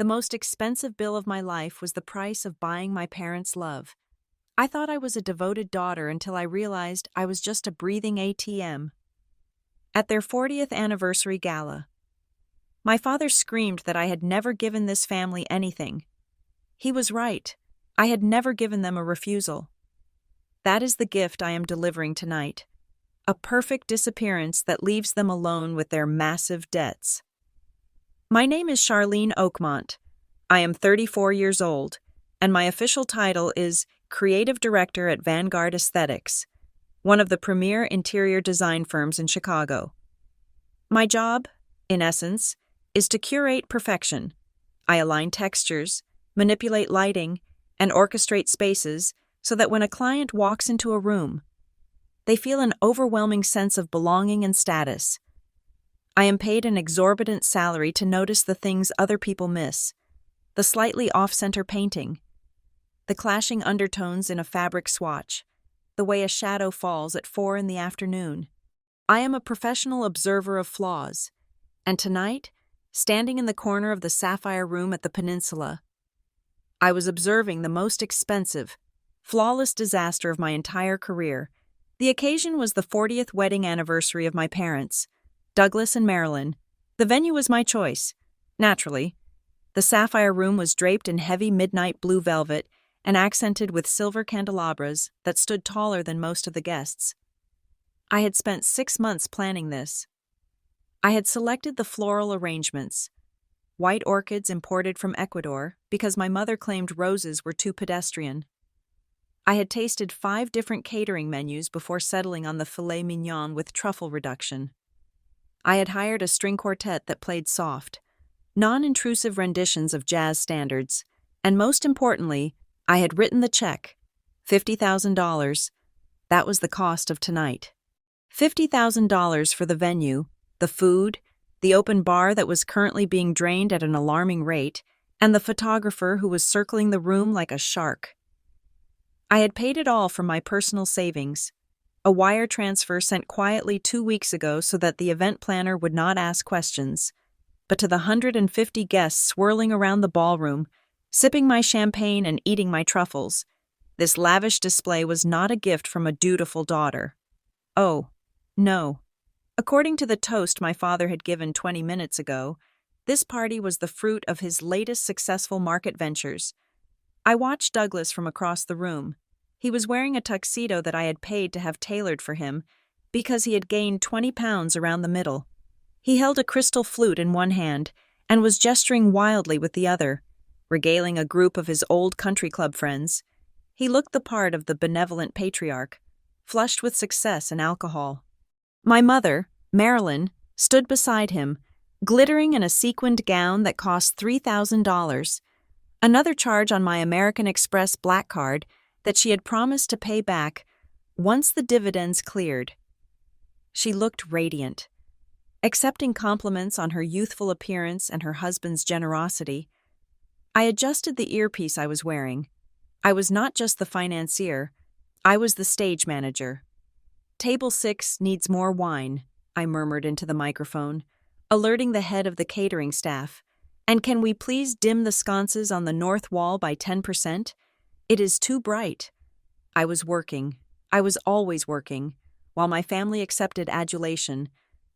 The most expensive bill of my life was the price of buying my parents' love. I thought I was a devoted daughter until I realized I was just a breathing ATM. At their 40th anniversary gala, my father screamed that I had never given this family anything. He was right. I had never given them a refusal. That is the gift I am delivering tonight. A perfect disappearance that leaves them alone with their massive debts. My name is Charlene Oakmont. I am 34 years old, and my official title is Creative Director at Vanguard Aesthetics, one of the premier interior design firms in Chicago. My job, in essence, is to curate perfection. I align textures, manipulate lighting, and orchestrate spaces so that when a client walks into a room, they feel an overwhelming sense of belonging and status. I am paid an exorbitant salary to notice the things other people miss: the slightly off-center painting, the clashing undertones in a fabric swatch, the way a shadow falls at 4 p.m. I am a professional observer of flaws, and tonight, standing in the corner of the Sapphire Room at the Peninsula, I was observing the most expensive, flawless disaster of my entire career. The occasion was the 40th wedding anniversary of my parents, Douglas and Marilyn. The venue was my choice. Naturally, the Sapphire Room was draped in heavy midnight blue velvet and accented with silver candelabras that stood taller than most of the guests. I had spent 6 months planning this. I had selected the floral arrangements, white orchids imported from Ecuador because my mother claimed roses were too pedestrian. I had tasted 5 different catering menus before settling on the filet mignon with truffle reduction. I had hired a string quartet that played soft, non-intrusive renditions of jazz standards, and most importantly, I had written the check, $50,000. That was the cost of tonight. $50,000 for the venue, the food, the open bar that was currently being drained at an alarming rate, and the photographer who was circling the room like a shark. I had paid it all from my personal savings, a wire transfer sent quietly 2 weeks ago so that the event planner would not ask questions. But to the 150 guests swirling around the ballroom, sipping my champagne and eating my truffles, this lavish display was not a gift from a dutiful daughter. Oh, no. According to the toast my father had given 20 minutes ago, this party was the fruit of his latest successful market ventures. I watched Douglas from across the room. He was wearing a tuxedo that I had paid to have tailored for him because he had gained 20 pounds around the middle. He held a crystal flute in one hand and was gesturing wildly with the other, regaling a group of his old country club friends. He looked the part of the benevolent patriarch, flushed with success and alcohol. My mother, Marilyn, stood beside him, glittering in a sequined gown that cost $3,000, another charge on my American Express black card that she had promised to pay back once the dividends cleared. She looked radiant. Accepting compliments on her youthful appearance and her husband's generosity, I adjusted the earpiece I was wearing. I was not just the financier, I was the stage manager. "Table 6 needs more wine," I murmured into the microphone, alerting the head of the catering staff. "And can we please dim the sconces on the north wall by 10%? It is too bright." I was working. I was always working. While my family accepted adulation,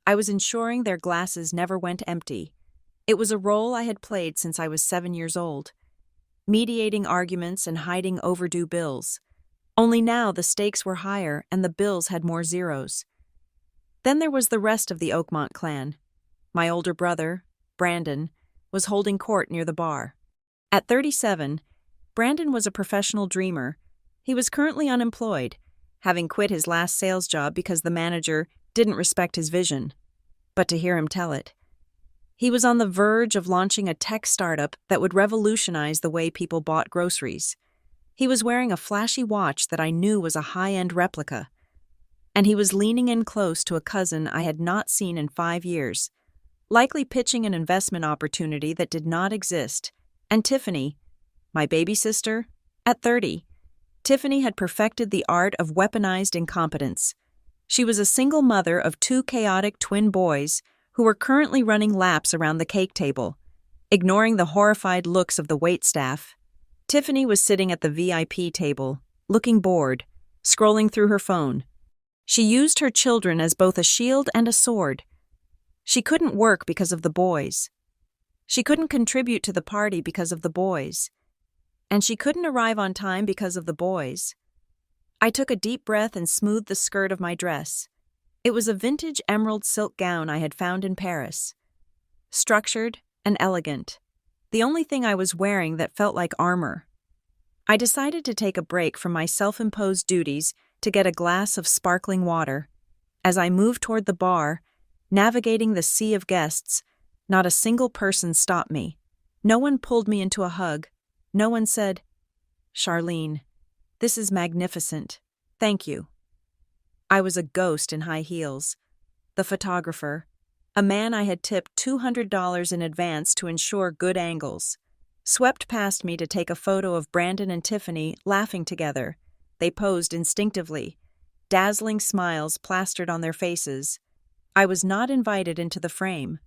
I was ensuring their glasses never went empty. It was a role I had played since I was 7 years old, mediating arguments and hiding overdue bills. Only now the stakes were higher and the bills had more zeros. Then there was the rest of the Oakmont clan. My older brother, Brandon, was holding court near the bar. At 37, Brandon was a professional dreamer. He was currently unemployed, having quit his last sales job because the manager didn't respect his vision. But to hear him tell it, he was on the verge of launching a tech startup that would revolutionize the way people bought groceries. He was wearing a flashy watch that I knew was a high-end replica, and he was leaning in close to a cousin I had not seen in 5 years, likely pitching an investment opportunity that did not exist. And Tiffany, my baby sister, at 30, Tiffany had perfected the art of weaponized incompetence. She was a single mother of 2 chaotic twin boys who were currently running laps around the cake table. Ignoring the horrified looks of the waitstaff, Tiffany was sitting at the VIP table, looking bored, scrolling through her phone. She used her children as both a shield and a sword. She couldn't work because of the boys. She couldn't contribute to the party because of the boys. And she couldn't arrive on time because of the boys. I took a deep breath and smoothed the skirt of my dress. It was a vintage emerald silk gown I had found in Paris. Structured and elegant. The only thing I was wearing that felt like armor. I decided to take a break from my self-imposed duties to get a glass of sparkling water. As I moved toward the bar, navigating the sea of guests, not a single person stopped me. No one pulled me into a hug. No one said, "Charlene, this is magnificent. Thank you." I was a ghost in high heels. The photographer, a man I had tipped $200 in advance to ensure good angles, swept past me to take a photo of Brandon and Tiffany laughing together. They posed instinctively, dazzling smiles plastered on their faces. I was not invited into the frame.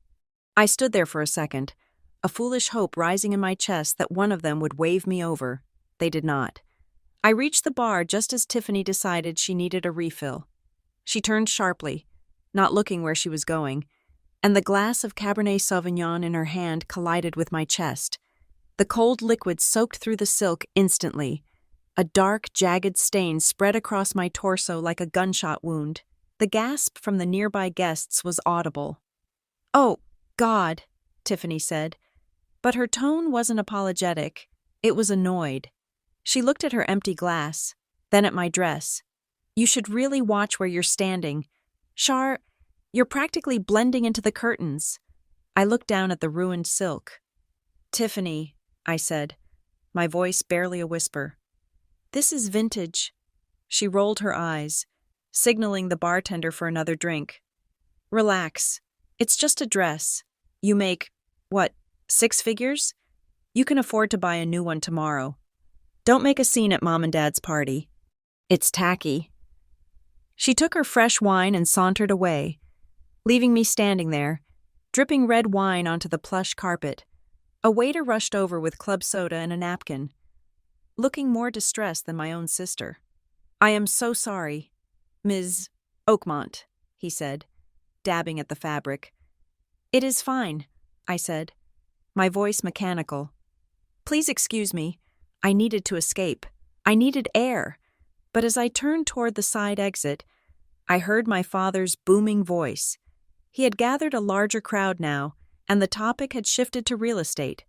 I stood there for a second, a foolish hope rising in my chest that one of them would wave me over. They did not. I reached the bar just as Tiffany decided she needed a refill. She turned sharply, not looking where she was going, and the glass of Cabernet Sauvignon in her hand collided with my chest. The cold liquid soaked through the silk instantly. A dark, jagged stain spread across my torso like a gunshot wound. The gasp from the nearby guests was audible. "Oh, God," Tiffany said. But her tone wasn't apologetic. It was annoyed. She looked at her empty glass, then at my dress. "You should really watch where you're standing. Char, you're practically blending into the curtains." I looked down at the ruined silk. "Tiffany," I said, my voice barely a whisper. "This is vintage." She rolled her eyes, signaling the bartender for another drink. "Relax. It's just a dress. You make, what, 6 figures? You can afford to buy a new one tomorrow. Don't make a scene at Mom and Dad's party. It's tacky." She took her fresh wine and sauntered away, leaving me standing there, dripping red wine onto the plush carpet. A waiter rushed over with club soda and a napkin, looking more distressed than my own sister. "I am so sorry, Ms. Oakmont," he said, dabbing at the fabric. "It is fine," I said, my voice mechanical. "Please excuse me. I needed to escape. I needed air." But as I turned toward the side exit, I heard my father's booming voice. He had gathered a larger crowd now, and the topic had shifted to real estate.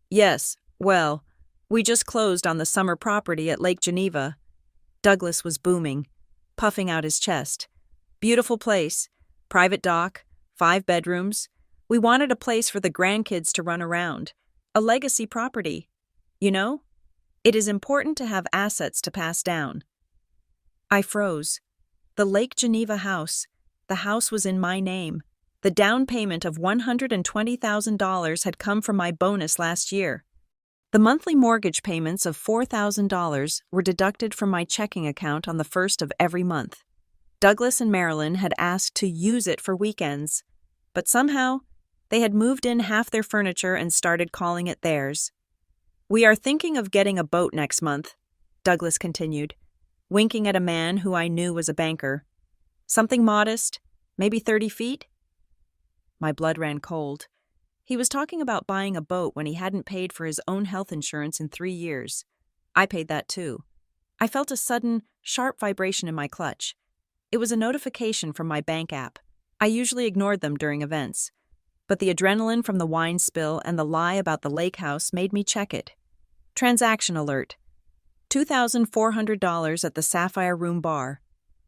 "Yes, well, we just closed on the summer property at Lake Geneva." Douglas was booming, puffing out his chest. "Beautiful place, private dock, 5 bedrooms. We wanted a place for the grandkids to run around. A legacy property. You know? It is important to have assets to pass down." I froze. The Lake Geneva house. The house was in my name. The down payment of $120,000 had come from my bonus last year. The monthly mortgage payments of $4,000 were deducted from my checking account on the 1st of every month. Douglas and Marilyn had asked to use it for weekends, but somehow they had moved in half their furniture and started calling it theirs. "We are thinking of getting a boat next month," Douglas continued, winking at a man who I knew was a banker. "Something modest, maybe 30 feet? My blood ran cold. He was talking about buying a boat when he hadn't paid for his own health insurance in 3 years. I paid that too. I felt a sudden, sharp vibration in my clutch. It was a notification from my bank app. I usually ignored them during events, but the adrenaline from the wine spill and the lie about the lake house made me check it. Transaction alert. $2,400 at the Sapphire Room bar.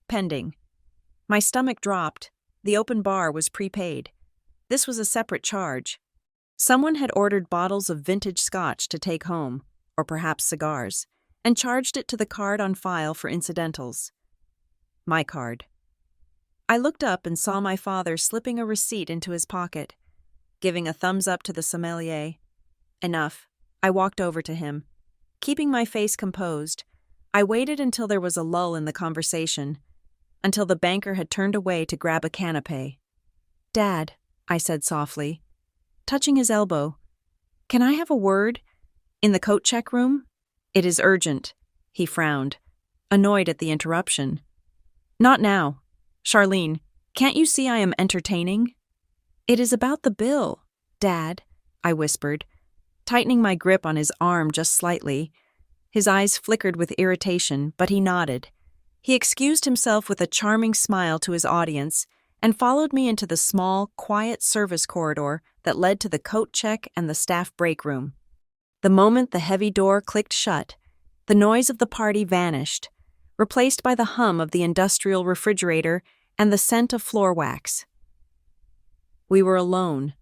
Pending. My stomach dropped. The open bar was prepaid. This was a separate charge. Someone had ordered bottles of vintage scotch to take home, or perhaps cigars, and charged it to the card on file for incidentals. My card. I looked up and saw my father slipping a receipt into his pocket, giving a thumbs up to the sommelier. Enough. I walked over to him. Keeping my face composed, I waited until there was a lull in the conversation, until the banker had turned away to grab a canapé. "Dad," I said softly, touching his elbow, Can I have a word? In the coat check room? It is urgent. He frowned, annoyed at the interruption. Not now. Charlene, can't you see I am entertaining? It is about the bill, Dad, I whispered, tightening my grip on his arm just slightly. His eyes flickered with irritation, but he nodded. He excused himself with a charming smile to his audience and followed me into the small, quiet service corridor that led to the coat check and the staff break room. The moment the heavy door clicked shut, the noise of the party vanished, replaced by the hum of the industrial refrigerator and the scent of floor wax. We were alone,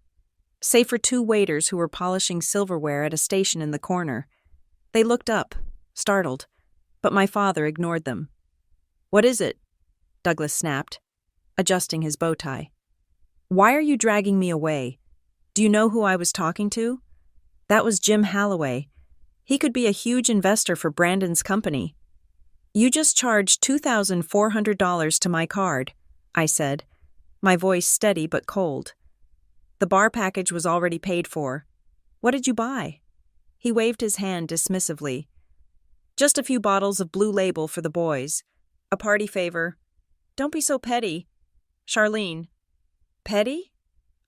save for two waiters who were polishing silverware at a station in the corner. They looked up, startled, but my father ignored them. What is it? Douglas snapped, adjusting his bow tie. Why are you dragging me away? Do you know who I was talking to? That was Jim Halloway. He could be a huge investor for Brandon's company. You just charged $2,400 to my card, I said, my voice steady but cold. The bar package was already paid for. What did you buy? He waved his hand dismissively. Just a few bottles of Blue Label for the boys. A party favor. Don't be so petty. Charlene. Petty?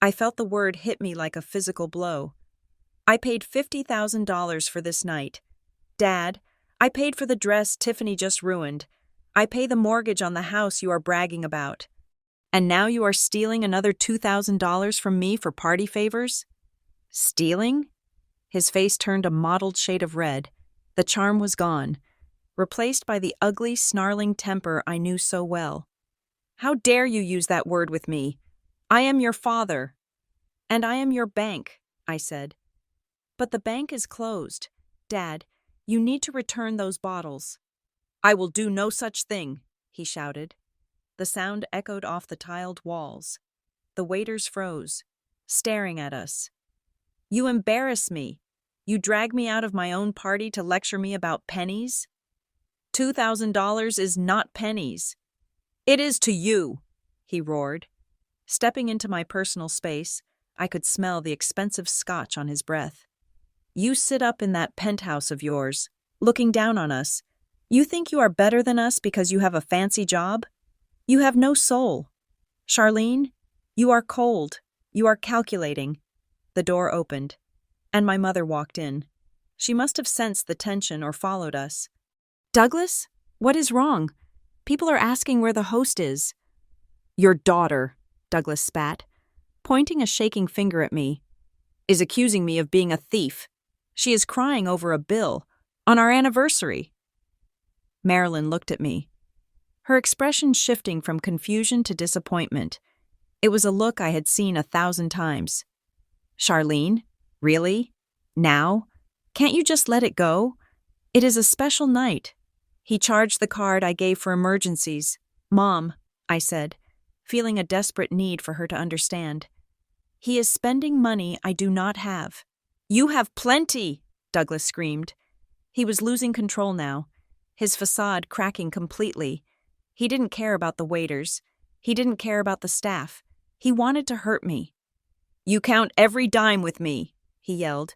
I felt the word hit me like a physical blow. I paid $50,000 for this night. Dad, I paid for the dress Tiffany just ruined. I pay the mortgage on the house you are bragging about. And now you are stealing another $2,000 from me for party favors? Stealing? His face turned a mottled shade of red. The charm was gone, replaced by the ugly, snarling temper I knew so well. How dare you use that word with me? I am your father. And I am your bank, I said. But the bank is closed. Dad, you need to return those bottles. I will do no such thing, he shouted. The sound echoed off the tiled walls. The waiters froze, staring at us. You embarrass me. You drag me out of my own party to lecture me about pennies? $2,000 is not pennies. It is to you, he roared. Stepping into my personal space, I could smell the expensive scotch on his breath. You sit up in that penthouse of yours, looking down on us. You think you are better than us because you have a fancy job? You have no soul. Charlene, you are cold. You are calculating. The door opened, and my mother walked in. She must have sensed the tension or followed us. Douglas, what is wrong? People are asking where the host is. Your daughter, Douglas spat, pointing a shaking finger at me, is accusing me of being a thief. She is crying over a bill on our anniversary. Marilyn looked at me, her expression shifting from confusion to disappointment. It was a look I had seen 1,000 times. Charlene, really? Now? Can't you just let it go? It is a special night. He charged the card I gave for emergencies. Mom, I said, feeling a desperate need for her to understand. He is spending money I do not have. You have plenty, Douglas screamed. He was losing control now, his facade cracking completely. He didn't care about the waiters. He didn't care about the staff. He wanted to hurt me. You count every dime with me, he yelled.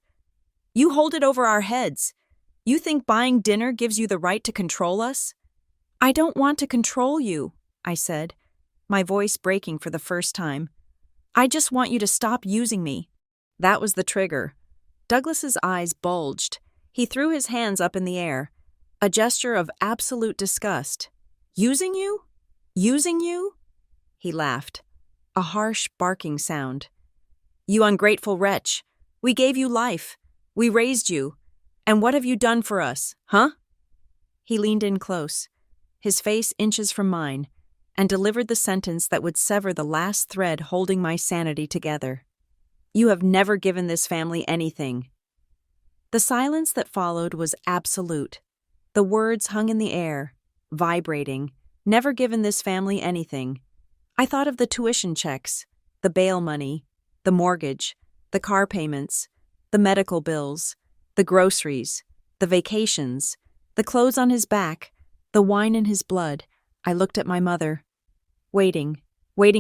You hold it over our heads. You think buying dinner gives you the right to control us? I don't want to control you, I said, my voice breaking for the first time. I just want you to stop using me. That was the trigger. Douglas's eyes bulged. He threw his hands up in the air, a gesture of absolute disgust. Using you? Using you? He laughed, a harsh, barking sound. You ungrateful wretch. We gave you life. We raised you. And what have you done for us, huh? He leaned in close, his face inches from mine, and delivered the sentence that would sever the last thread holding my sanity together. You have never given this family anything. The silence that followed was absolute. The words hung in the air, vibrating. Never given this family anything. I thought of the tuition checks, the bail money, the mortgage, the car payments, the medical bills, the groceries, the vacations, the clothes on his back, the wine in his blood. I looked at my mother, waiting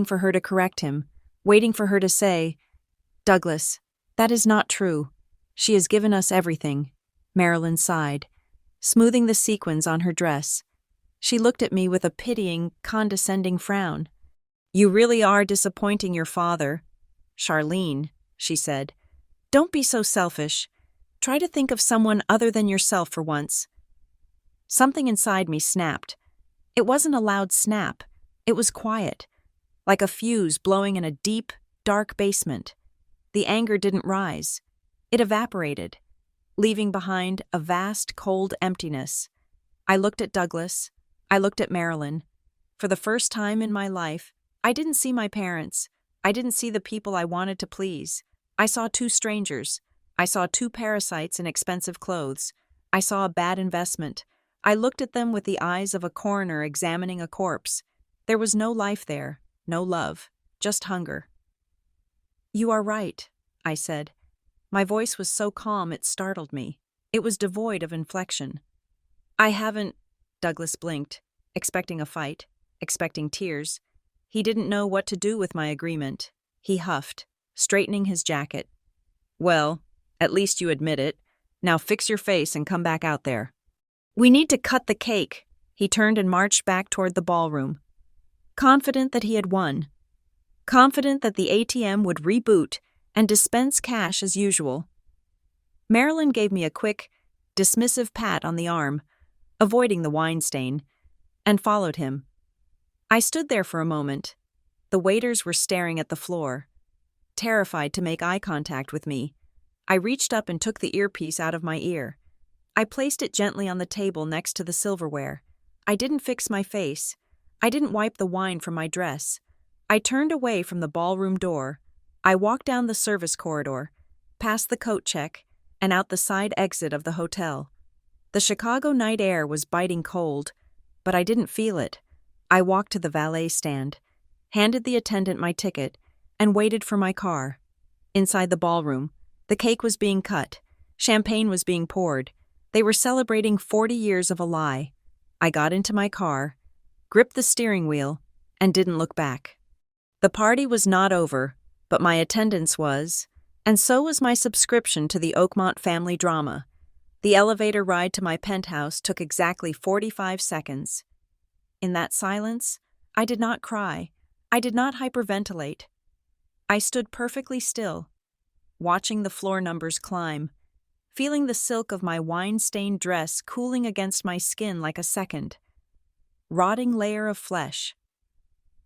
for her to correct him, waiting for her to say, Douglas, that is not true. She has given us everything, Marilyn sighed, smoothing the sequins on her dress. She looked at me with a pitying, condescending frown. You really are disappointing your father. Charlene, she said. Don't be so selfish. Try to think of someone other than yourself for once. Something inside me snapped. It wasn't a loud snap. It was quiet, like a fuse blowing in a deep, dark basement. The anger didn't rise. It evaporated, leaving behind a vast, cold emptiness. I looked at Douglas. I looked at Marilyn. For the first time in my life, I didn't see my parents. I didn't see the people I wanted to please. I saw two strangers. I saw two parasites in expensive clothes. I saw a bad investment. I looked at them with the eyes of a coroner examining a corpse. There was no life there, no love, just hunger. You are right, I said. My voice was so calm it startled me. It was devoid of inflection. I haven't, Douglas blinked, expecting a fight, expecting tears. He didn't know what to do with my agreement. He huffed, straightening his jacket. Well, at least you admit it. Now fix your face and come back out there. We need to cut the cake. He turned and marched back toward the ballroom. Confident that he had won. Confident that the ATM would reboot and dispense cash as usual. Marilyn gave me a quick, dismissive pat on the arm, avoiding the wine stain, and followed him. I stood there for a moment. The waiters were staring at the floor, terrified to make eye contact with me. I reached up and took the earpiece out of my ear. I placed it gently on the table next to the silverware. I didn't fix my face. I didn't wipe the wine from my dress. I turned away from the ballroom door. I walked down the service corridor, past the coat check, and out the side exit of the hotel. The Chicago night air was biting cold, but I didn't feel it. I walked to the valet stand, handed the attendant my ticket, and waited for my car. Inside the ballroom, the cake was being cut. Champagne was being poured. They were celebrating 40 years of a lie. I got into my car, gripped the steering wheel, and didn't look back. The party was not over, but my attendance was, and so was my subscription to the Oakmont family drama. The elevator ride to my penthouse took exactly 45 seconds. In that silence, I did not cry. I did not hyperventilate. I stood perfectly still, watching the floor numbers climb, feeling the silk of my wine-stained dress cooling against my skin like a second, rotting layer of flesh.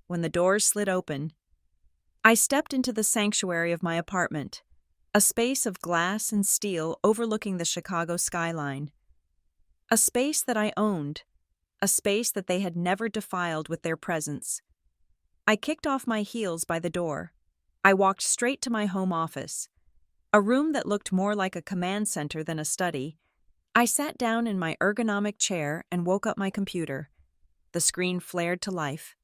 When the doors slid open, I stepped into the sanctuary of my apartment, a space of glass and steel overlooking the Chicago skyline. A space that I owned, a space that they had never defiled with their presence. I kicked off my heels by the door. I walked straight to my home office, a room that looked more like a command center than a study. I sat down in my ergonomic chair and woke up my computer. The screen flared to life,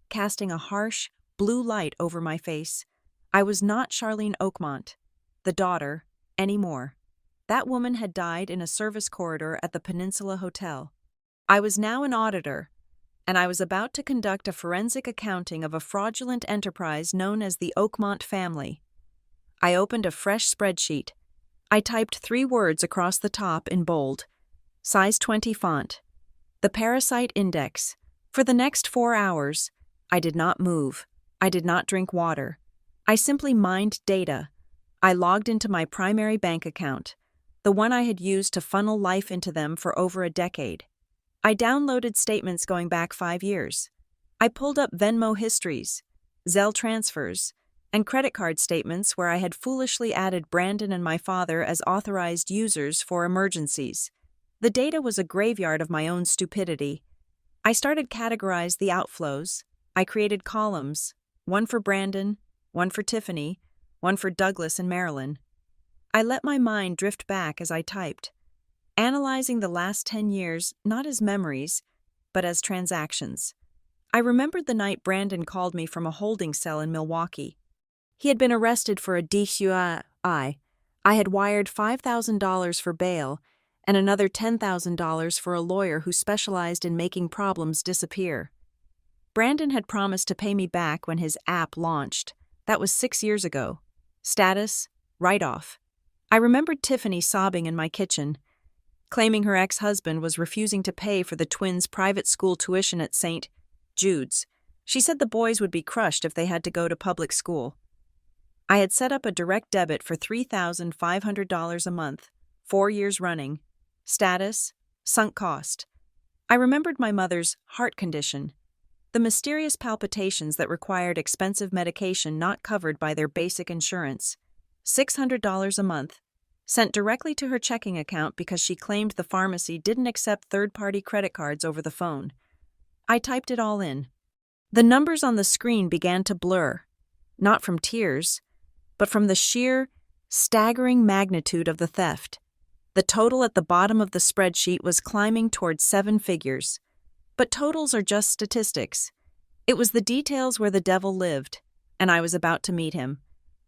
casting a harsh, blue light over my face. I was not Charlene Oakmont, the daughter, anymore. That woman had died in a service corridor at the Peninsula Hotel. I was now an auditor, and I was about to conduct a forensic accounting of a fraudulent enterprise known as the Oakmont family. I opened a fresh spreadsheet. I typed 3 words across the top in bold, size 20 font. The parasite index. For the next 4 hours, I did not move. I did not drink water. I simply mined data. I logged into my primary bank account, the one I had used to funnel life into them for over a decade. I downloaded statements going back 5 years. I pulled up Venmo histories, Zelle transfers, and credit card statements where I had foolishly added Brandon and my father as authorized users for emergencies. The data was a graveyard of my own stupidity. I started categorize the outflows. I created columns, one for Brandon, one for Tiffany, one for Douglas and Marilyn. I let my mind drift back as I typed, analyzing the last 10 years not as memories, but as transactions. I remembered the night Brandon called me from a holding cell in Milwaukee. He had been arrested for a DUI. I had wired $5,000 for bail and another $10,000 for a lawyer who specialized in making problems disappear. Brandon had promised to pay me back when his app launched. That was 6 years ago. Status: write-off. I remembered Tiffany sobbing in my kitchen, claiming her ex-husband was refusing to pay for the twins' private school tuition at St. Jude's. She said the boys would be crushed if they had to go to public school. I had set up a direct debit for $3,500 a month, 4 years running. Status: sunk cost. I remembered my mother's heart condition, the mysterious palpitations that required expensive medication not covered by their basic insurance. $600 a month, sent directly to her checking account because she claimed the pharmacy didn't accept third-party credit cards over the phone. I typed it all in. The numbers on the screen began to blur, not from tears, but from the sheer, staggering magnitude of the theft. The total at the bottom of the spreadsheet was climbing towards 7 figures. But totals are just statistics. It was the details where the devil lived, and I was about to meet him.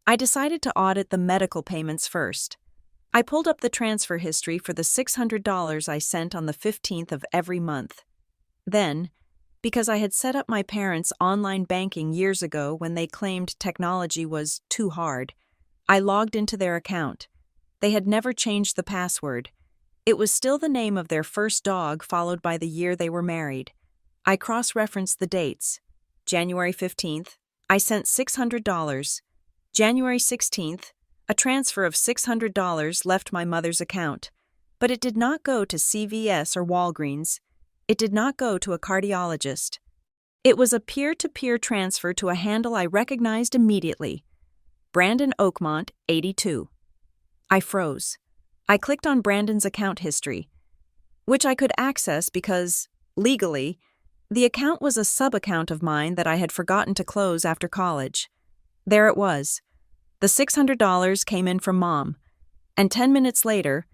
I decided to audit the medical payments first. I pulled up the transfer history for the $600 I sent on the 15th of every month. Then, because I had set up my parents' online banking years ago when they claimed technology was too hard, I logged into their account. They had never changed the password. It was still the name of their first dog followed by the year they were married. I cross-referenced the dates. January 15th, I sent $600. January 16th, a transfer of $600 left my mother's account. But it did not go to CVS or Walgreens. It did not go to a cardiologist. It was a peer-to-peer transfer to a handle I recognized immediately. Brandon Oakmont, 82. I froze. I clicked on Brandon's account history, which I could access because, legally, the account was a sub-account of mine that I had forgotten to close after college. There it was. The $600 came in from Mom, and 10 minutes later,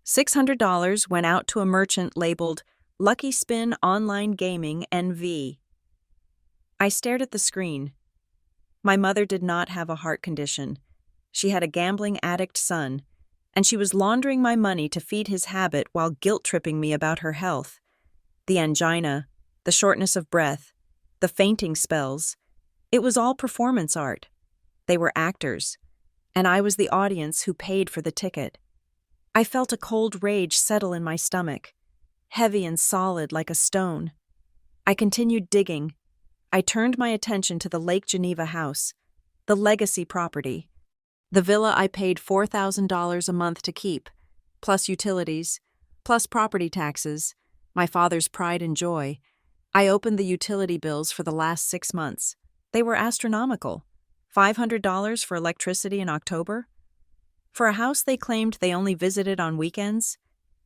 $600 went out to a merchant labeled Lucky Spin Online Gaming NV. I stared at the screen. My mother did not have a heart condition. She had a gambling addict son, and she was laundering my money to feed his habit while guilt-tripping me about her health. The angina, the shortness of breath, the fainting spells, it was all performance art. They were actors, and I was the audience who paid for the ticket. I felt a cold rage settle in my stomach, heavy and solid like a stone. I continued digging. I turned my attention to the Lake Geneva house, the legacy property. The villa I paid $4,000 a month to keep, plus utilities, plus property taxes, my father's pride and joy. I opened the utility bills for the last 6 months. They were astronomical. $500 for electricity in October? For a house they claimed they only visited on weekends?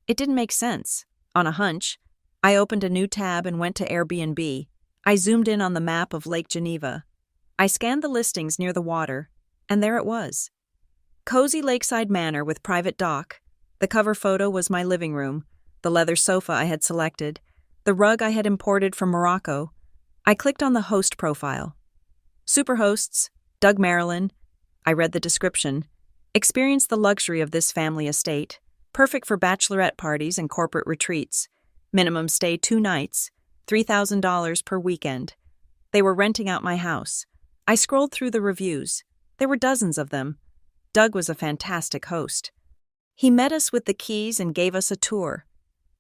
It didn't make sense. On a hunch, I opened a new tab and went to Airbnb. I zoomed in on the map of Lake Geneva. I scanned the listings near the water, and there it was. Cozy lakeside manor with private dock. The cover photo was my living room, the leather sofa I had selected, the rug I had imported from Morocco. I clicked on the host profile. Superhosts, Doug Marilyn. I read the description. Experience the luxury of this family estate. Perfect for bachelorette parties and corporate retreats. Minimum stay 2 nights, $3,000 per weekend. They were renting out my house. I scrolled through the reviews. There were dozens of them. Doug was a fantastic host. He met us with the keys and gave us a tour.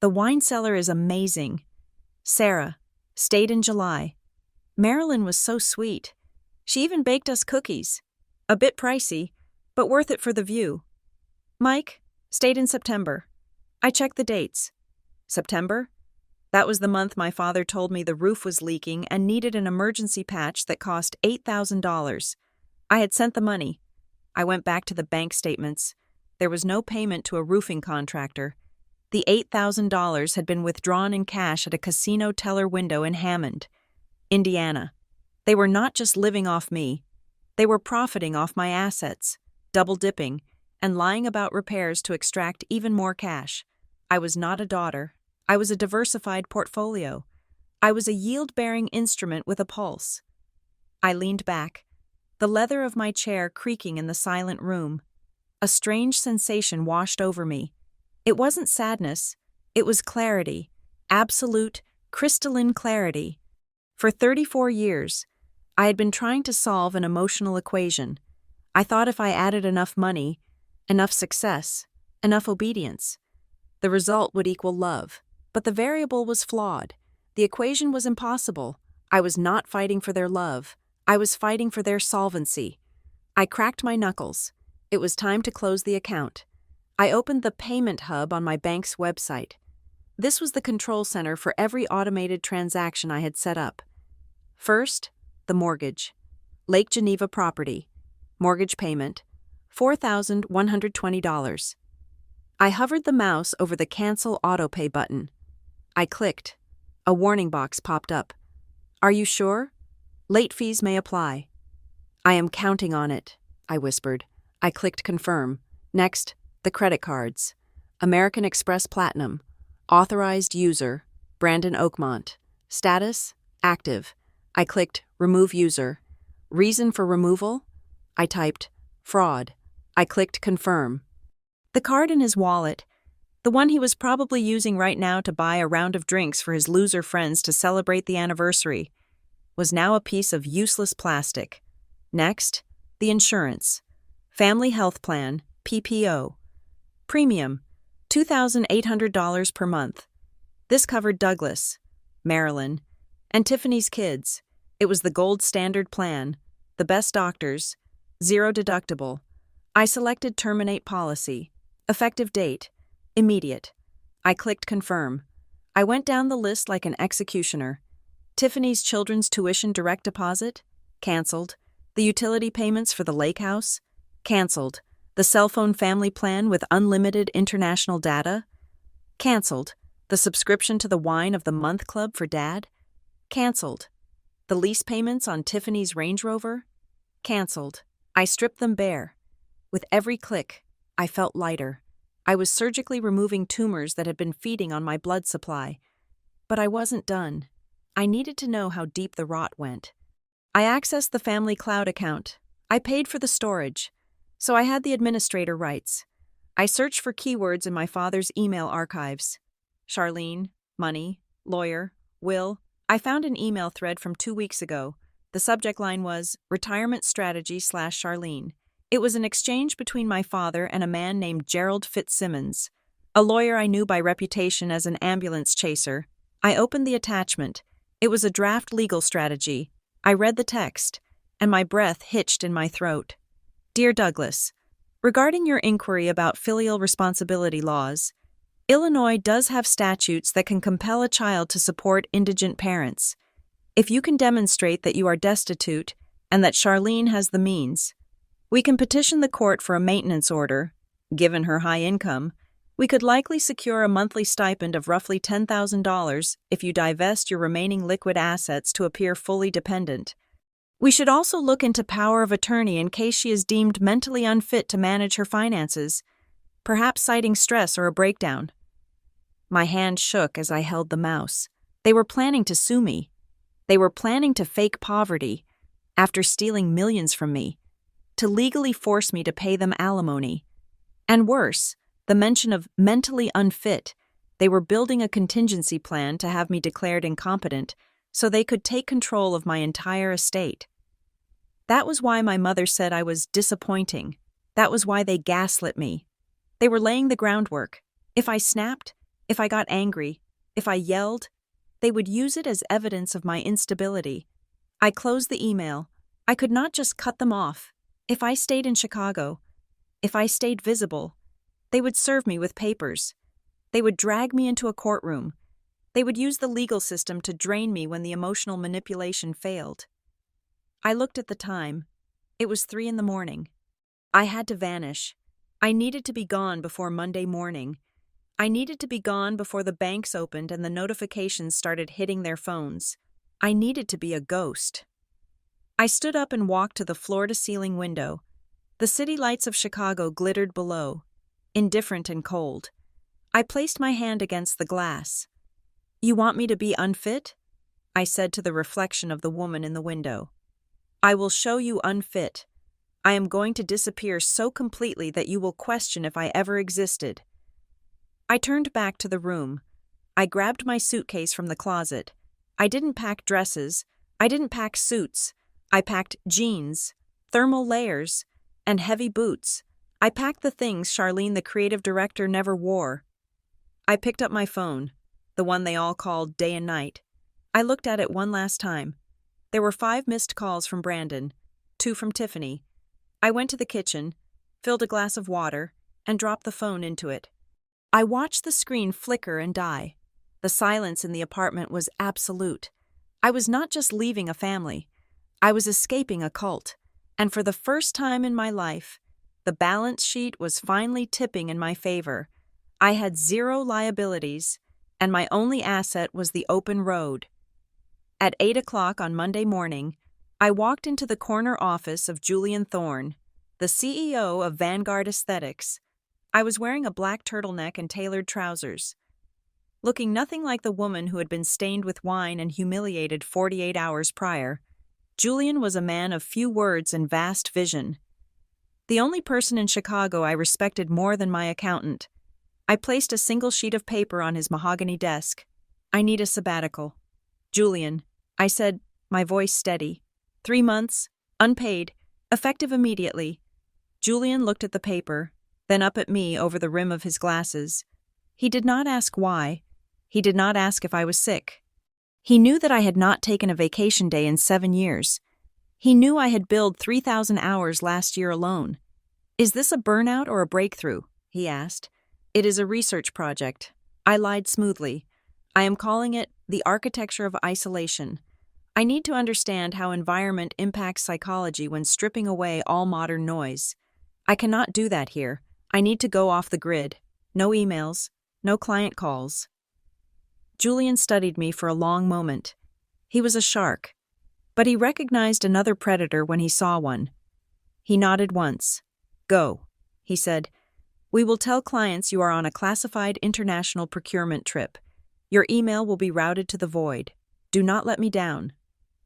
The wine cellar is amazing. Sarah, stayed in July. Marilyn was so sweet. She even baked us cookies. A bit pricey, but worth it for the view. Mike, stayed in September. I checked the dates. September? That was the month my father told me the roof was leaking and needed an emergency patch that cost $8,000. I had sent the money. I went back to the bank statements. There was no payment to a roofing contractor. The $8,000 had been withdrawn in cash at a casino teller window in Hammond, Indiana. They were not just living off me. They were profiting off my assets, double-dipping, and lying about repairs to extract even more cash. I was not a daughter. I was a diversified portfolio. I was a yield-bearing instrument with a pulse. I leaned back, the leather of my chair creaking in the silent room. A strange sensation washed over me. It wasn't sadness. It was clarity. Absolute, crystalline clarity. For 34 years, I had been trying to solve an emotional equation. I thought if I added enough money, enough success, enough obedience. The result would equal love. But the variable was flawed. The equation was impossible. I was not fighting for their love. I was fighting for their solvency. I cracked my knuckles. It was time to close the account. I opened the payment hub on my bank's website. This was the control center for every automated transaction I had set up. First, the mortgage. Lake Geneva property. Mortgage payment, $4,120. I hovered the mouse over the Cancel Autopay button. I clicked. A warning box popped up. Are you sure? Late fees may apply. I am counting on it, I whispered. I clicked Confirm. Next, the credit cards. American Express Platinum. Authorized user, Brandon Oakmont. Status, active. I clicked Remove user. Reason for removal? I typed fraud. I clicked Confirm. The card in his wallet, the one he was probably using right now to buy a round of drinks for his loser friends to celebrate the anniversary, was now a piece of useless plastic. Next, the insurance. Family Health Plan, PPO. Premium, $2,800 per month. This covered Douglas, Marilyn, and Tiffany's kids. It was the gold standard plan, the best doctors, zero deductible. I selected Terminate Policy. Effective date, immediate. I clicked Confirm. I went down the list like an executioner. Tiffany's children's tuition direct deposit? Cancelled. The utility payments for the lake house? Cancelled. The cell phone family plan with unlimited international data? Cancelled. The subscription to the Wine of the Month Club for Dad? Cancelled. The lease payments on Tiffany's Range Rover? Cancelled. I stripped them bare. With every click, I felt lighter. I was surgically removing tumors that had been feeding on my blood supply. But I wasn't done. I needed to know how deep the rot went. I accessed the family cloud account. I paid for the storage, so I had the administrator rights. I searched for keywords in my father's email archives. Charlene, money, lawyer, will. I found an email thread from 2 weeks ago. The subject line was Retirement Strategy /Charlene. It was an exchange between my father and a man named Gerald Fitzsimmons, a lawyer I knew by reputation as an ambulance chaser. I opened the attachment. It was a draft legal strategy. I read the text, and my breath hitched in my throat. Dear Douglas, regarding your inquiry about filial responsibility laws, Illinois does have statutes that can compel a child to support indigent parents. If you can demonstrate that you are destitute and that Charlene has the means, we can petition the court for a maintenance order. Given her high income, we could likely secure a monthly stipend of roughly $10,000 if you divest your remaining liquid assets to appear fully dependent. We should also look into power of attorney in case she is deemed mentally unfit to manage her finances, perhaps citing stress or a breakdown. My hand shook as I held the mouse. They were planning to sue me. They were planning to fake poverty, after stealing millions from me, to legally force me to pay them alimony. And worse, the mention of mentally unfit. They were building a contingency plan to have me declared incompetent so they could take control of my entire estate. That was why my mother said I was disappointing. That was why they gaslit me. They were laying the groundwork. If I snapped, if I got angry, if I yelled, they would use it as evidence of my instability. I closed the email. I could not just cut them off. If I stayed in Chicago, if I stayed visible, they would serve me with papers. They would drag me into a courtroom. They would use the legal system to drain me when the emotional manipulation failed. I looked at the time. It was 3 a.m. I had to vanish. I needed to be gone before Monday morning. I needed to be gone before the banks opened and the notifications started hitting their phones. I needed to be a ghost. I stood up and walked to the floor-to-ceiling window. The city lights of Chicago glittered below, indifferent and cold. I placed my hand against the glass. You want me to be unfit? I said to the reflection of the woman in the window. I will show you unfit. I am going to disappear so completely that you will question if I ever existed. I turned back to the room. I grabbed my suitcase from the closet. I didn't pack dresses. I didn't pack suits. I packed jeans, thermal layers, and heavy boots. I packed the things Charlene, the creative director, never wore. I picked up my phone, the one they all called day and night. I looked at it one last time. There were 5 missed calls from Brandon, 2 from Tiffany. I went to the kitchen, filled a glass of water, and dropped the phone into it. I watched the screen flicker and die. The silence in the apartment was absolute. I was not just leaving a family. I was escaping a cult. And for the first time in my life, the balance sheet was finally tipping in my favor. I had 0 liabilities, and my only asset was the open road. At 8 o'clock on Monday morning, I walked into the corner office of Julian Thorne, the CEO of Vanguard Aesthetics. I was wearing a black turtleneck and tailored trousers. Looking nothing like the woman who had been stained with wine and humiliated 48 hours prior, Julian was a man of few words and vast vision. The only person in Chicago I respected more than my accountant. I placed a single sheet of paper on his mahogany desk. I need a sabbatical. Julian, I said, my voice steady. 3 months, unpaid, effective immediately. Julian looked at the paper, then up at me over the rim of his glasses. He did not ask why. He did not ask if I was sick. He knew that I had not taken a vacation day in 7 years. He knew I had billed 3,000 hours last year alone. Is this a burnout or a breakthrough? He asked. It is a research project. I lied smoothly. I am calling it the architecture of isolation. I need to understand how environment impacts psychology when stripping away all modern noise. I cannot do that here. I need to go off the grid. No emails, no client calls. Julian studied me for a long moment. He was a shark, but he recognized another predator when he saw one. He nodded once. Go, he said. We will tell clients you are on a classified international procurement trip. Your email will be routed to the void. Do not let me down.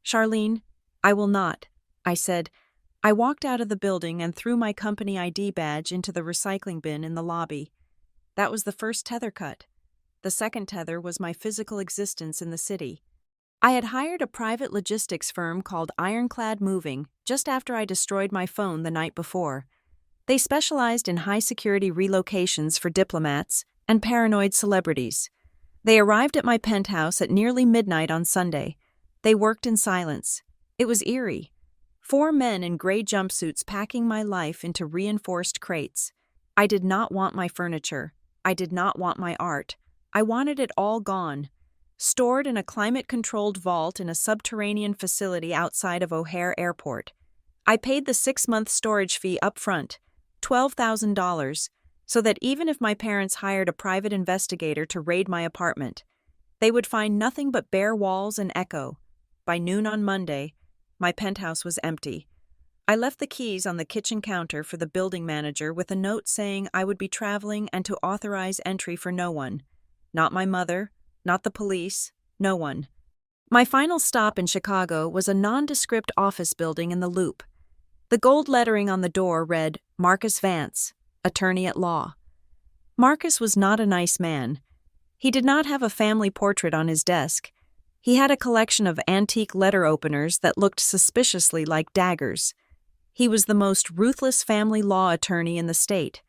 Charlene, I will not, I said. I walked out of the building and threw my company ID badge into the recycling bin in the lobby. That was the first tether cut. The second tether was my physical existence in the city. I had hired a private logistics firm called Ironclad Moving just after I destroyed my phone the night before. They specialized in high-security relocations for diplomats and paranoid celebrities. They arrived at my penthouse at nearly midnight on Sunday. They worked in silence. It was eerie. 4 men in gray jumpsuits packing my life into reinforced crates. I did not want my furniture. I did not want my art. I wanted it all gone. Stored in a climate-controlled vault in a subterranean facility outside of O'Hare Airport. I paid the 6-month storage fee up front, $12,000, so that even if my parents hired a private investigator to raid my apartment, they would find nothing but bare walls and echo. By noon on Monday, my penthouse was empty. I left the keys on the kitchen counter for the building manager with a note saying I would be traveling and to authorize entry for no one. Not my mother, not the police, no one. My final stop in Chicago was a nondescript office building in the Loop. The gold lettering on the door read, Marcus Vance, attorney at law. Marcus was not a nice man. He did not have a family portrait on his desk. He had a collection of antique letter openers that looked suspiciously like daggers. He was the most ruthless family law attorney in the state,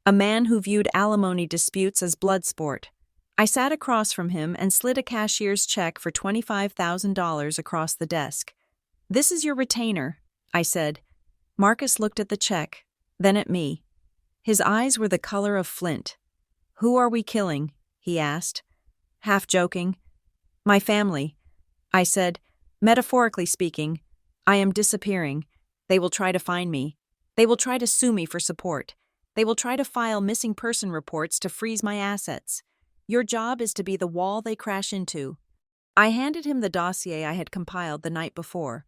a man who viewed alimony disputes as blood sport. I sat across from him and slid a cashier's check for $25,000 across the desk. This is your retainer, I said. Marcus looked at the check, then at me. His eyes were the color of flint. Who are we killing? He asked. Half joking. My family. I said, metaphorically speaking, I am disappearing. They will try to find me. They will try to sue me for support. They will try to file missing person reports to freeze my assets. Your job is to be the wall they crash into. I handed him the dossier I had compiled the night before.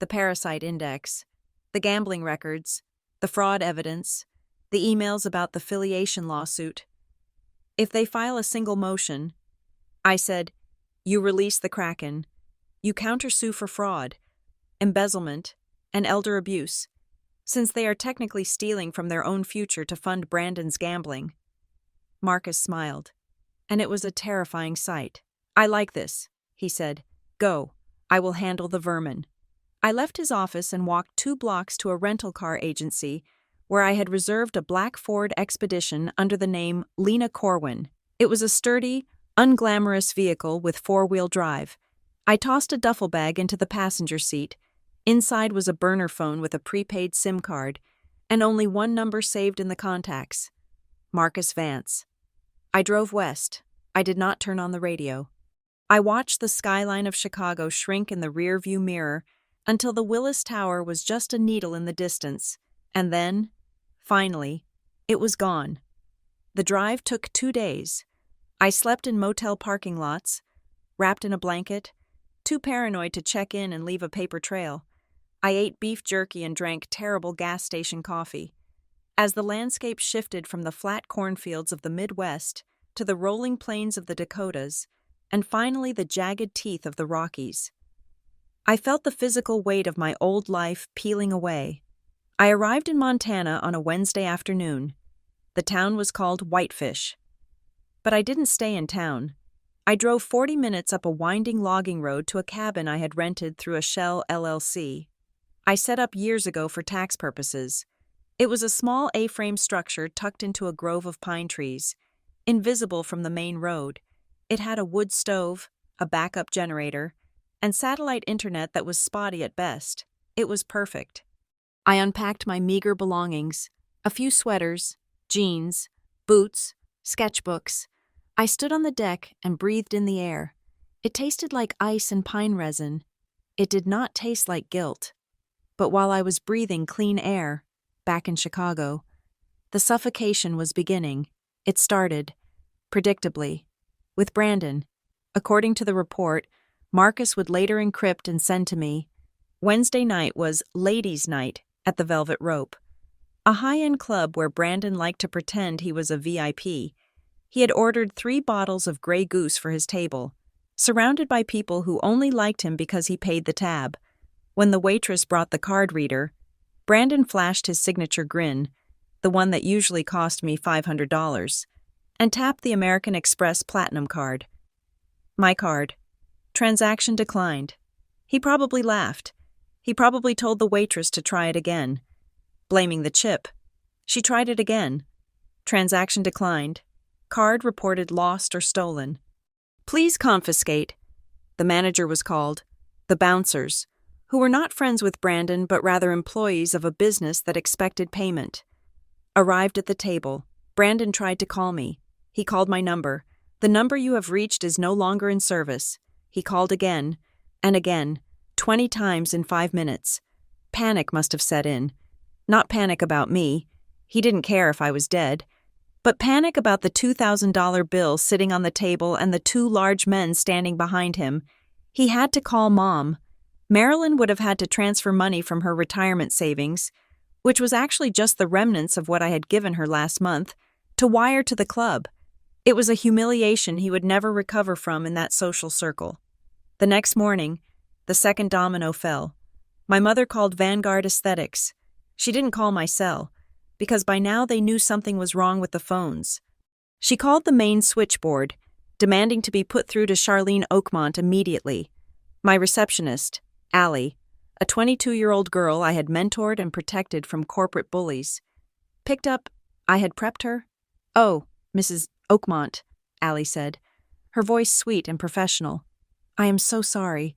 The parasite index, the gambling records, the fraud evidence, the emails about the filiation lawsuit. If they file a single motion, I said, you release the Kraken. You countersue for fraud, embezzlement, and elder abuse, since they are technically stealing from their own future to fund Brandon's gambling. Marcus smiled, and it was a terrifying sight. I like this, he said. Go. I will handle the vermin. I left his office and walked 2 blocks to a rental car agency where I had reserved a black Ford Expedition under the name Lena Corwin. It was a sturdy, unglamorous vehicle with four-wheel drive. I tossed a duffel bag into the passenger seat. Inside was a burner phone with a prepaid SIM card, and only one number saved in the contacts: Marcus Vance. I drove west. I did not turn on the radio. I watched the skyline of Chicago shrink in the rear-view mirror until the Willis Tower was just a needle in the distance, and then, finally, it was gone. The drive took 2 days. I slept in motel parking lots, wrapped in a blanket, too paranoid to check in and leave a paper trail. I ate beef jerky and drank terrible gas station coffee. As the landscape shifted from the flat cornfields of the Midwest to the rolling plains of the Dakotas, and finally the jagged teeth of the Rockies, I felt the physical weight of my old life peeling away. I arrived in Montana on a Wednesday afternoon. The town was called Whitefish. But I didn't stay in town. I drove 40 minutes up a winding logging road to a cabin I had rented through a Shell LLC. I set up years ago for tax purposes. It was a small A-frame structure tucked into a grove of pine trees, invisible from the main road. It had a wood stove, a backup generator, and satellite internet that was spotty at best. It was perfect. I unpacked my meager belongings, a few sweaters, jeans, boots, sketchbooks. I stood on the deck and breathed in the air. It tasted like ice and pine resin. It did not taste like guilt. But while I was breathing clean air, back in Chicago, the suffocation was beginning. It started, predictably, with Brandon. According to the report, Marcus would later encrypt and send to me. Wednesday night was Ladies' Night at the Velvet Rope, a high-end club where Brandon liked to pretend he was a VIP. He had ordered 3 bottles of Grey Goose for his table, surrounded by people who only liked him because he paid the tab. When the waitress brought the card reader, Brandon flashed his signature grin, the one that usually cost me $500, and tapped the American Express Platinum card. My card. Transaction declined. He probably laughed. He probably told the waitress to try it again, blaming the chip. She tried it again. Transaction declined. Card reported lost or stolen. Please confiscate. The manager was called. The bouncers, who were not friends with Brandon but rather employees of a business that expected payment, arrived at the table. Brandon tried to call me. He called my number. The number you have reached is no longer in service. He called again, and again, 20 times in 5 minutes. Panic must have set in. Not panic about me. He didn't care if I was dead. But panic about the $2,000 bill sitting on the table and the 2 large men standing behind him. He had to call Mom. Marilyn would have had to transfer money from her retirement savings, which was actually just the remnants of what I had given her last month, to wire to the club. It was a humiliation he would never recover from in that social circle. The next morning, the second domino fell. My mother called Vanguard Aesthetics. She didn't call my cell, because by now they knew something was wrong with the phones. She called the main switchboard, demanding to be put through to Charlene Oakmont immediately. My receptionist, Allie, a 22-year-old girl I had mentored and protected from corporate bullies, picked up. I had prepped her. "Oh, Mrs. Oakmont," Allie said, her voice sweet and professional. "I am so sorry.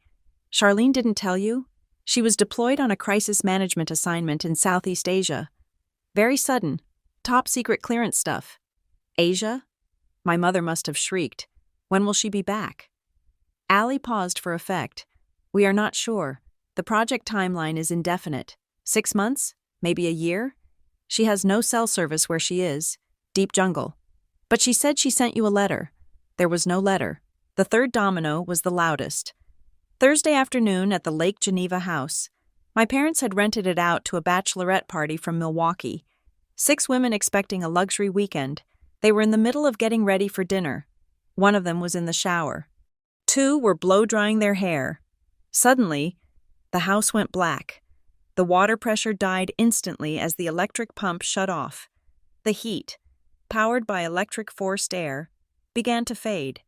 Charlene didn't tell you? She was deployed on a crisis management assignment in Southeast Asia. Very sudden, top-secret clearance stuff." "Asia?" My mother must have shrieked. "When will she be back?" Allie paused for effect. "We are not sure. The project timeline is indefinite. 6 months? Maybe a year? She has no cell service where she is. Deep jungle. But she said she sent you a letter." There was no letter. The third domino was the loudest. Thursday afternoon at the Lake Geneva house. My parents had rented it out to a bachelorette party from Milwaukee. 6 women expecting a luxury weekend. They were in the middle of getting ready for dinner. One of them was in the shower. 2 were blow-drying their hair. Suddenly, the house went black. The water pressure died instantly as the electric pump shut off. The heat, powered by electric forced air, began to fade.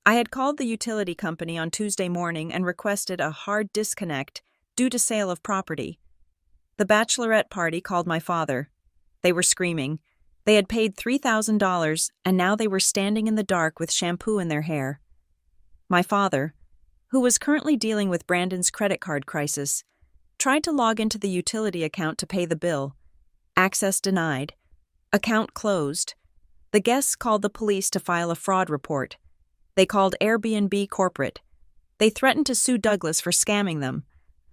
I had called the utility company on Tuesday morning and requested a hard disconnect due to sale of property. The bachelorette party called my father. They were screaming. They had paid $3,000, and now they were standing in the dark with shampoo in their hair. My father, who was currently dealing with Brandon's credit card crisis, tried to log into the utility account to pay the bill. Access denied. Account closed. The guests called the police to file a fraud report. They called Airbnb corporate. They threatened to sue Douglas for scamming them.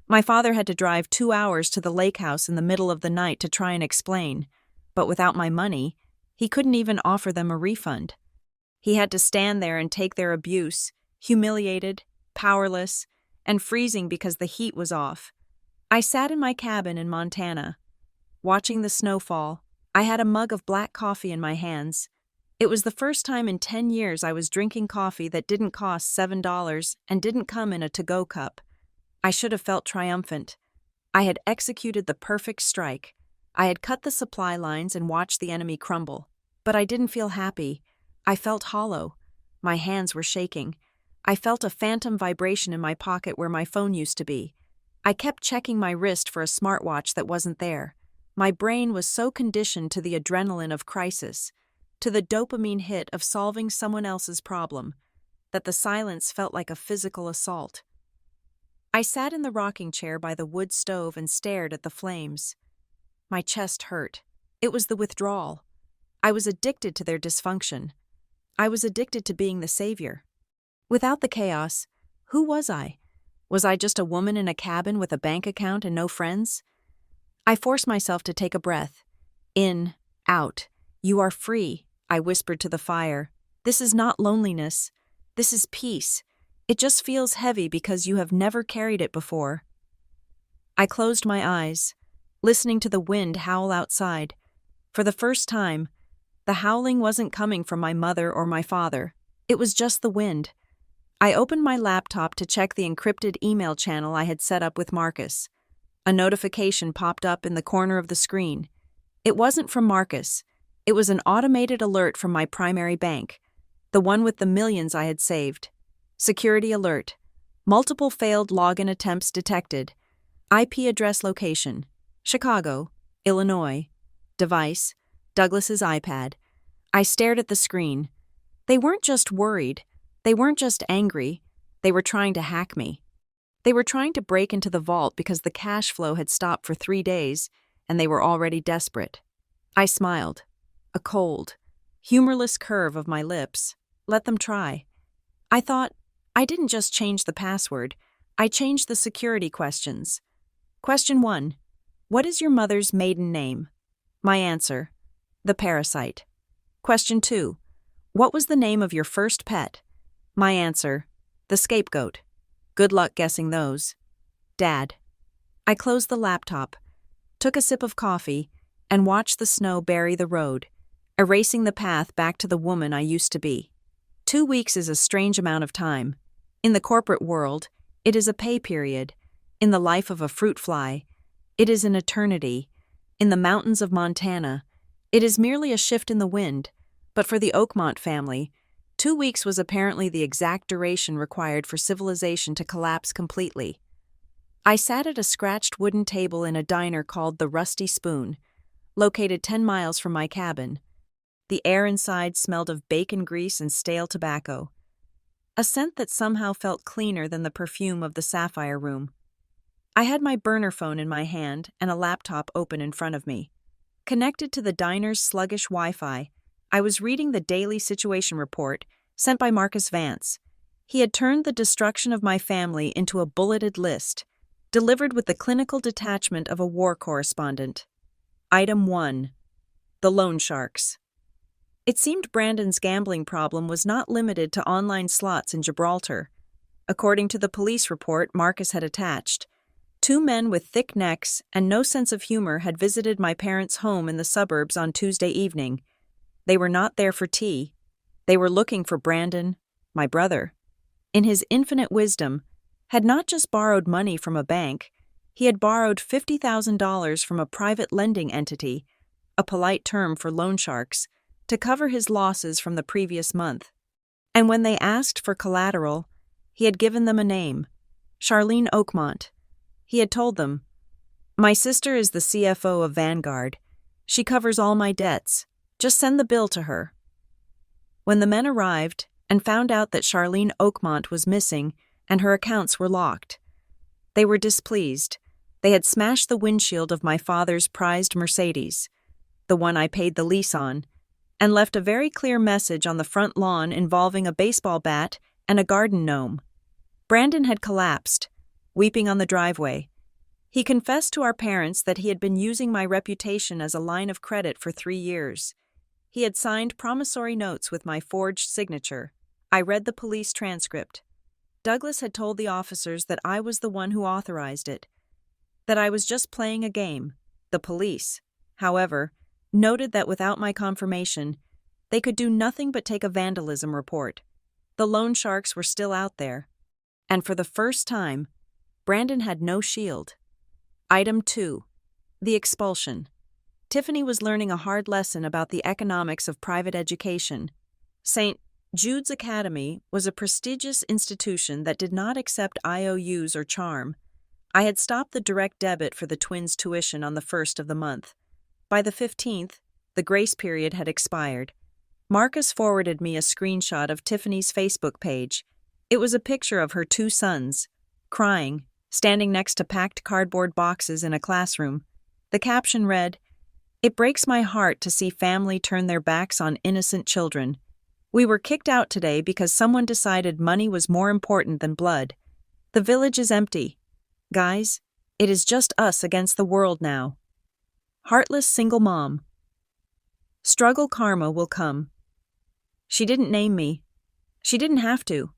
My father had to drive 2 hours to the lake house in the middle of the night to try and explain, but without my money, he couldn't even offer them a refund. He had to stand there and take their abuse, humiliated, powerless, and freezing because the heat was off. I sat in my cabin in Montana, watching the snow fall. I had a mug of black coffee in my hands. It was the first time in 10 years I was drinking coffee that didn't cost $7 and didn't come in a to-go cup. I should have felt triumphant. I had executed the perfect strike. I had cut the supply lines and watched the enemy crumble. But I didn't feel happy. I felt hollow. My hands were shaking. I felt a phantom vibration in my pocket where my phone used to be. I kept checking my wrist for a smartwatch that wasn't there. My brain was so conditioned to the adrenaline of crisis, to the dopamine hit of solving someone else's problem, that the silence felt like a physical assault. I sat in the rocking chair by the wood stove and stared at the flames. My chest hurt. It was the withdrawal. I was addicted to their dysfunction. I was addicted to being the savior. Without the chaos, who was I? Was I just a woman in a cabin with a bank account and no friends? I forced myself to take a breath. In, out. You are free, I whispered to the fire. This is not loneliness. This is peace. It just feels heavy because you have never carried it before. I closed my eyes, listening to the wind howl outside. For the first time, the howling wasn't coming from my mother or my father. It was just the wind. I opened my laptop to check the encrypted email channel I had set up with Marcus. A notification popped up in the corner of the screen. It wasn't from Marcus. It was an automated alert from my primary bank, the one with the millions I had saved. Security alert. Multiple failed login attempts detected. IP address location: Chicago, Illinois. Device: Douglas's iPad. I stared at the screen. They weren't just worried. They weren't just angry. They were trying to hack me. They were trying to break into the vault because the cash flow had stopped for 3 days, and they were already desperate. I smiled. A cold, humorless curve of my lips. Let them try. I thought, I didn't just change the password. I changed the security questions. Question 1. What is your mother's maiden name? My answer: the parasite. Question 2. What was the name of your first pet? My answer: the scapegoat. Good luck guessing those. Dad. I closed the laptop, took a sip of coffee, and watched the snow bury the road, erasing the path back to the woman I used to be. 2 weeks is a strange amount of time. In the corporate world, it is a pay period. In the life of a fruit fly, it is an eternity. In the mountains of Montana, it is merely a shift in the wind. But for the Oakmont family, 2 weeks was apparently the exact duration required for civilization to collapse completely. I sat at a scratched wooden table in a diner called the Rusty Spoon, located 10 miles from my cabin. The air inside smelled of bacon grease and stale tobacco, a scent that somehow felt cleaner than the perfume of the Sapphire Room. I had my burner phone in my hand and a laptop open in front of me. Connected to the diner's sluggish Wi-Fi, I was reading the daily situation report sent by Marcus Vance. He had turned the destruction of my family into a bulleted list, delivered with the clinical detachment of a war correspondent. Item 1. The loan sharks. It seemed Brandon's gambling problem was not limited to online slots in Gibraltar. According to the police report Marcus had attached, 2 men with thick necks and no sense of humor had visited my parents' home in the suburbs on Tuesday evening. They were not there for tea. They were looking for Brandon, my brother. In his infinite wisdom, had not just borrowed money from a bank, he had borrowed $50,000 from a private lending entity, a polite term for loan sharks, to cover his losses from the previous month. And when they asked for collateral, he had given them a name: Charlene Oakmont. He had told them, My sister is the CFO of Vanguard. She covers all my debts. Just send the bill to her. When the men arrived and found out that Charlene Oakmont was missing and her accounts were locked, they were displeased. They had smashed the windshield of my father's prized Mercedes, the one I paid the lease on, and left a very clear message on the front lawn involving a baseball bat and a garden gnome. Brandon had collapsed, weeping on the driveway. He confessed to our parents that he had been using my reputation as a line of credit for 3 years. He had signed promissory notes with my forged signature. I read the police transcript. Douglas had told the officers that I was the one who authorized it, that I was just playing a game. The police, however, noted that without my confirmation, they could do nothing but take a vandalism report. The loan sharks were still out there. And for the first time, Brandon had no shield. Item 2. The expulsion. Tiffany was learning a hard lesson about the economics of private education. St. Jude's Academy was a prestigious institution that did not accept IOUs or charm. I had stopped the direct debit for the twins' tuition on the 1st of the month. By the 15th, the grace period had expired. Marcus forwarded me a screenshot of Tiffany's Facebook page. It was a picture of her 2 sons, crying, standing next to packed cardboard boxes in a classroom. The caption read, "It breaks my heart to see family turn their backs on innocent children. We were kicked out today because someone decided money was more important than blood. The village is empty. Guys, it is just us against the world now. Heartless single mom. Struggle karma will come." She didn't name me. She didn't have to.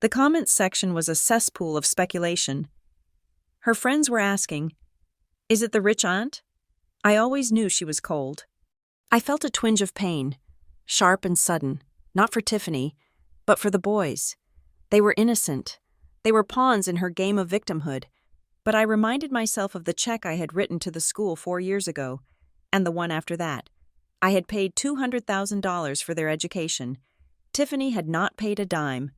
The comments section was a cesspool of speculation. Her friends were asking, "Is it the rich aunt?" I always knew she was cold. I felt a twinge of pain, sharp and sudden, not for Tiffany, but for the boys. They were innocent. They were pawns in her game of victimhood. But I reminded myself of the check I had written to the school 4 years ago, and the one after that. I had paid $200,000 for their education. Tiffany had not paid a dime.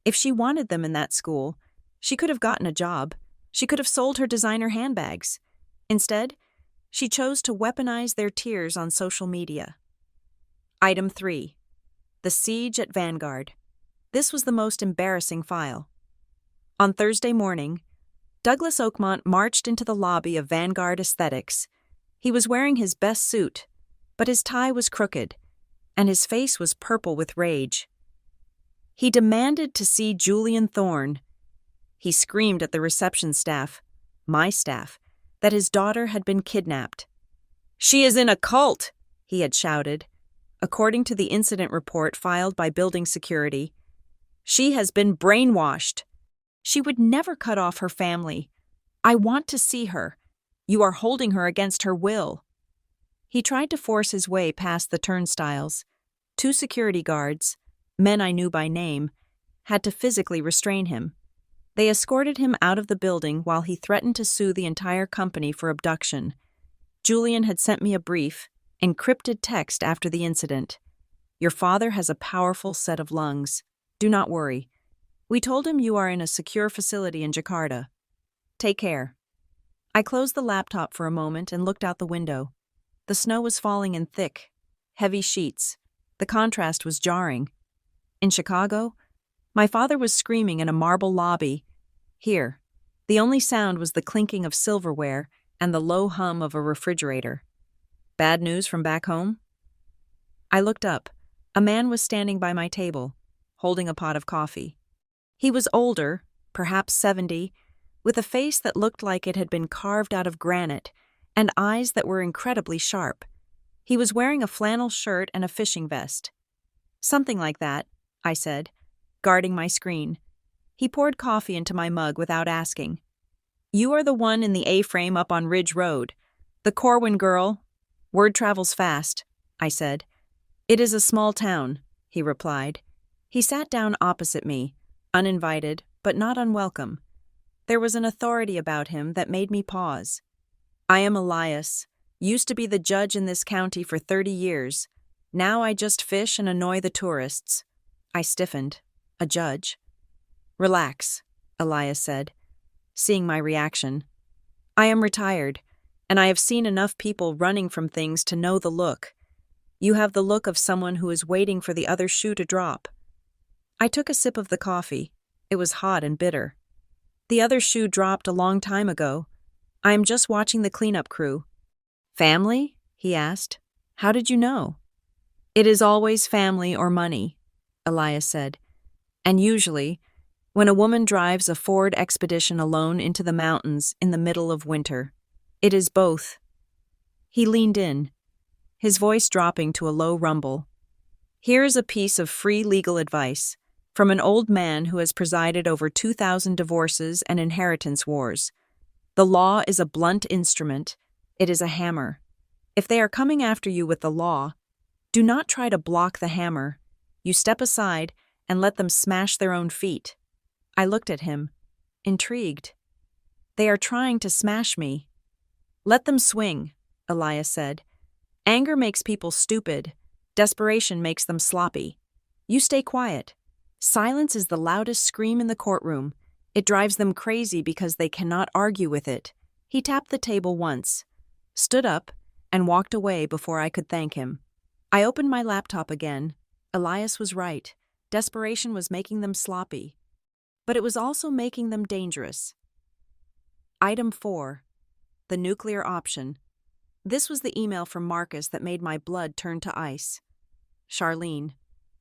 If she wanted them in that school, she could have gotten a job. She could have sold her designer handbags. Instead, she chose to weaponize their tears on social media. Item 3. The siege at Vanguard. This was the most embarrassing file. On Thursday morning, Douglas Oakmont marched into the lobby of Vanguard Aesthetics. He was wearing his best suit, but his tie was crooked, and his face was purple with rage. He demanded to see Julian Thorne. He screamed at the reception staff, my staff, that his daughter had been kidnapped. "She is in a cult," he had shouted. According to the incident report filed by building security, "She has been brainwashed. She would never cut off her family. I want to see her. You are holding her against her will." He tried to force his way past the turnstiles. 2 security guards, men I knew by name, had to physically restrain him. They escorted him out of the building while he threatened to sue the entire company for abduction. Julian had sent me a brief, encrypted text after the incident. "Your father has a powerful set of lungs. Do not worry. We told him you are in a secure facility in Jakarta. Take care." I closed the laptop for a moment and looked out the window. The snow was falling in thick, heavy sheets. The contrast was jarring. In Chicago, my father was screaming in a marble lobby. Here, the only sound was the clinking of silverware and the low hum of a refrigerator. Bad news from back home? I looked up. A man was standing by my table, holding a pot of coffee. He was older, perhaps 70, with a face that looked like it had been carved out of granite and eyes that were incredibly sharp. He was wearing a flannel shirt and a fishing vest. "Something like that," I said, guarding my screen. He poured coffee into my mug without asking. "You are the one in the A-frame up on Ridge Road. The Corwin girl. Word travels fast," I said. "It is a small town," he replied. He sat down opposite me, uninvited but not unwelcome. There was an authority about him that made me pause. "I am Elias. Used to be the judge in this county for 30 years. Now I just fish and annoy the tourists." I stiffened. "A judge?" "Relax," Elias said, seeing my reaction. I am retired, and I have seen enough people running from things to know the look. You have the look of someone who is waiting for the other shoe to drop. I took a sip of the coffee. It was hot and bitter. The other shoe dropped a long time ago. I am just watching the cleanup crew. Family? He asked. How did you know? It is always family or money, Elias said. And usually, when a woman drives a Ford Expedition alone into the mountains in the middle of winter, it is both. He leaned in, his voice dropping to a low rumble. Here is a piece of free legal advice from an old man who has presided over 2,000 divorces and inheritance wars. The law is a blunt instrument. It is a hammer. If they are coming after you with the law, do not try to block the hammer. You step aside and let them smash their own feet. I looked at him, intrigued. They are trying to smash me. Let them swing, Elias said. Anger makes people stupid. Desperation makes them sloppy. You stay quiet. Silence is the loudest scream in the courtroom. It drives them crazy because they cannot argue with it. He tapped the table once, stood up, and walked away before I could thank him. I opened my laptop again. Elias was right. Desperation was making them sloppy. But it was also making them dangerous. Item 4. The nuclear option. This was the email from Marcus that made my blood turn to ice. Charlene.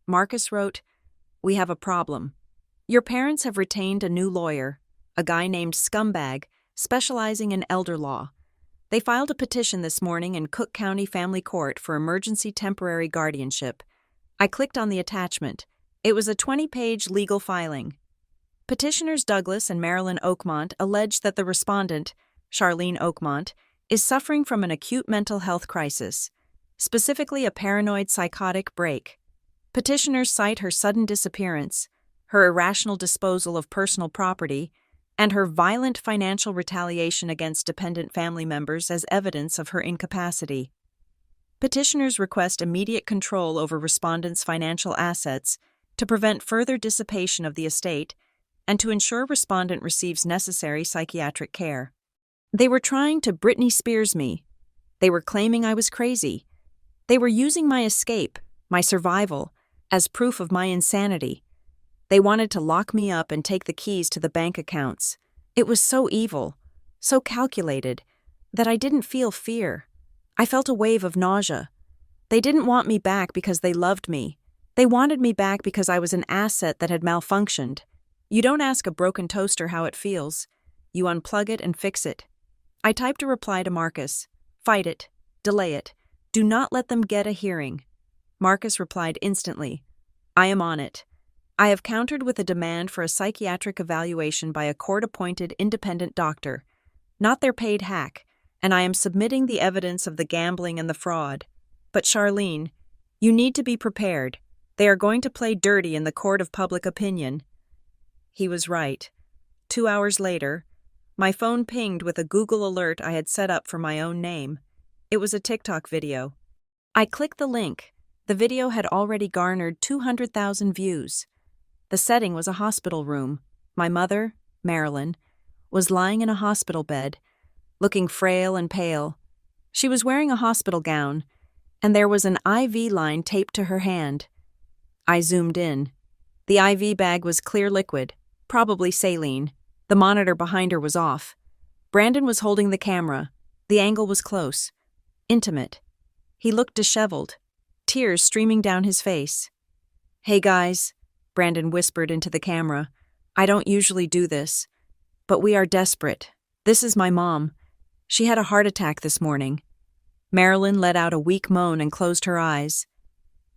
Marcus wrote, "We have a problem. Your parents have retained a new lawyer, a guy named Scumbag, specializing in elder law. They filed a petition this morning in Cook County Family Court for emergency temporary guardianship. I clicked on the attachment. It was a 20-page legal filing. Petitioners Douglas and Marilyn Oakmont allege that the respondent, Charlene Oakmont, is suffering from an acute mental health crisis, specifically a paranoid psychotic break. Petitioners cite her sudden disappearance, her irrational disposal of personal property, and her violent financial retaliation against dependent family members as evidence of her incapacity. Petitioners request immediate control over respondents' financial assets to prevent further dissipation of the estate and to ensure respondent receives necessary psychiatric care. They were trying to Britney Spears me. They were claiming I was crazy. They were using my escape, my survival, as proof of my insanity. They wanted to lock me up and take the keys to the bank accounts. It was so evil, so calculated, that I didn't feel fear. I felt a wave of nausea. They didn't want me back because they loved me. They wanted me back because I was an asset that had malfunctioned. You don't ask a broken toaster how it feels. You unplug it and fix it. I typed a reply to Marcus. Fight it. Delay it. Do not let them get a hearing. Marcus replied instantly. I am on it. I have countered with a demand for a psychiatric evaluation by a court-appointed independent doctor, not their paid hack, and I am submitting the evidence of the gambling and the fraud. But Charlene, you need to be prepared. They are going to play dirty in the court of public opinion. He was right. 2 hours later, my phone pinged with a Google alert I had set up for my own name. It was a TikTok video. I clicked the link. The video had already garnered 200,000 views. The setting was a hospital room. My mother, Marilyn, was lying in a hospital bed, looking frail and pale. She was wearing a hospital gown, and there was an IV line taped to her hand. I zoomed in. The IV bag was clear liquid, probably saline. The monitor behind her was off. Brandon was holding the camera. The angle was close, intimate. He looked disheveled, tears streaming down his face. Hey guys, Brandon whispered into the camera. I don't usually do this, but we are desperate. This is my mom. She had a heart attack this morning. Marilyn let out a weak moan and closed her eyes.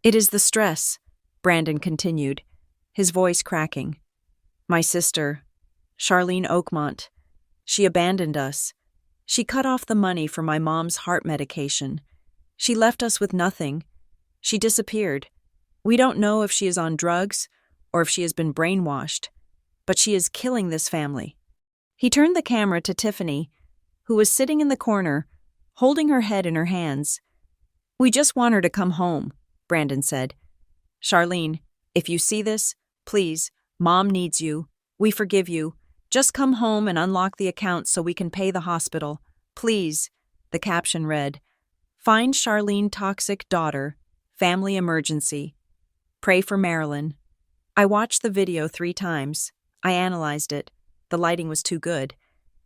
It is the stress, Brandon continued, his voice cracking. My sister, Charlene Oakmont, she abandoned us. She cut off the money for my mom's heart medication. She left us with nothing. She disappeared. We don't know if she is on drugs or if she has been brainwashed, but she is killing this family. He turned the camera to Tiffany, who was sitting in the corner, holding her head in her hands. We just want her to come home, Brandon said. Charlene, if you see this, please, Mom needs you. We forgive you. Just come home and unlock the account so we can pay the hospital. Please, the caption read. Find Charlene toxic daughter. Family emergency. Pray for Marilyn. I watched the video 3 times. I analyzed it. The lighting was too good.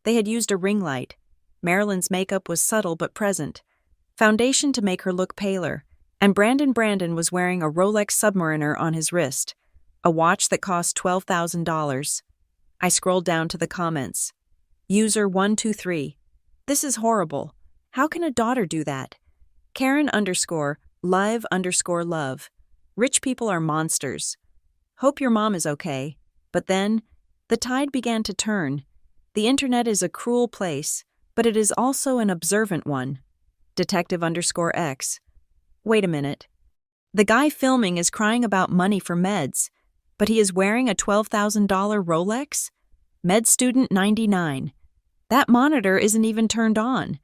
They had used a ring light. Marilyn's makeup was subtle but present. Foundation to make her look paler. And Brandon was wearing a Rolex Submariner on his wrist. A watch that cost $12,000. I scrolled down to the comments. User 123. This is horrible. How can a daughter do that? Karen_live_love. Rich people are monsters. Hope your mom is okay. But then, the tide began to turn. The internet is a cruel place, but it is also an observant one. Detective_X. Wait a minute. The guy filming is crying about money for meds, but he is wearing a $12,000 Rolex? Med student 99. That monitor isn't even turned on.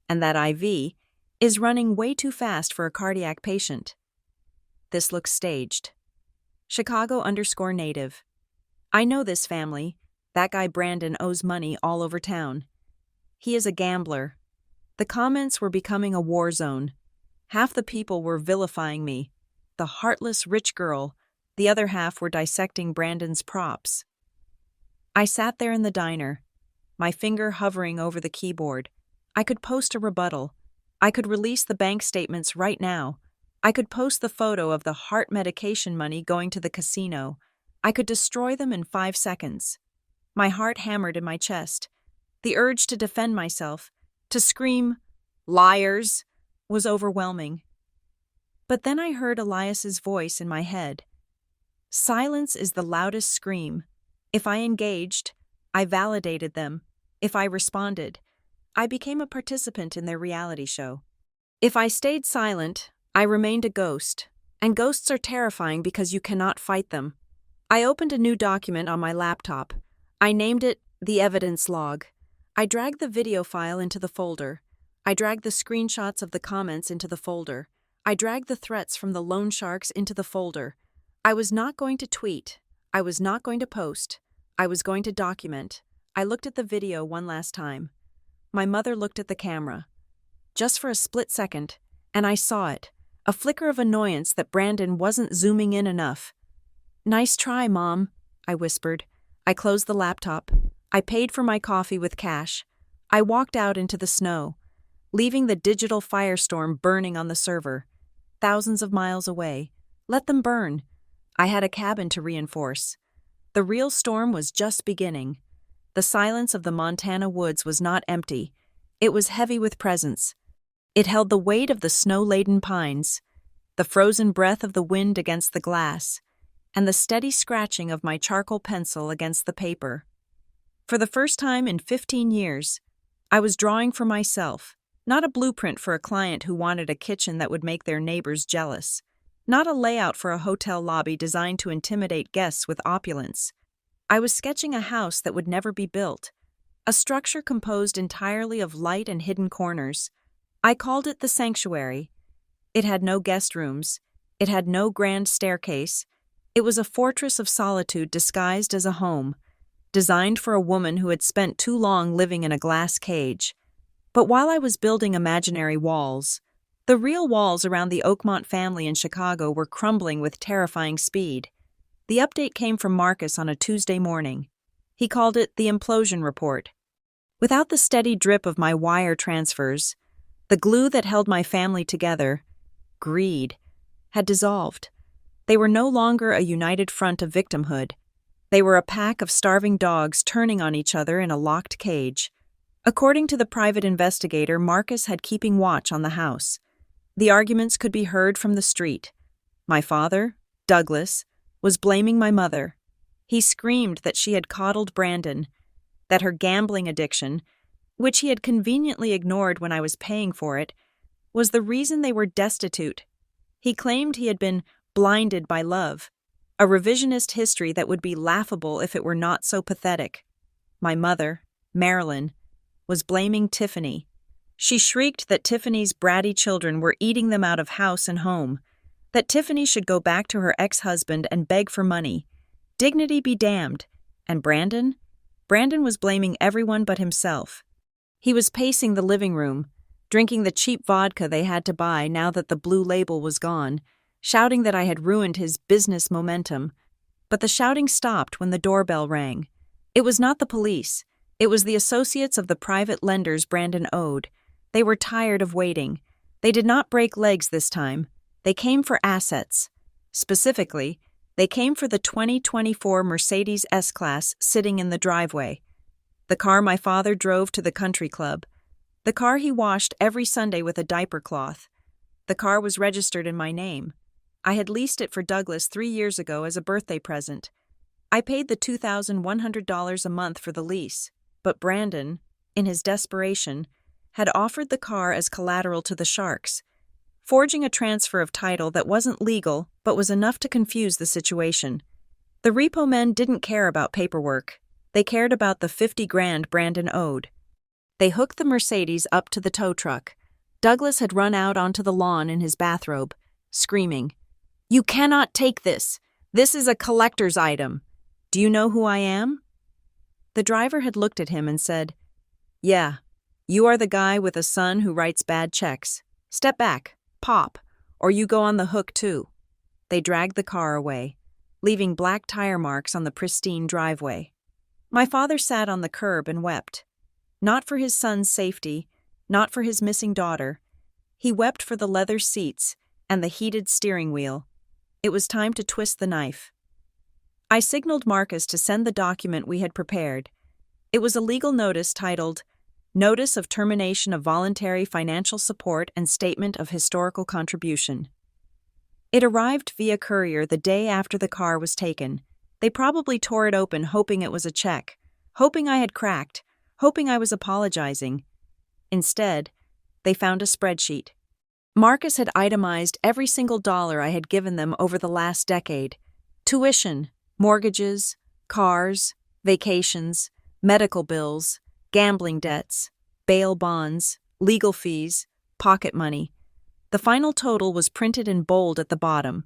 And that IV is running way too fast for a cardiac patient. This looks staged. Chicago_native. I know this family. That guy Brandon owes money all over town. He is a gambler. The comments were becoming a war zone. Half the people were vilifying me. The heartless rich girl. The other half were dissecting Brandon's props. I sat there in the diner, my finger hovering over the keyboard. I could post a rebuttal. I could release the bank statements right now. I could post the photo of the heart medication money going to the casino. I could destroy them in 5 seconds. My heart hammered in my chest. The urge to defend myself, to scream, "Liars!" was overwhelming. But then I heard Elias's voice in my head. Silence is the loudest scream. If I engaged, I validated them. If I responded, I became a participant in their reality show. If I stayed silent, I remained a ghost, and ghosts are terrifying because you cannot fight them. I opened a new document on my laptop. I named it the evidence log. I dragged the video file into the folder. I dragged the screenshots of the comments into the folder. I dragged the threats from the loan sharks into the folder. I was not going to tweet. I was not going to post. I was going to document. I looked at the video one last time. My mother looked at the camera. Just for a split second, and I saw it. A flicker of annoyance that Brandon wasn't zooming in enough. "Nice try, Mom," I whispered. I closed the laptop. I paid for my coffee with cash. I walked out into the snow, leaving the digital firestorm burning on the server. Thousands of miles away. Let them burn. I had a cabin to reinforce. The real storm was just beginning. The silence of the Montana woods was not empty. It was heavy with presence. It held the weight of the snow-laden pines, the frozen breath of the wind against the glass, and the steady scratching of my charcoal pencil against the paper. For the first time in 15 years, I was drawing for myself, not a blueprint for a client who wanted a kitchen that would make their neighbors jealous, not a layout for a hotel lobby designed to intimidate guests with opulence. I was sketching a house that would never be built, a structure composed entirely of light and hidden corners. I called it the sanctuary. It had no guest rooms. It had no grand staircase. It was a fortress of solitude disguised as a home, designed for a woman who had spent too long living in a glass cage. But while I was building imaginary walls, the real walls around the Oakmont family in Chicago were crumbling with terrifying speed. The update came from Marcus on a Tuesday morning. He called it the implosion report. Without the steady drip of my wire transfers, the glue that held my family together, greed, had dissolved. They were no longer a united front of victimhood. They were a pack of starving dogs turning on each other in a locked cage. According to the private investigator, Marcus had keeping watch on the house. The arguments could be heard from the street. My father, Douglas, was blaming my mother. He screamed that she had coddled Brandon, that her gambling addiction, which he had conveniently ignored when I was paying for it, was the reason they were destitute. He claimed he had been blinded by love, a revisionist history that would be laughable if it were not so pathetic. My mother, Marilyn, was blaming Tiffany. She shrieked that Tiffany's bratty children were eating them out of house and home, that Tiffany should go back to her ex-husband and beg for money. Dignity be damned. And Brandon? Brandon was blaming everyone but himself. He was pacing the living room, drinking the cheap vodka they had to buy now that the blue label was gone, shouting that I had ruined his business momentum. But the shouting stopped when the doorbell rang. It was not the police. It was the associates of the private lenders Brandon owed. They were tired of waiting. They did not break legs this time. They came for assets. Specifically, they came for the 2024 Mercedes S-Class sitting in the driveway. The car my father drove to the country club. The car he washed every Sunday with a diaper cloth. The car was registered in my name. I had leased it for Douglas 3 years ago as a birthday present. I paid the $2,100 a month for the lease, but Brandon, in his desperation, had offered the car as collateral to the Sharks, forging a transfer of title that wasn't legal but was enough to confuse the situation. The repo men didn't care about paperwork. They cared about the $50,000 Brandon owed. They hooked the Mercedes up to the tow truck. Douglas had run out onto the lawn in his bathrobe, screaming, "You cannot take this! This is a collector's item! Do you know who I am?" The driver had looked at him and said, "Yeah, you are the guy with a son who writes bad checks. Step back, pop, or you go on the hook too." They dragged the car away, leaving black tire marks on the pristine driveway. My father sat on the curb and wept. Not for his son's safety, not for his missing daughter. He wept for the leather seats and the heated steering wheel. It was time to twist the knife. I signaled Marcus to send the document we had prepared. It was a legal notice titled, "Notice of Termination of Voluntary Financial Support and Statement of Historical Contribution." It arrived via courier the day after the car was taken. They probably tore it open hoping it was a check, hoping I had cracked, hoping I was apologizing. Instead, they found a spreadsheet. Marcus had itemized every single dollar I had given them over the last decade. Tuition, mortgages, cars, vacations, medical bills, gambling debts, bail bonds, legal fees, pocket money. The final total was printed in bold at the bottom.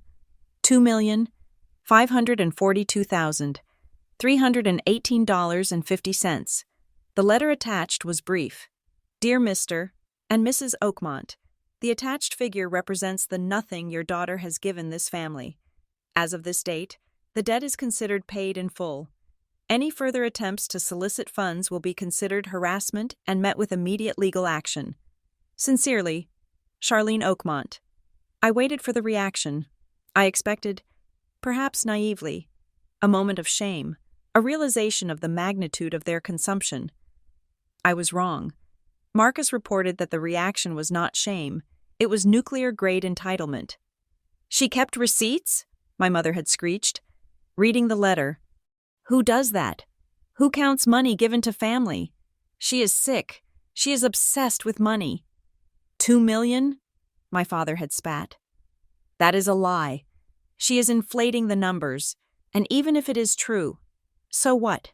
$2,542,318.50. The letter attached was brief. "Dear Mr. and Mrs. Oakmont, the attached figure represents the nothing your daughter has given this family. As of this date, the debt is considered paid in full. Any further attempts to solicit funds will be considered harassment and met with immediate legal action. Sincerely, Charlene Oakmont." I waited for the reaction. I expected, perhaps naively, a moment of shame, a realization of the magnitude of their consumption. I was wrong. Marcus reported that the reaction was not shame, it was nuclear-grade entitlement. "She kept receipts?" my mother had screeched, reading the letter. "Who does that? Who counts money given to family? She is sick. She is obsessed with money." "2 million?" my father had spat. "That is a lie. She is inflating the numbers, and even if it is true, so what?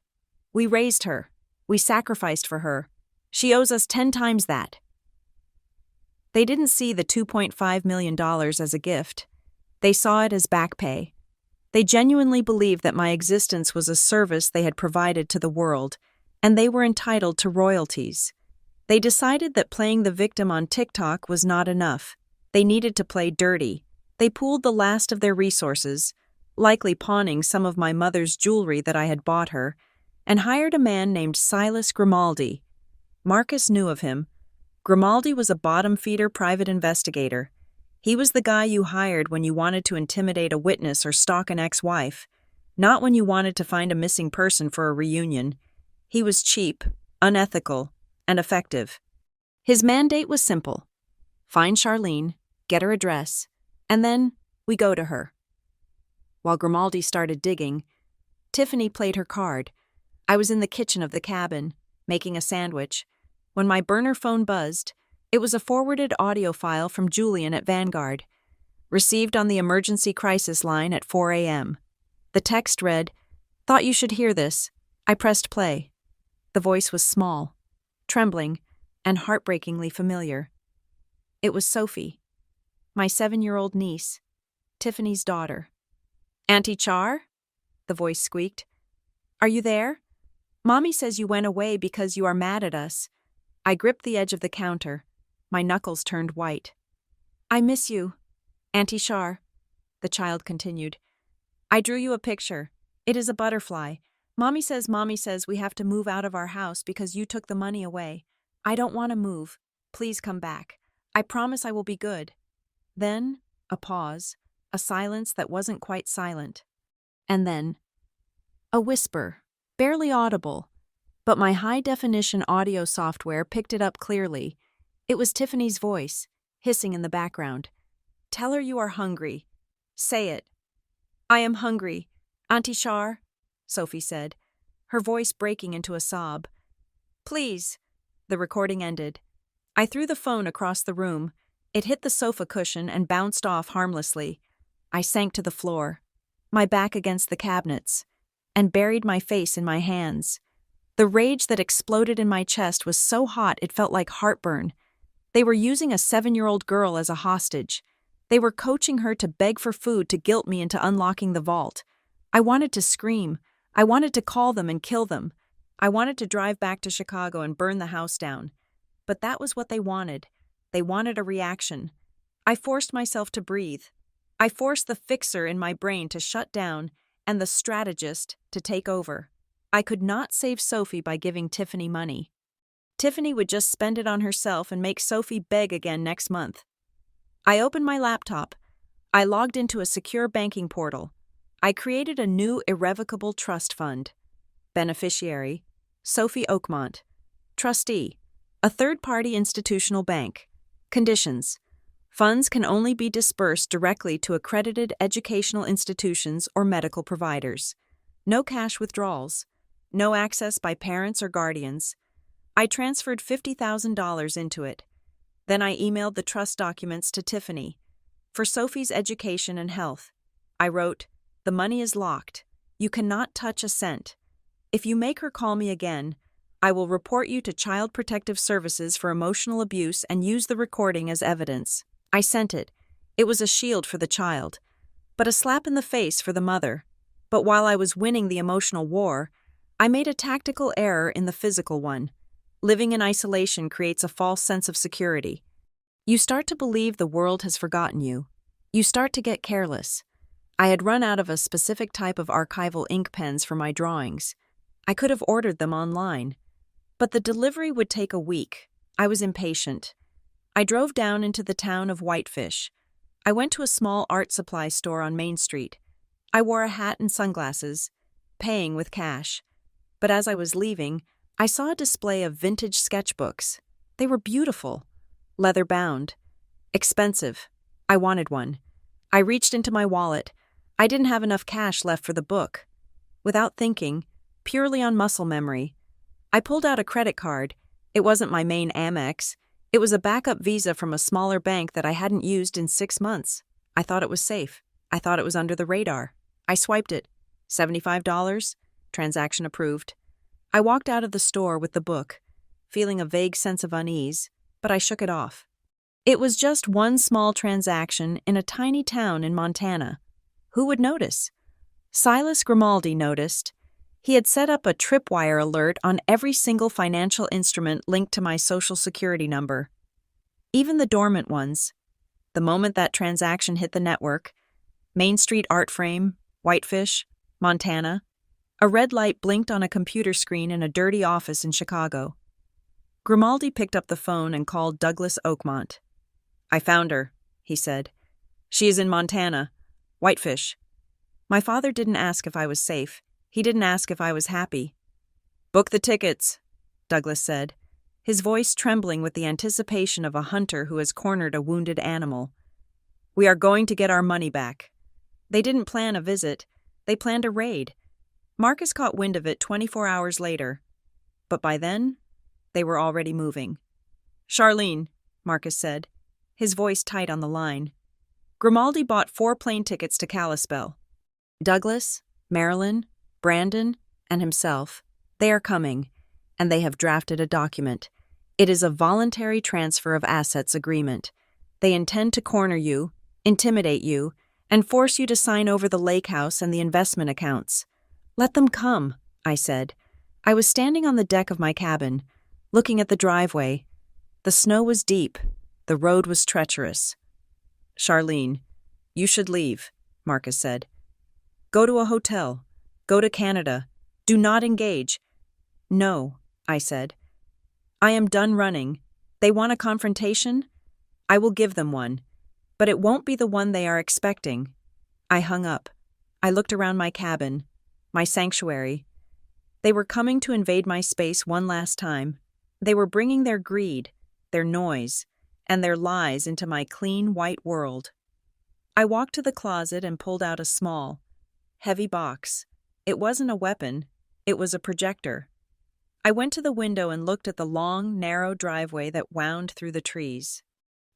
We raised her. We sacrificed for her. She owes us 10 times that." They didn't see the $2.5 million as a gift. They saw it as back pay. They genuinely believed that my existence was a service they had provided to the world, and they were entitled to royalties. They decided that playing the victim on TikTok was not enough. They needed to play dirty. They pooled the last of their resources, likely pawning some of my mother's jewelry that I had bought her, and hired a man named Silas Grimaldi. Marcus knew of him. Grimaldi was a bottom-feeder private investigator. He was the guy you hired when you wanted to intimidate a witness or stalk an ex-wife, not when you wanted to find a missing person for a reunion. He was cheap, unethical, and effective. His mandate was simple. Find Charlene, get her address, and then we go to her. While Grimaldi started digging, Tiffany played her card. I was in the kitchen of the cabin, making a sandwich. When my burner phone buzzed, it was a forwarded audio file from Julian at Vanguard, received on the emergency crisis line at 4 a.m. The text read, "Thought you should hear this." I pressed play. The voice was small, trembling, and heartbreakingly familiar. It was Sophie, my 7-year-old niece, Tiffany's daughter. "Auntie Char?" the voice squeaked. "Are you there? Mommy says you went away because you are mad at us. I gripped the edge of the counter. My knuckles turned white. I miss you, Auntie Shar, the child continued. I drew you a picture. It is a butterfly. Mommy says we have to move out of our house because you took the money away. I don't want to move. Please come back. I promise I will be good. Then, a pause, a silence that wasn't quite silent. And then, a whisper, barely audible, but my high-definition audio software picked it up clearly. It was Tiffany's voice, hissing in the background. Tell her you are hungry. Say it. I am hungry, Auntie Shar, Sophie said, her voice breaking into a sob. Please. The recording ended. I threw the phone across the room. It hit the sofa cushion and bounced off harmlessly. I sank to the floor, my back against the cabinets, and buried my face in my hands. The rage that exploded in my chest was so hot it felt like heartburn. They were using a 7-year-old girl as a hostage. They were coaching her to beg for food to guilt me into unlocking the vault. I wanted to scream. I wanted to call them and kill them. I wanted to drive back to Chicago and burn the house down. But that was what they wanted. They wanted a reaction. I forced myself to breathe. I forced the fixer in my brain to shut down and the strategist to take over. I could not save Sophie by giving Tiffany money. Tiffany would just spend it on herself and make Sophie beg again next month. I opened my laptop. I logged into a secure banking portal. I created a new irrevocable trust fund. Beneficiary, Sophie Oakmont. Trustee, a third-party institutional bank. Conditions: funds can only be disbursed directly to accredited educational institutions or medical providers. No cash withdrawals. No access by parents or guardians. I transferred $50,000 into it. Then I emailed the trust documents to Tiffany. For Sophie's education and health, I wrote, "The money is locked. You cannot touch a cent. If you make her call me again, I will report you to Child Protective Services for emotional abuse and use the recording as evidence." I sent it. It was a shield for the child, but a slap in the face for the mother. But while I was winning the emotional war, I made a tactical error in the physical one. Living in isolation creates a false sense of security. You start to believe the world has forgotten you. You start to get careless. I had run out of a specific type of archival ink pens for my drawings. I could have ordered them online. But the delivery would take a week. I was impatient. I drove down into the town of Whitefish. I went to a small art supply store on Main Street. I wore a hat and sunglasses, paying with cash. But as I was leaving, I saw a display of vintage sketchbooks. They were beautiful, leather-bound, expensive. I wanted one. I reached into my wallet. I didn't have enough cash left for the book. Without thinking, purely on muscle memory, I pulled out a credit card. It wasn't my main Amex. It was a backup Visa from a smaller bank that I hadn't used in 6 months. I thought it was safe. I thought it was under the radar. I swiped it. $75. Transaction approved. I walked out of the store with the book, feeling a vague sense of unease, but I shook it off. It was just one small transaction in a tiny town in Montana. Who would notice? Silas Grimaldi noticed. He had set up a tripwire alert on every single financial instrument linked to my social security number. Even the dormant ones. The moment that transaction hit the network, Main Street art frame, Whitefish, Montana, a red light blinked on a computer screen in a dirty office in Chicago. Grimaldi picked up the phone and called Douglas Oakmont. "I found her," he said. "She is in Montana. Whitefish." My father didn't ask if I was safe. He didn't ask if I was happy. "Book the tickets," Douglas said, his voice trembling with the anticipation of a hunter who has cornered a wounded animal. "We are going to get our money back." They didn't plan a visit. They planned a raid. Marcus caught wind of it 24 hours later. But by then, they were already moving. "Charlene," Marcus said, his voice tight on the line. Grimaldi bought 4 plane tickets to Kalispell. Douglas, Marilyn, Brandon, and himself, they are coming, and they have drafted a document. It is a voluntary transfer of assets agreement. They intend to corner you, intimidate you, and force you to sign over the lake house and the investment accounts. "Let them come," I said. I was standing on the deck of my cabin, looking at the driveway. The snow was deep. The road was treacherous. "Charlene, you should leave," Marcus said. "Go to a hotel. Go to Canada. Do not engage." "No," I said. "I am done running. They want a confrontation? I will give them one. But it won't be the one they are expecting." I hung up. I looked around my cabin, my sanctuary. They were coming to invade my space one last time. They were bringing their greed, their noise, and their lies into my clean, white world. I walked to the closet and pulled out a small, heavy box. It wasn't a weapon, it was a projector. I went to the window and looked at the long, narrow driveway that wound through the trees.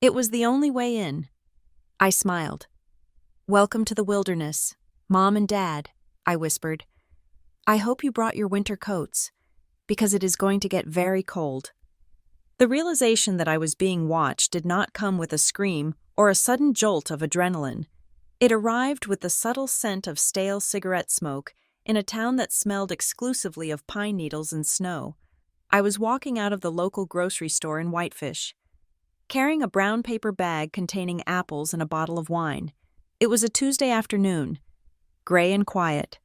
It was the only way in. I smiled. "Welcome to the wilderness, Mom and Dad," I whispered. "I hope you brought your winter coats, because it is going to get very cold." The realization that I was being watched did not come with a scream or a sudden jolt of adrenaline. It arrived with the subtle scent of stale cigarette smoke in a town that smelled exclusively of pine needles and snow. I was walking out of the local grocery store in Whitefish, carrying a brown paper bag containing apples and a bottle of wine. It was a Tuesday afternoon, gray and quiet.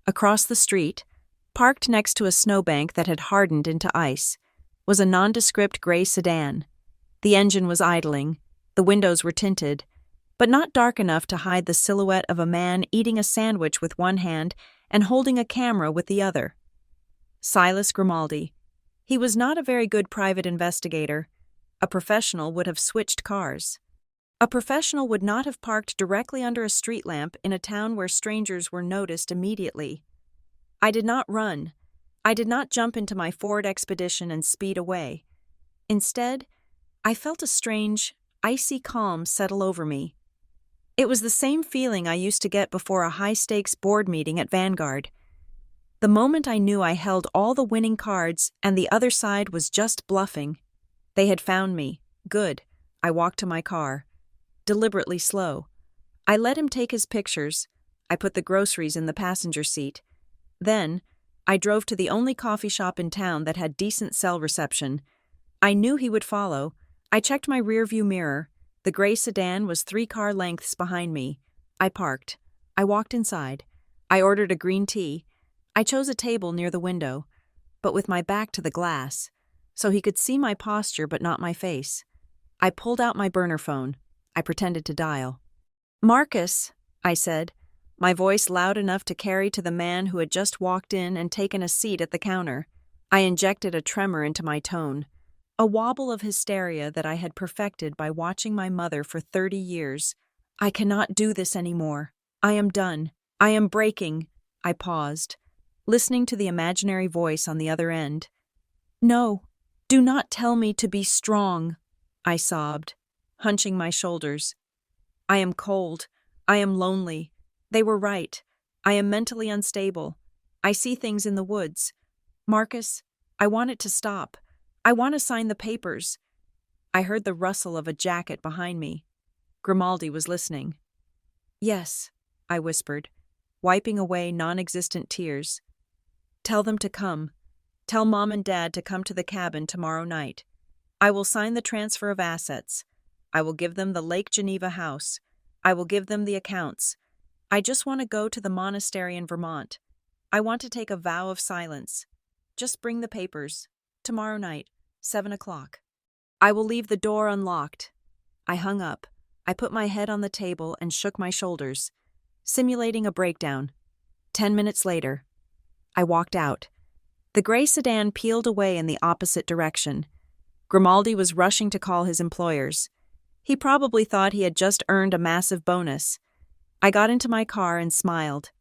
Across the street, parked next to a snowbank that had hardened into ice, was a nondescript gray sedan. The engine was idling, the windows were tinted, but not dark enough to hide the silhouette of a man eating a sandwich with one hand and holding a camera with the other. Silas Grimaldi. He was not a very good private investigator. A professional would have switched cars. A professional would not have parked directly under a street lamp in a town where strangers were noticed immediately. I did not run. I did not jump into my Ford Expedition and speed away. Instead, I felt a strange, icy calm settle over me. It was the same feeling I used to get before a high-stakes board meeting at Vanguard. The moment I knew I held all the winning cards and the other side was just bluffing. They had found me. Good. I walked to my car. Deliberately slow. I let him take his pictures. I put the groceries in the passenger seat. Then, I drove to the only coffee shop in town that had decent cell reception. I knew he would follow. I checked my rearview mirror. The gray sedan was 3 car lengths behind me. I parked. I walked inside. I ordered a green tea. I chose a table near the window, but with my back to the glass, so he could see my posture but not my face. I pulled out my burner phone. I pretended to dial. "Marcus," I said, my voice loud enough to carry to the man who had just walked in and taken a seat at the counter. I injected a tremor into my tone, a wobble of hysteria that I had perfected by watching my mother for 30 years. "I cannot do this anymore. I am done. I am breaking." I paused, listening to the imaginary voice on the other end. "No, do not tell me to be strong," I sobbed, hunching my shoulders. "I am cold. I am lonely. They were right. I am mentally unstable. I see things in the woods. Marcus, I want it to stop. I want to sign the papers." I heard the rustle of a jacket behind me. Grimaldi was listening. "Yes," I whispered, wiping away non-existent tears. "Tell them to come. Tell Mom and Dad to come to the cabin tomorrow night. I will sign the transfer of assets. I will give them the Lake Geneva house. I will give them the accounts. I just want to go to the monastery in Vermont. I want to take a vow of silence. Just bring the papers. Tomorrow night, 7 o'clock. I will leave the door unlocked." I hung up. I put my head on the table and shook my shoulders, simulating a breakdown. 10 minutes later, I walked out. The gray sedan peeled away in the opposite direction. Grimaldi was rushing to call his employers. He probably thought he had just earned a massive bonus. I got into my car and smiled.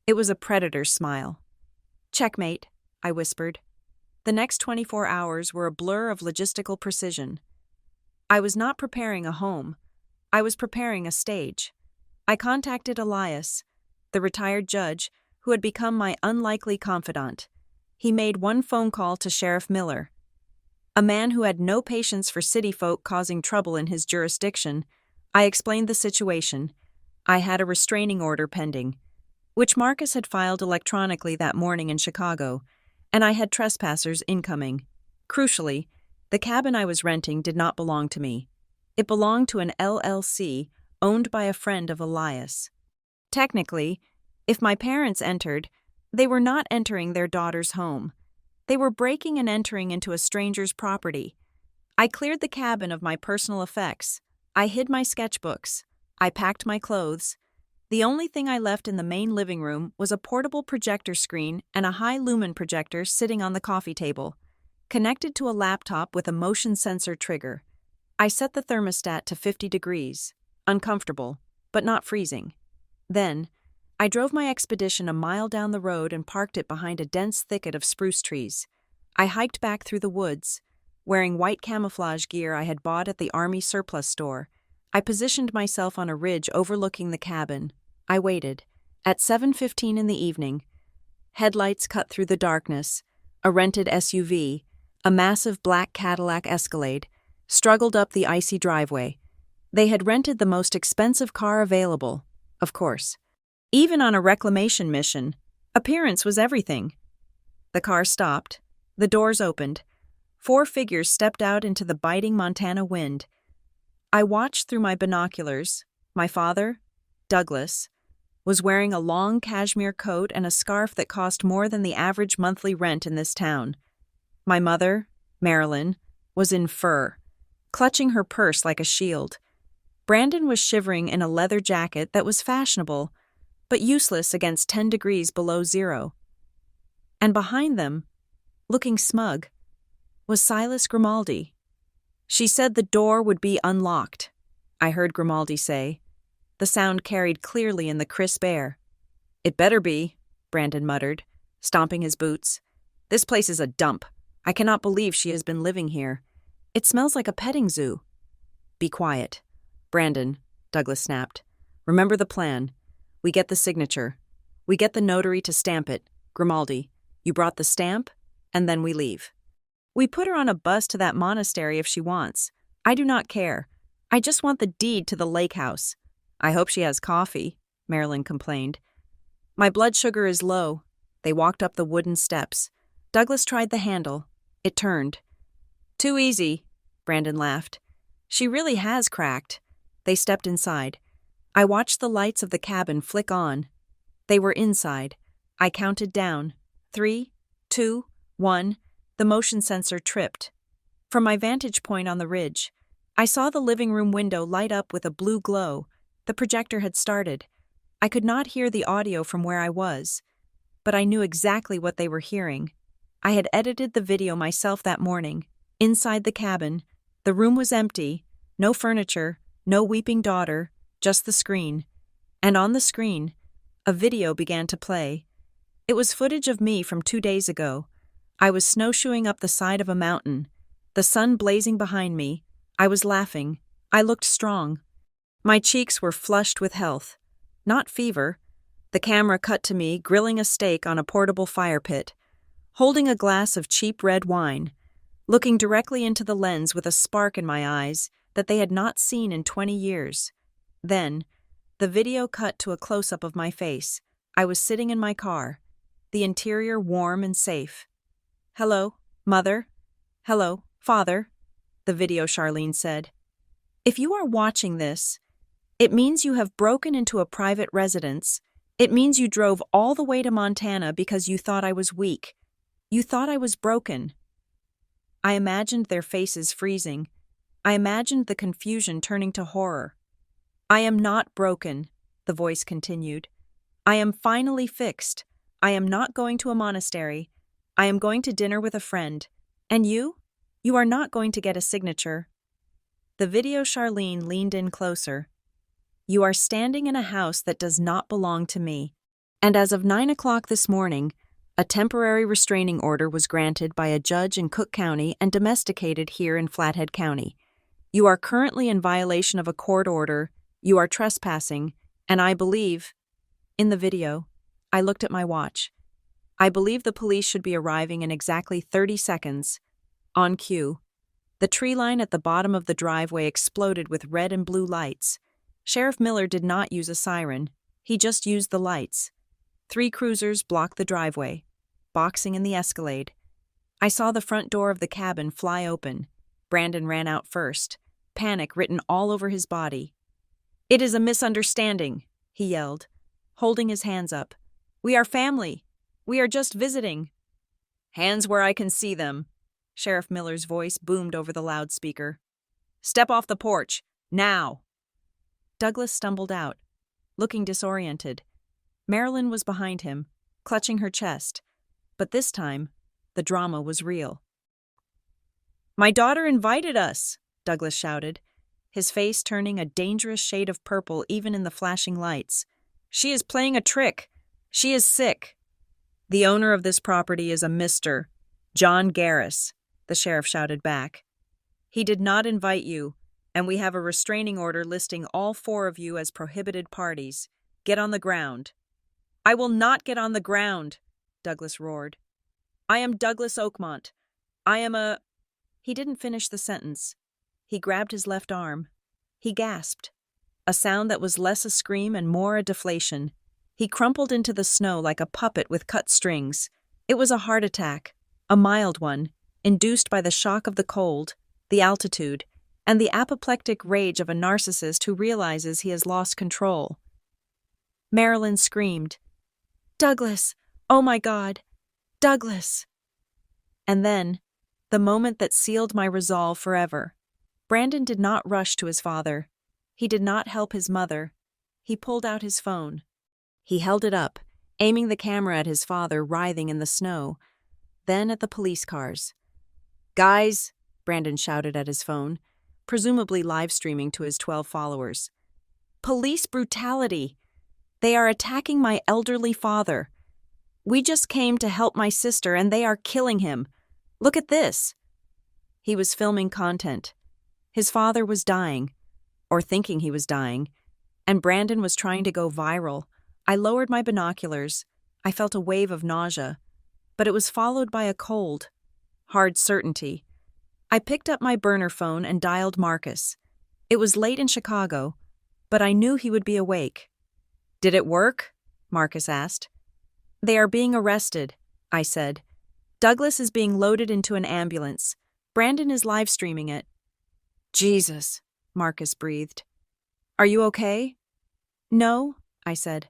It was a predator's smile. "Checkmate," I whispered. The next 24 hours were a blur of logistical precision. I was not preparing a home. I was preparing a stage. I contacted Elias, the retired judge, who had become my unlikely confidant. He made one phone call to Sheriff Miller, a man who had no patience for city folk causing trouble in his jurisdiction. I explained the situation. I had a restraining order pending, which Marcus had filed electronically that morning in Chicago, and I had trespassers incoming. Crucially, the cabin I was renting did not belong to me. It belonged to an LLC owned by a friend of Elias. Technically, if my parents entered, they were not entering their daughter's home. They were breaking and entering into a stranger's property. I cleared the cabin of my personal effects. I hid my sketchbooks. I packed my clothes. The only thing I left in the main living room was a portable projector screen and a high-lumen projector sitting on the coffee table, connected to a laptop with a motion sensor trigger. I set the thermostat to 50 degrees, uncomfortable, but not freezing. Then, I drove my Expedition a mile down the road and parked it behind a dense thicket of spruce trees. I hiked back through the woods, wearing white camouflage gear I had bought at the Army surplus store. I positioned myself on a ridge overlooking the cabin. I waited. At 7:15 in the evening, headlights cut through the darkness. A rented SUV, a massive black Cadillac Escalade, struggled up the icy driveway. They had rented the most expensive car available, of course. Even on a reclamation mission, appearance was everything. The car stopped. The doors opened. 4 figures stepped out into the biting Montana wind. I watched through my binoculars. My father, Douglas, was wearing a long cashmere coat and a scarf that cost more than the average monthly rent in this town. My mother, Marilyn, was in fur, clutching her purse like a shield. Brandon was shivering in a leather jacket that was fashionable, but useless against 10 degrees below zero. And behind them, looking smug, was Silas Grimaldi. She said the door would be unlocked, I heard Grimaldi say. The sound carried clearly in the crisp air. It better be, Brandon muttered, stomping his boots. This place is a dump. I cannot believe she has been living here. It smells like a petting zoo. Be quiet. Brandon, Douglas snapped. Remember the plan. We get the signature. We get the notary to stamp it. Grimaldi, you brought the stamp, and then we leave. We put her on a bus to that monastery if she wants. I do not care. I just want the deed to the lake house. I hope she has coffee, Marilyn complained. My blood sugar is low. They walked up the wooden steps. Douglas tried the handle. It turned. Too easy, Brandon laughed. She really has cracked. They stepped inside. I watched the lights of the cabin flick on. They were inside. I counted down. 3, 2, 1. The motion sensor tripped. From my vantage point on the ridge, I saw the living room window light up with a blue glow. The projector had started. I could not hear the audio from where I was, but I knew exactly what they were hearing. I had edited the video myself that morning. Inside the cabin, the room was empty, no furniture, no weeping daughter, just the screen. And on the screen, a video began to play. It was footage of me from 2 days ago. I was snowshoeing up the side of a mountain, the sun blazing behind me. I was laughing. I looked strong. My cheeks were flushed with health, not fever. The camera cut to me grilling a steak on a portable fire pit, holding a glass of cheap red wine, looking directly into the lens with a spark in my eyes that they had not seen in 20 years. Then, the video cut to a close-up of my face. I was sitting in my car, the interior warm and safe. Hello, Mother. Hello, Father, the video Charlene said. If you are watching this, it means you have broken into a private residence. It means you drove all the way to Montana because you thought I was weak. You thought I was broken. I imagined their faces freezing. I imagined the confusion turning to horror. I am not broken, the voice continued. I am finally fixed. I am not going to a monastery. I am going to dinner with a friend. And you? You are not going to get a signature. The video Charlene leaned in closer. You are standing in a house that does not belong to me. And as of 9 o'clock this morning, a temporary restraining order was granted by a judge in Cook County and domesticated here in Flathead County. You are currently in violation of a court order. You are trespassing, and I believe... In the video, I looked at my watch. I believe the police should be arriving in exactly 30 seconds. On cue. The tree line at the bottom of the driveway exploded with red and blue lights. Sheriff Miller did not use a siren. He just used the lights. 3 cruisers blocked the driveway. boxing in the Escalade. I saw the front door of the cabin fly open. Brandon ran out first, panic written all over his body. "It is a misunderstanding," he yelled, holding his hands up. "We are family. We are just visiting." "Hands where I can see them," Sheriff Miller's voice boomed over the loudspeaker. "Step off the porch, now." Douglas stumbled out, looking disoriented. Marilyn was behind him, clutching her chest. But this time, the drama was real. "My daughter invited us," Douglas shouted, his face turning a dangerous shade of purple even in the flashing lights. "She is playing a trick. She is sick." "The owner of this property is a Mr. John Garris," the sheriff shouted back. "He did not invite you, and we have a restraining order listing all 4 of you as prohibited parties. Get on the ground." "I will not get on the ground," Douglas roared. "I am Douglas Oakmont. I am a—" He didn't finish the sentence. He grabbed his left arm. He gasped, a sound that was less a scream and more a deflation. He crumpled into the snow like a puppet with cut strings. It was a heart attack, a mild one, induced by the shock of the cold, the altitude, and the apoplectic rage of a narcissist who realizes he has lost control. Marilyn screamed, "Douglas! Oh my God! Douglas!" And then, the moment that sealed my resolve forever. Brandon did not rush to his father. He did not help his mother. He pulled out his phone. He held it up, aiming the camera at his father writhing in the snow, then at the police cars. "Guys," Brandon shouted at his phone, presumably live streaming to his 12 followers. "Police brutality! They are attacking my elderly father. We just came to help my sister and they are killing him. Look at this." He was filming content. His father was dying, or thinking he was dying, and Brandon was trying to go viral. I lowered my binoculars. I felt a wave of nausea, but it was followed by a cold, hard certainty. I picked up my burner phone and dialed Marcus. It was late in Chicago, but I knew he would be awake. "Did it work?" Marcus asked. "They are being arrested," I said. "Douglas is being loaded into an ambulance. Brandon is live streaming it." "Jesus," Marcus breathed. "Are you okay?" "No," I said.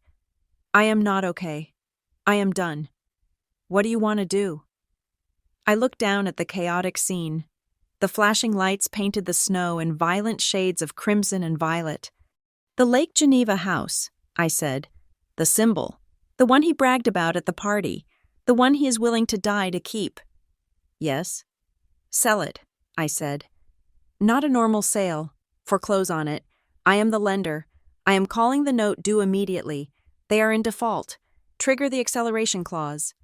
"I am not okay. I am done. What do you want to do?" I looked down at the chaotic scene. The flashing lights painted the snow in violent shades of crimson and violet. "The Lake Geneva house," I said. "The symbol. The one he bragged about at the party. The one he is willing to die to keep." "Yes." "Sell it," I said. "Not a normal sale. Foreclose on it. I am the lender. I am calling the note due immediately. They are in default. Trigger the acceleration clause."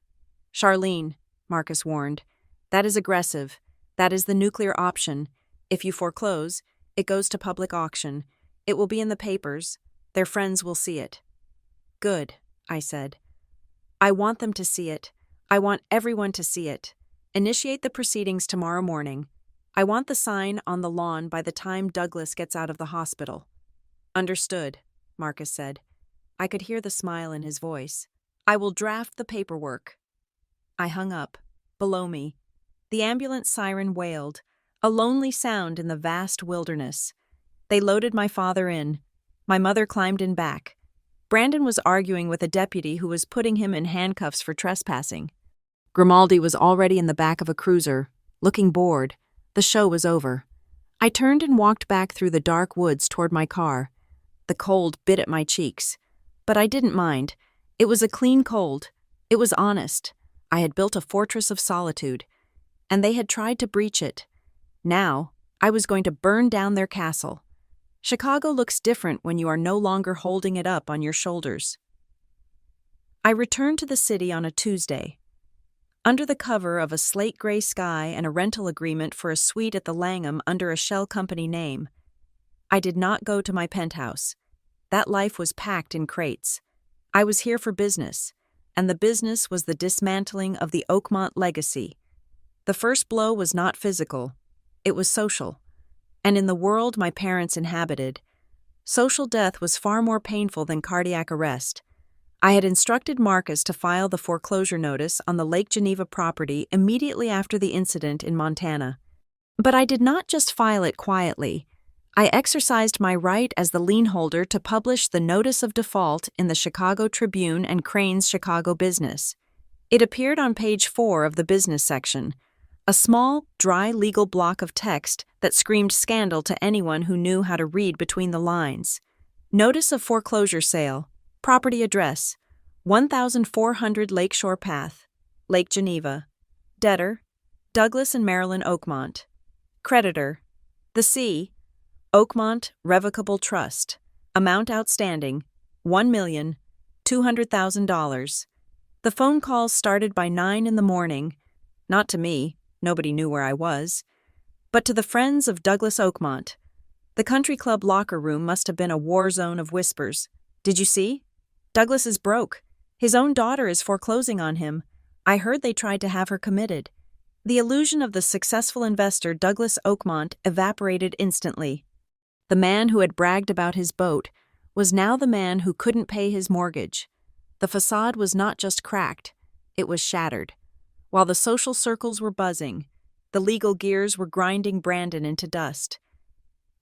"Charlene," Marcus warned. "That is aggressive. That is the nuclear option. If you foreclose, it goes to public auction. It will be in the papers. Their friends will see it." "Good," I said. "I want them to see it. I want everyone to see it. Initiate the proceedings tomorrow morning. I want the sign on the lawn by the time Douglas gets out of the hospital." "Understood," Marcus said. I could hear the smile in his voice. "I will draft the paperwork." I hung up. Below me, the ambulance siren wailed, a lonely sound in the vast wilderness. They loaded my father in. My mother climbed in back. Brandon was arguing with a deputy who was putting him in handcuffs for trespassing. Grimaldi was already in the back of a cruiser, looking bored. The show was over. I turned and walked back through the dark woods toward my car. The cold bit at my cheeks, but I didn't mind. It was a clean cold. It was honest. I had built a fortress of solitude, and they had tried to breach it. Now, I was going to burn down their castle. Chicago looks different when you are no longer holding it up on your shoulders. I returned to the city on a Tuesday. Under the cover of a slate-gray sky and a rental agreement for a suite at the Langham under a shell company name. I did not go to my penthouse. That life was packed in crates. I was here for business, and the business was the dismantling of the Oakmont legacy. The first blow was not physical. It was social. And in the world my parents inhabited, social death was far more painful than cardiac arrest. I had instructed Marcus to file the foreclosure notice on the Lake Geneva property immediately after the incident in Montana. But I did not just file it quietly. I exercised my right as the lien holder to publish the notice of default in the Chicago Tribune and Crane's Chicago Business. It appeared on page 4 of the business section, a small, dry legal block of text that screamed scandal to anyone who knew how to read between the lines. Notice of foreclosure sale. Property address, 1400 Lakeshore Path, Lake Geneva. Debtor, Douglas and Marilyn Oakmont. Creditor, The C, Oakmont Revocable Trust. Amount outstanding, $1,200,000. The phone calls started by 9 in the morning. Not to me, nobody knew where I was, but to the friends of Douglas Oakmont. The country club locker room must have been a war zone of whispers. Did you see? Douglas is broke. His own daughter is foreclosing on him. I heard they tried to have her committed. The illusion of the successful investor Douglas Oakmont evaporated instantly. The man who had bragged about his boat was now the man who couldn't pay his mortgage. The facade was not just cracked, it was shattered. While the social circles were buzzing, the legal gears were grinding Brandon into dust.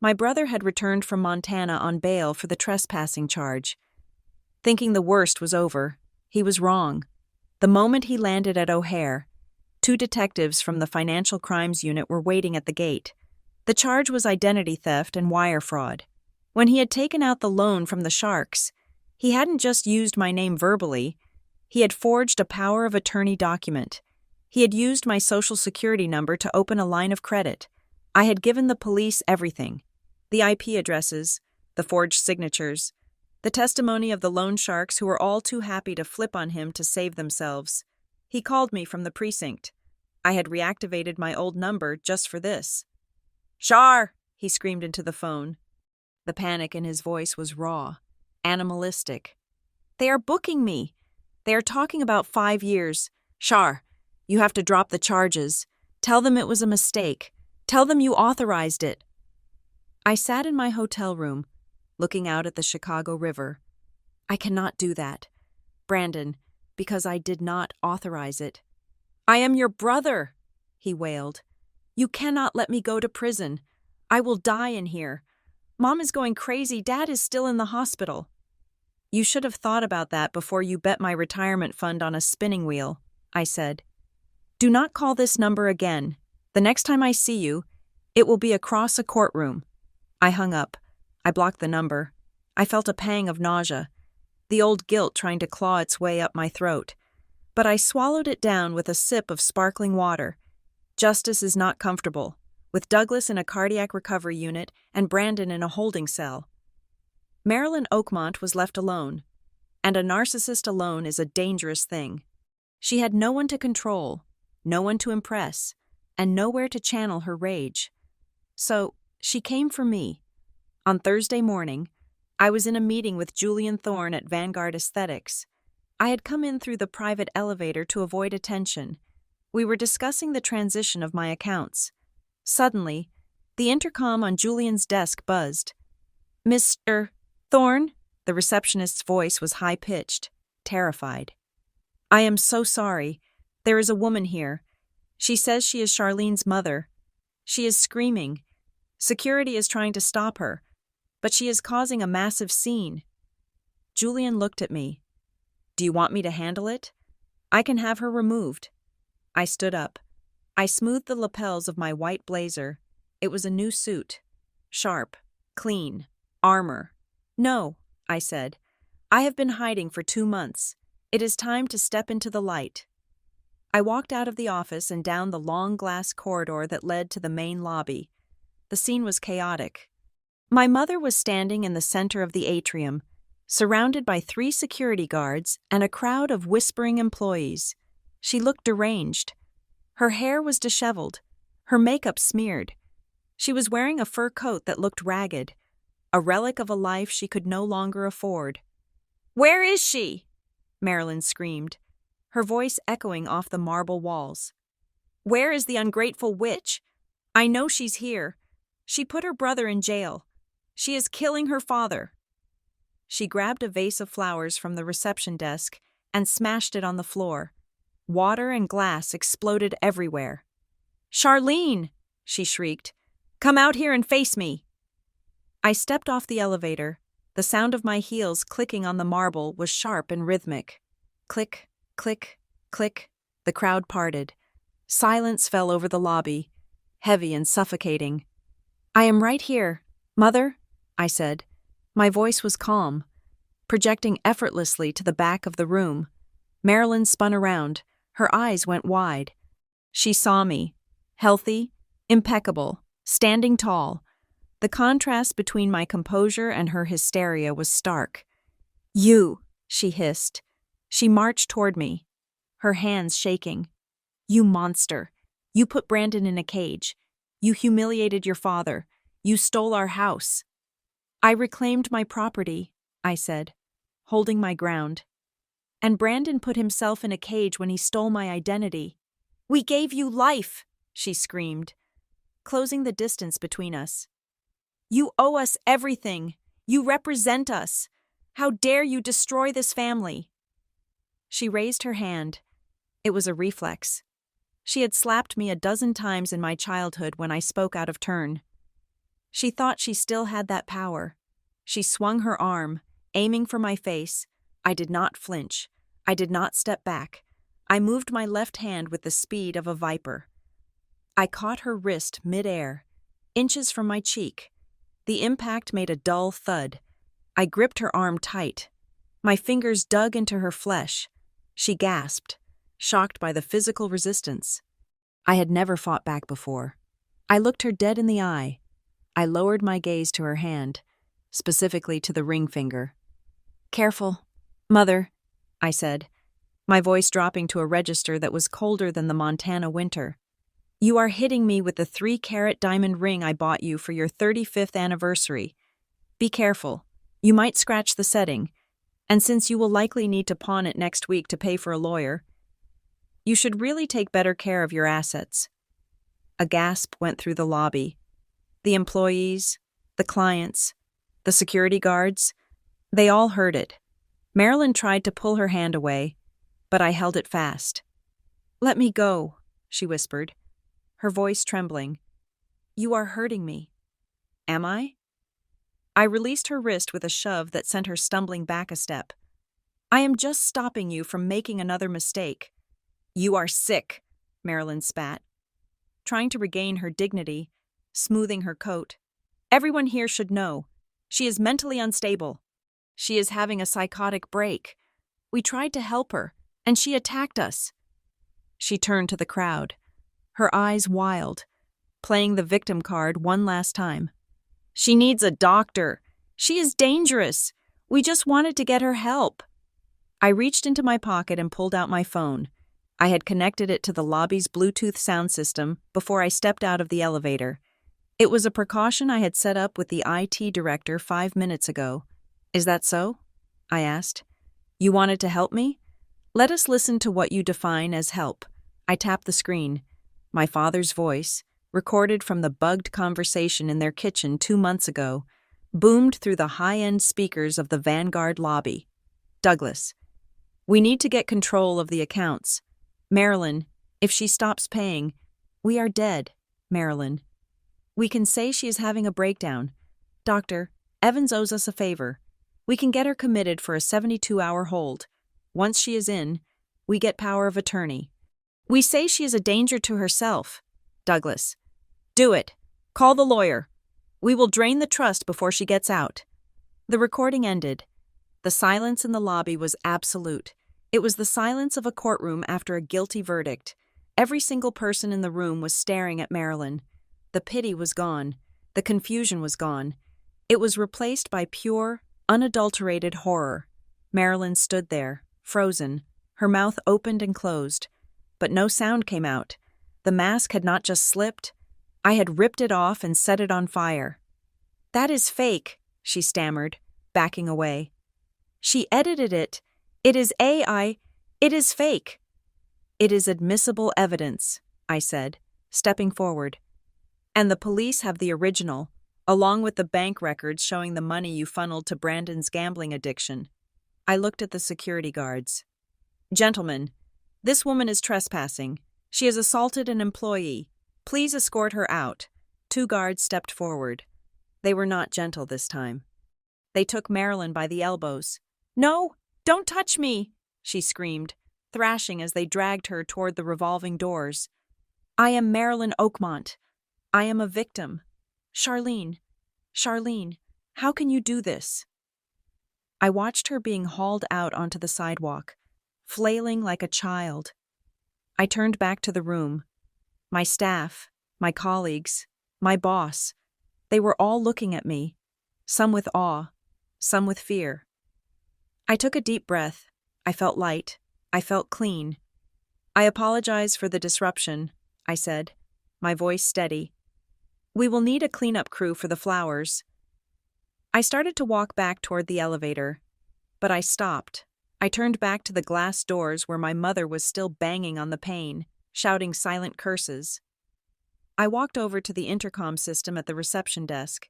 My brother had returned from Montana on bail for the trespassing charge. Thinking the worst was over, he was wrong. The moment he landed at O'Hare, 2 detectives from the Financial Crimes Unit were waiting at the gate. The charge was identity theft and wire fraud. When he had taken out the loan from the Sharks, he hadn't just used my name verbally, he had forged a power of attorney document. He had used my social security number to open a line of credit. I had given the police everything. The IP addresses, the forged signatures, the testimony of the loan sharks who were all too happy to flip on him to save themselves. He called me from the precinct. I had reactivated my old number just for this. "Shar!" he screamed into the phone. The panic in his voice was raw, animalistic. "They are booking me. They are talking about 5 years. Shar, you have to drop the charges. Tell them it was a mistake. Tell them you authorized it." I sat in my hotel room, looking out at the Chicago River. I cannot do that, Brandon, because I did not authorize it. "I am your brother," he wailed. "You cannot let me go to prison. I will die in here. Mom is going crazy. Dad is still in the hospital." "You should have thought about that before you bet my retirement fund on a spinning wheel," I said. "Do not call this number again. The next time I see you, it will be across a courtroom." I hung up. I blocked the number. I felt a pang of nausea, the old guilt trying to claw its way up my throat. But I swallowed it down with a sip of sparkling water. Justice is not comfortable, with Douglas in a cardiac recovery unit and Brandon in a holding cell. Marilyn Oakmont was left alone, and a narcissist alone is a dangerous thing. She had no one to control, no one to impress, and nowhere to channel her rage. So, she came for me. On Thursday morning, I was in a meeting with Julian Thorne at Vanguard Aesthetics. I had come in through the private elevator to avoid attention. We were discussing the transition of my accounts. Suddenly, the intercom on Julian's desk buzzed. "Mr. Thorne?" The receptionist's voice was high-pitched, terrified. "I am so sorry. There is a woman here. She says she is Charlene's mother. She is screaming. Security is trying to stop her, but she is causing a massive scene." Julian looked at me. "Do you want me to handle it? I can have her removed." I stood up. I smoothed the lapels of my white blazer. It was a new suit. Sharp, clean, armor. "No," I said. "I have been hiding for 2 months. It is time to step into the light." I walked out of the office and down the long glass corridor that led to the main lobby. The scene was chaotic. My mother was standing in the center of the atrium, surrounded by 3 security guards and a crowd of whispering employees. She looked deranged. Her hair was disheveled, her makeup smeared. She was wearing a fur coat that looked ragged, a relic of a life she could no longer afford. "Where is she?" Marilyn screamed, her voice echoing off the marble walls. "Where is the ungrateful witch? I know she's here. She put her brother in jail. She is killing her father." She grabbed a vase of flowers from the reception desk and smashed it on the floor. Water and glass exploded everywhere. "Charlene!" she shrieked. "Come out here and face me!" I stepped off the elevator. The sound of my heels clicking on the marble was sharp and rhythmic. Click, click, click. The crowd parted. Silence fell over the lobby, heavy and suffocating. "I am right here, Mother," I said. My voice was calm, projecting effortlessly to the back of the room. Marilyn spun around. Her eyes went wide. She saw me, healthy, impeccable, standing tall. The contrast between my composure and her hysteria was stark. "You," she hissed. She marched toward me, her hands shaking. "You monster. You put Brandon in a cage. You humiliated your father. You stole our house." "I reclaimed my property," I said, holding my ground. "And Brandon put himself in a cage when he stole my identity." "We gave you life," she screamed, closing the distance between us. "You owe us everything. You represent us. How dare you destroy this family?" She raised her hand. It was a reflex. She had slapped me a dozen times in my childhood when I spoke out of turn. She thought she still had that power. She swung her arm, aiming for my face. I did not flinch. I did not step back. I moved my left hand with the speed of a viper. I caught her wrist mid-air, inches from my cheek. The impact made a dull thud. I gripped her arm tight. My fingers dug into her flesh. She gasped, shocked by the physical resistance. I had never fought back before. I looked her dead in the eye. I lowered my gaze to her hand, specifically to the ring finger. "Careful, Mother," I said, my voice dropping to a register that was colder than the Montana winter. "You are hitting me with the 3-carat diamond ring I bought you for your 35th anniversary. Be careful. You might scratch the setting, and since you will likely need to pawn it next week to pay for a lawyer, you should really take better care of your assets." A gasp went through the lobby. The employees, the clients, the security guards, they all heard it. Marilyn tried to pull her hand away, but I held it fast. "Let me go," she whispered, her voice trembling. "You are hurting me." "Am I?" I released her wrist with a shove that sent her stumbling back a step. "I am just stopping you from making another mistake." "You are sick," Marilyn spat, trying to regain her dignity, smoothing her coat. "Everyone here should know. She is mentally unstable. She is having a psychotic break. We tried to help her, and she attacked us." She turned to the crowd, her eyes wild, playing the victim card one last time. "She needs a doctor. She is dangerous. We just wanted to get her help." I reached into my pocket and pulled out my phone. I had connected it to the lobby's Bluetooth sound system before I stepped out of the elevator. It was a precaution I had set up with the IT director 5 minutes ago. "Is that so?" I asked. "You wanted to help me? Let us listen to what you define as help." I tapped the screen. My father's voice, recorded from the bugged conversation in their kitchen 2 months ago, boomed through the high-end speakers of the Vanguard lobby. "Douglas, we need to get control of the accounts. Marilyn, if she stops paying, we are dead, Marilyn. We can say she is having a breakdown. Doctor, Evans owes us a favor. We can get her committed for a 72-hour hold. Once she is in, we get power of attorney. We say she is a danger to herself. Douglas, do it. Call the lawyer. We will drain the trust before she gets out." The recording ended. The silence in the lobby was absolute. It was the silence of a courtroom after a guilty verdict. Every single person in the room was staring at Marilyn. The pity was gone. The confusion was gone. It was replaced by pure, unadulterated horror. Marilyn stood there, frozen, her mouth opened and closed. But no sound came out. The mask had not just slipped. I had ripped it off and set it on fire. "That is fake," she stammered, backing away. "She edited it. It is AI. It is fake." "It is admissible evidence," I said, stepping forward. "And the police have the original. along with the bank records showing the money you funneled to Brandon's gambling addiction. I looked at the security guards. Gentlemen, this woman is trespassing. She has assaulted an employee. Please escort her out. 2 guards stepped forward. They were not gentle this time. They took Marilyn by the elbows. No, don't touch me, she screamed, thrashing as they dragged her toward the revolving doors. I am Marilyn Oakmont. I am a victim. Charlene, how can you do this? I watched her being hauled out onto the sidewalk, flailing like a child. I turned back to the room. My staff, my colleagues, my boss, they were all looking at me, some with awe, some with fear. I took a deep breath. I felt light. I felt clean. I apologize for the disruption, I said, my voice steady. We will need a cleanup crew for the flowers. I started to walk back toward the elevator, but I stopped. I turned back to the glass doors where my mother was still banging on the pane, shouting silent curses. I walked over to the intercom system at the reception desk.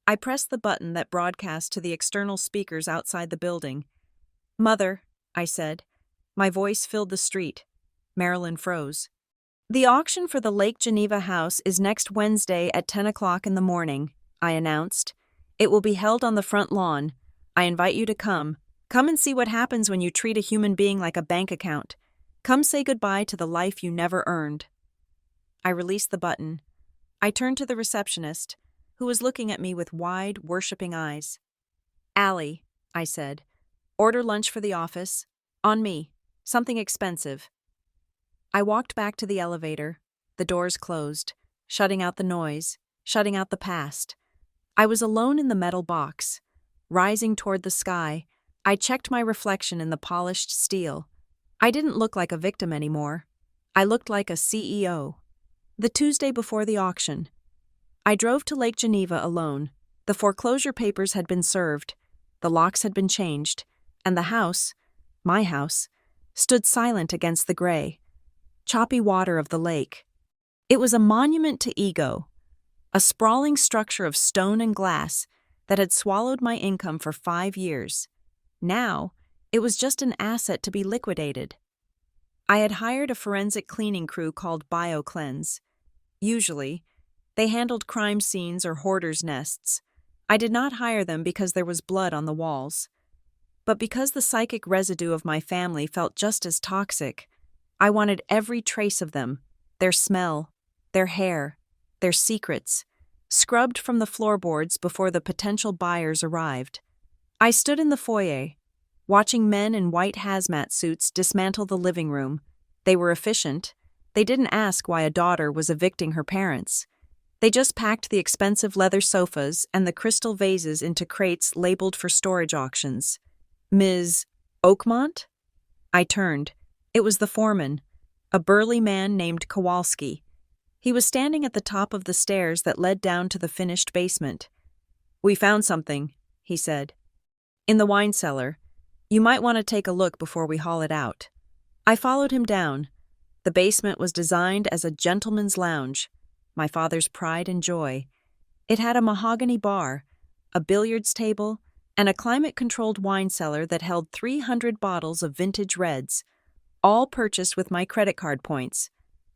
I pressed the button that broadcast to the external speakers outside the building. Mother, I said. My voice filled the street. Marilyn froze. The auction for the Lake Geneva house is next Wednesday at 10 o'clock in the morning, I announced. It will be held on the front lawn. I invite you to come. Come and see what happens when you treat a human being like a bank account. Come say goodbye to the life you never earned. I released the button. I turned to the receptionist, who was looking at me with wide, worshipping eyes. Allie, I said, order lunch for the office. On me. Something expensive. I walked back to the elevator. The doors closed, shutting out the noise, shutting out the past. I was alone in the metal box. Rising toward the sky, I checked my reflection in the polished steel. I didn't look like a victim anymore. I looked like a CEO. The Tuesday before the auction. I drove to Lake Geneva alone. The foreclosure papers had been served. The locks had been changed. And the house, my house, stood silent against the gray, choppy water of the lake. It was a monument to ego, a sprawling structure of stone and glass that had swallowed my income for 5 years. Now, it was just an asset to be liquidated. I had hired a forensic cleaning crew called BioCleanse. Usually, they handled crime scenes or hoarders' nests. I did not hire them because there was blood on the walls. But because the psychic residue of my family felt just as toxic, I wanted every trace of them, their smell, their hair, their secrets, scrubbed from the floorboards before the potential buyers arrived. I stood in the foyer, watching men in white hazmat suits dismantle the living room. They were efficient. They didn't ask why a daughter was evicting her parents. They just packed the expensive leather sofas and the crystal vases into crates labeled for storage auctions. Ms. Oakmont? I turned. It was the foreman, a burly man named Kowalski. He was standing at the top of the stairs that led down to the finished basement. We found something, he said. In the wine cellar. You might want to take a look before we haul it out. I followed him down. The basement was designed as a gentleman's lounge, my father's pride and joy. It had a mahogany bar, a billiards table, and a climate-controlled wine cellar that held 300 bottles of vintage reds, all purchased with my credit card points.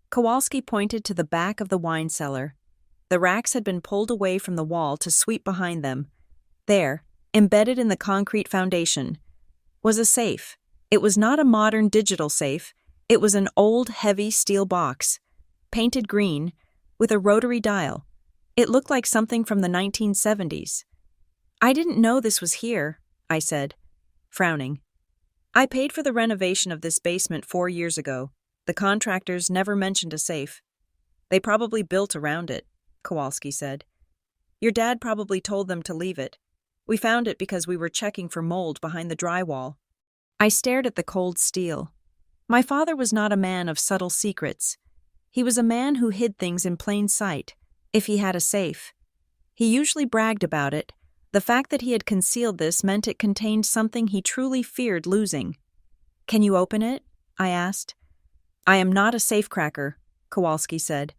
Kowalski pointed to the back of the wine cellar. The racks had been pulled away from the wall to sweep behind them. There, embedded in the concrete foundation, was a safe. It was not a modern digital safe. It was an old, heavy steel box, painted green, with a rotary dial. It looked like something from the 1970s. I didn't know this was here, I said, frowning. I paid for the renovation of this basement 4 years ago. The contractors never mentioned a safe. They probably built around it, Kowalski said. Your dad probably told them to leave it. We found it because we were checking for mold behind the drywall. I stared at the cold steel. My father was not a man of subtle secrets. He was a man who hid things in plain sight, if he had a safe. He usually bragged about it. The fact that he had concealed this meant it contained something he truly feared losing. Can you open it? I asked. I am not a safecracker, Kowalski said,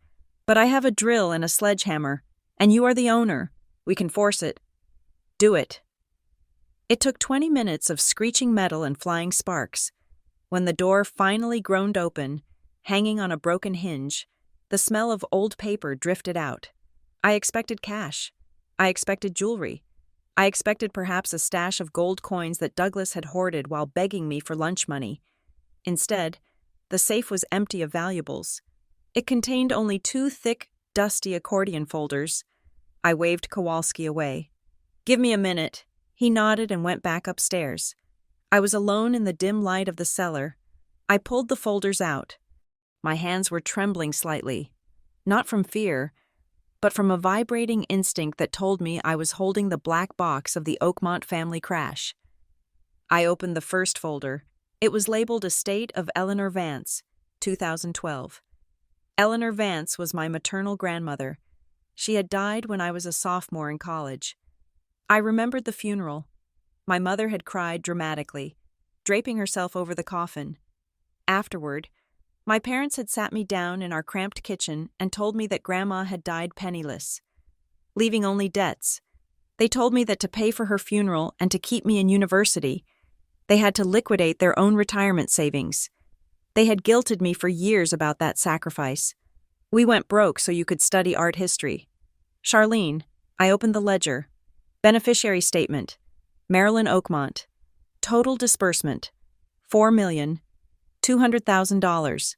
but I have a drill and a sledgehammer, and you are the owner. We can force it. Do it. It took 20 minutes of screeching metal and flying sparks. When the door finally groaned open, hanging on a broken hinge, the smell of old paper drifted out. I expected cash. I expected jewelry. I expected perhaps a stash of gold coins that Douglas had hoarded while begging me for lunch money. Instead, the safe was empty of valuables. It contained only 2 thick, dusty accordion folders. I waved Kowalski away. "Give me a minute." He nodded and went back upstairs. I was alone in the dim light of the cellar. I pulled the folders out. My hands were trembling slightly, not from fear, but from a vibrating instinct that told me I was holding the black box of the Oakmont family crash. I opened the first folder. It was labeled Estate of Eleanor Vance, 2012. Eleanor Vance was my maternal grandmother. She had died when I was a sophomore in college. I remembered the funeral. My mother had cried dramatically, draping herself over the coffin. Afterward, my parents had sat me down in our cramped kitchen and told me that Grandma had died penniless, leaving only debts. They told me that to pay for her funeral and to keep me in university, they had to liquidate their own retirement savings. They had guilted me for years about that sacrifice. "We went broke so you could study art history." Charlene, I opened the ledger. Beneficiary statement. Marilyn Oakmont. Total disbursement. $4,200,000.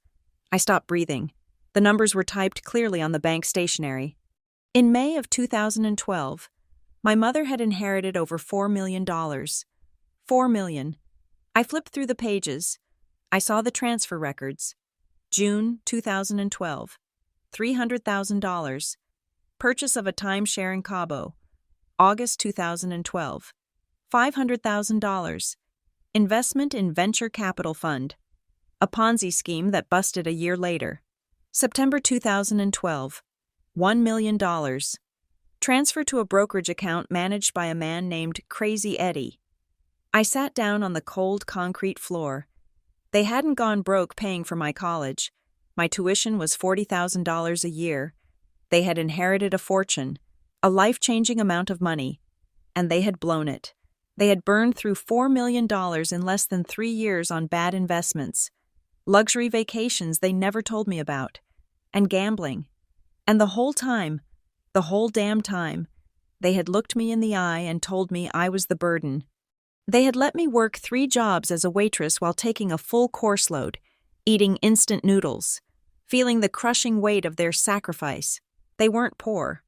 I stopped breathing. The numbers were typed clearly on the bank stationery. In May of 2012, my mother had inherited over $4 million. $4 million. I flipped through the pages. I saw the transfer records. June 2012. $300,000. Purchase of a timeshare in Cabo. August 2012. $500,000. Investment in venture capital fund. A Ponzi scheme that busted a year later. September 2012. $1 million. Transfer to a brokerage account managed by a man named Crazy Eddie. I sat down on the cold concrete floor. They hadn't gone broke paying for my college. My tuition was $40,000 a year. They had inherited a fortune, a life-changing amount of money, and they had blown it. They had burned through $4 million in less than 3 years on bad investments, luxury vacations they never told me about, and gambling. And the whole damn time, they had looked me in the eye and told me I was the burden. They had let me work 3 jobs as a waitress while taking a full course load, eating instant noodles, feeling the crushing weight of their sacrifice. They weren't poor.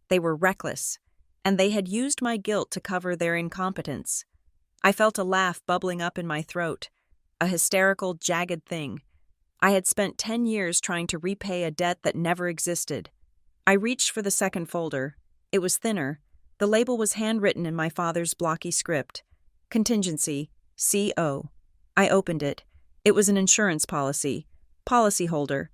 They were reckless, and they had used my guilt to cover their incompetence. I felt a laugh bubbling up in my throat, a hysterical, jagged thing. I had spent 10 years trying to repay a debt that never existed. I reached for the second folder. It was thinner. The label was handwritten in my father's blocky script. Contingency, CO. I opened it. It was an insurance policy. Policyholder,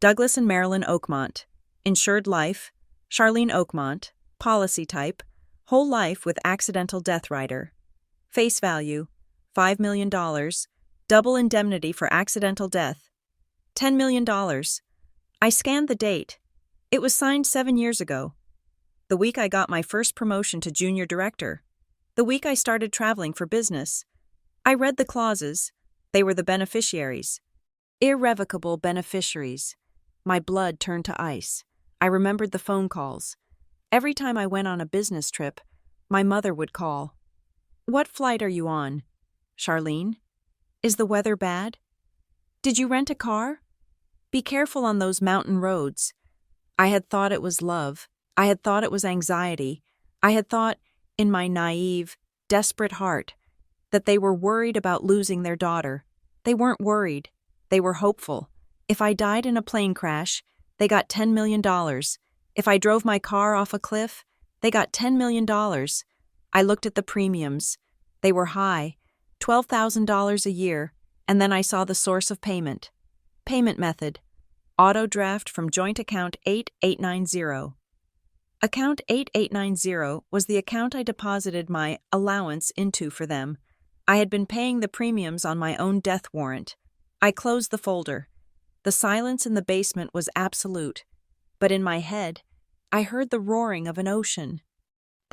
Douglas and Marilyn Oakmont. Insured life, Charlene Oakmont. Policy type, whole life with accidental death rider. Face value, $5 million. Double indemnity for accidental death. $10 million. I scanned the date. It was signed 7 years ago. The week I got my first promotion to junior director. The week I started traveling for business. I read the clauses. They were the beneficiaries. Irrevocable beneficiaries. My blood turned to ice. I remembered the phone calls. Every time I went on a business trip, my mother would call. "What flight are you on?" "Charlene? Is the weather bad? Did you rent a car? Be careful on those mountain roads." I had thought it was love. I had thought it was anxiety. I had thought, in my naive, desperate heart, that they were worried about losing their daughter. They weren't worried. They were hopeful. If I died in a plane crash, they got $10 million. If I drove my car off a cliff, they got $10 million. I looked at the premiums. They were high, $12,000 a year, and then I saw the source of payment. Payment method. Auto draft from joint account 8890. Account 8890 was the account I deposited my allowance into for them. I had been paying the premiums on my own death warrant. I closed the folder. The silence in the basement was absolute, but in my head, I heard the roaring of an ocean.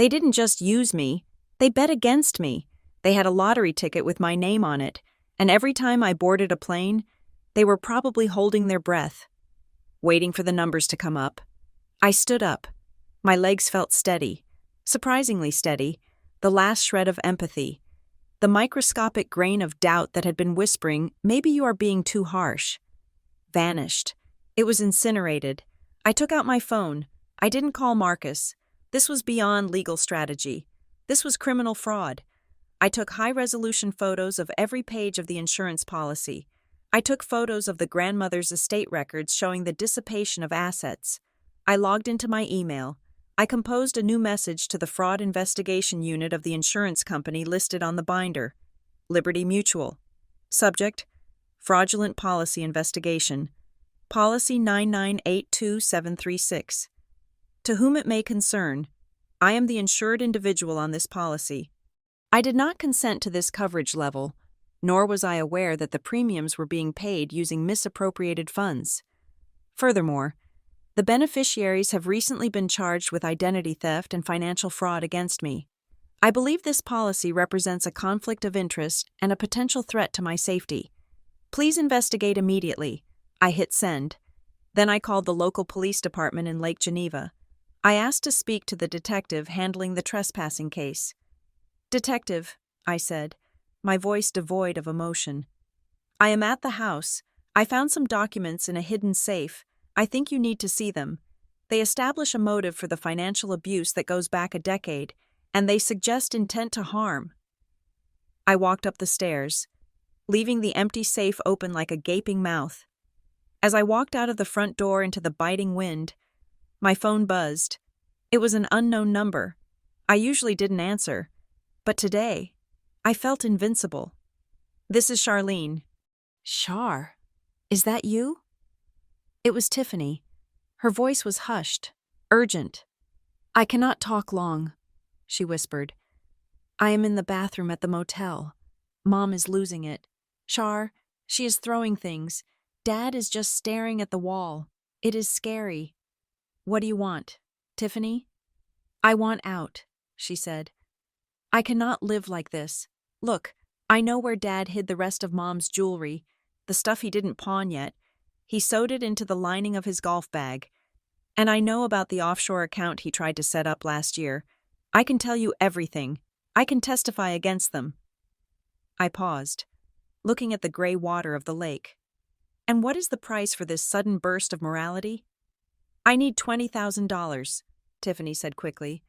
They didn't just use me, they bet against me. They had a lottery ticket with my name on it, and every time I boarded a plane, they were probably holding their breath, waiting for the numbers to come up. I stood up. My legs felt steady, surprisingly steady, the last shred of empathy. The microscopic grain of doubt that had been whispering, "Maybe you are being too harsh," vanished. It was incinerated. I took out my phone. I didn't call Marcus. This was beyond legal strategy. This was criminal fraud. I took high-resolution photos of every page of the insurance policy. I took photos of the grandmother's estate records showing the dissipation of assets. I logged into my email. I composed a new message to the fraud investigation unit of the insurance company listed on the binder. Liberty Mutual. Subject: Fraudulent Policy Investigation. Policy 9982736. To whom it may concern, I am the insured individual on this policy. I did not consent to this coverage level, nor was I aware that the premiums were being paid using misappropriated funds. Furthermore, the beneficiaries have recently been charged with identity theft and financial fraud against me. I believe this policy represents a conflict of interest and a potential threat to my safety. Please investigate immediately. I hit send. Then I called the local police department in Lake Geneva. I asked to speak to the detective handling the trespassing case. "Detective," I said, my voice devoid of emotion. "I am at the house. I found some documents in a hidden safe. I think you need to see them. They establish a motive for the financial abuse that goes back a decade, and they suggest intent to harm." I walked up the stairs, leaving the empty safe open like a gaping mouth. As I walked out of the front door into the biting wind, my phone buzzed. It was an unknown number. I usually didn't answer, but today, I felt invincible. "This is Charlene." "Char, is that you?" It was Tiffany. Her voice was hushed, urgent. "I cannot talk long," she whispered. "I am in the bathroom at the motel. Mom is losing it. Char, she is throwing things. Dad is just staring at the wall. It is scary." "What do you want, Tiffany?" "I want out," she said. "I cannot live like this. Look, I know where Dad hid the rest of Mom's jewelry, the stuff he didn't pawn yet. He sewed it into the lining of his golf bag. And I know about the offshore account he tried to set up last year. I can tell you everything. I can testify against them." I paused, looking at the gray water of the lake. "And what is the price for this sudden burst of morality?" "I need $20,000, Tiffany said quickly.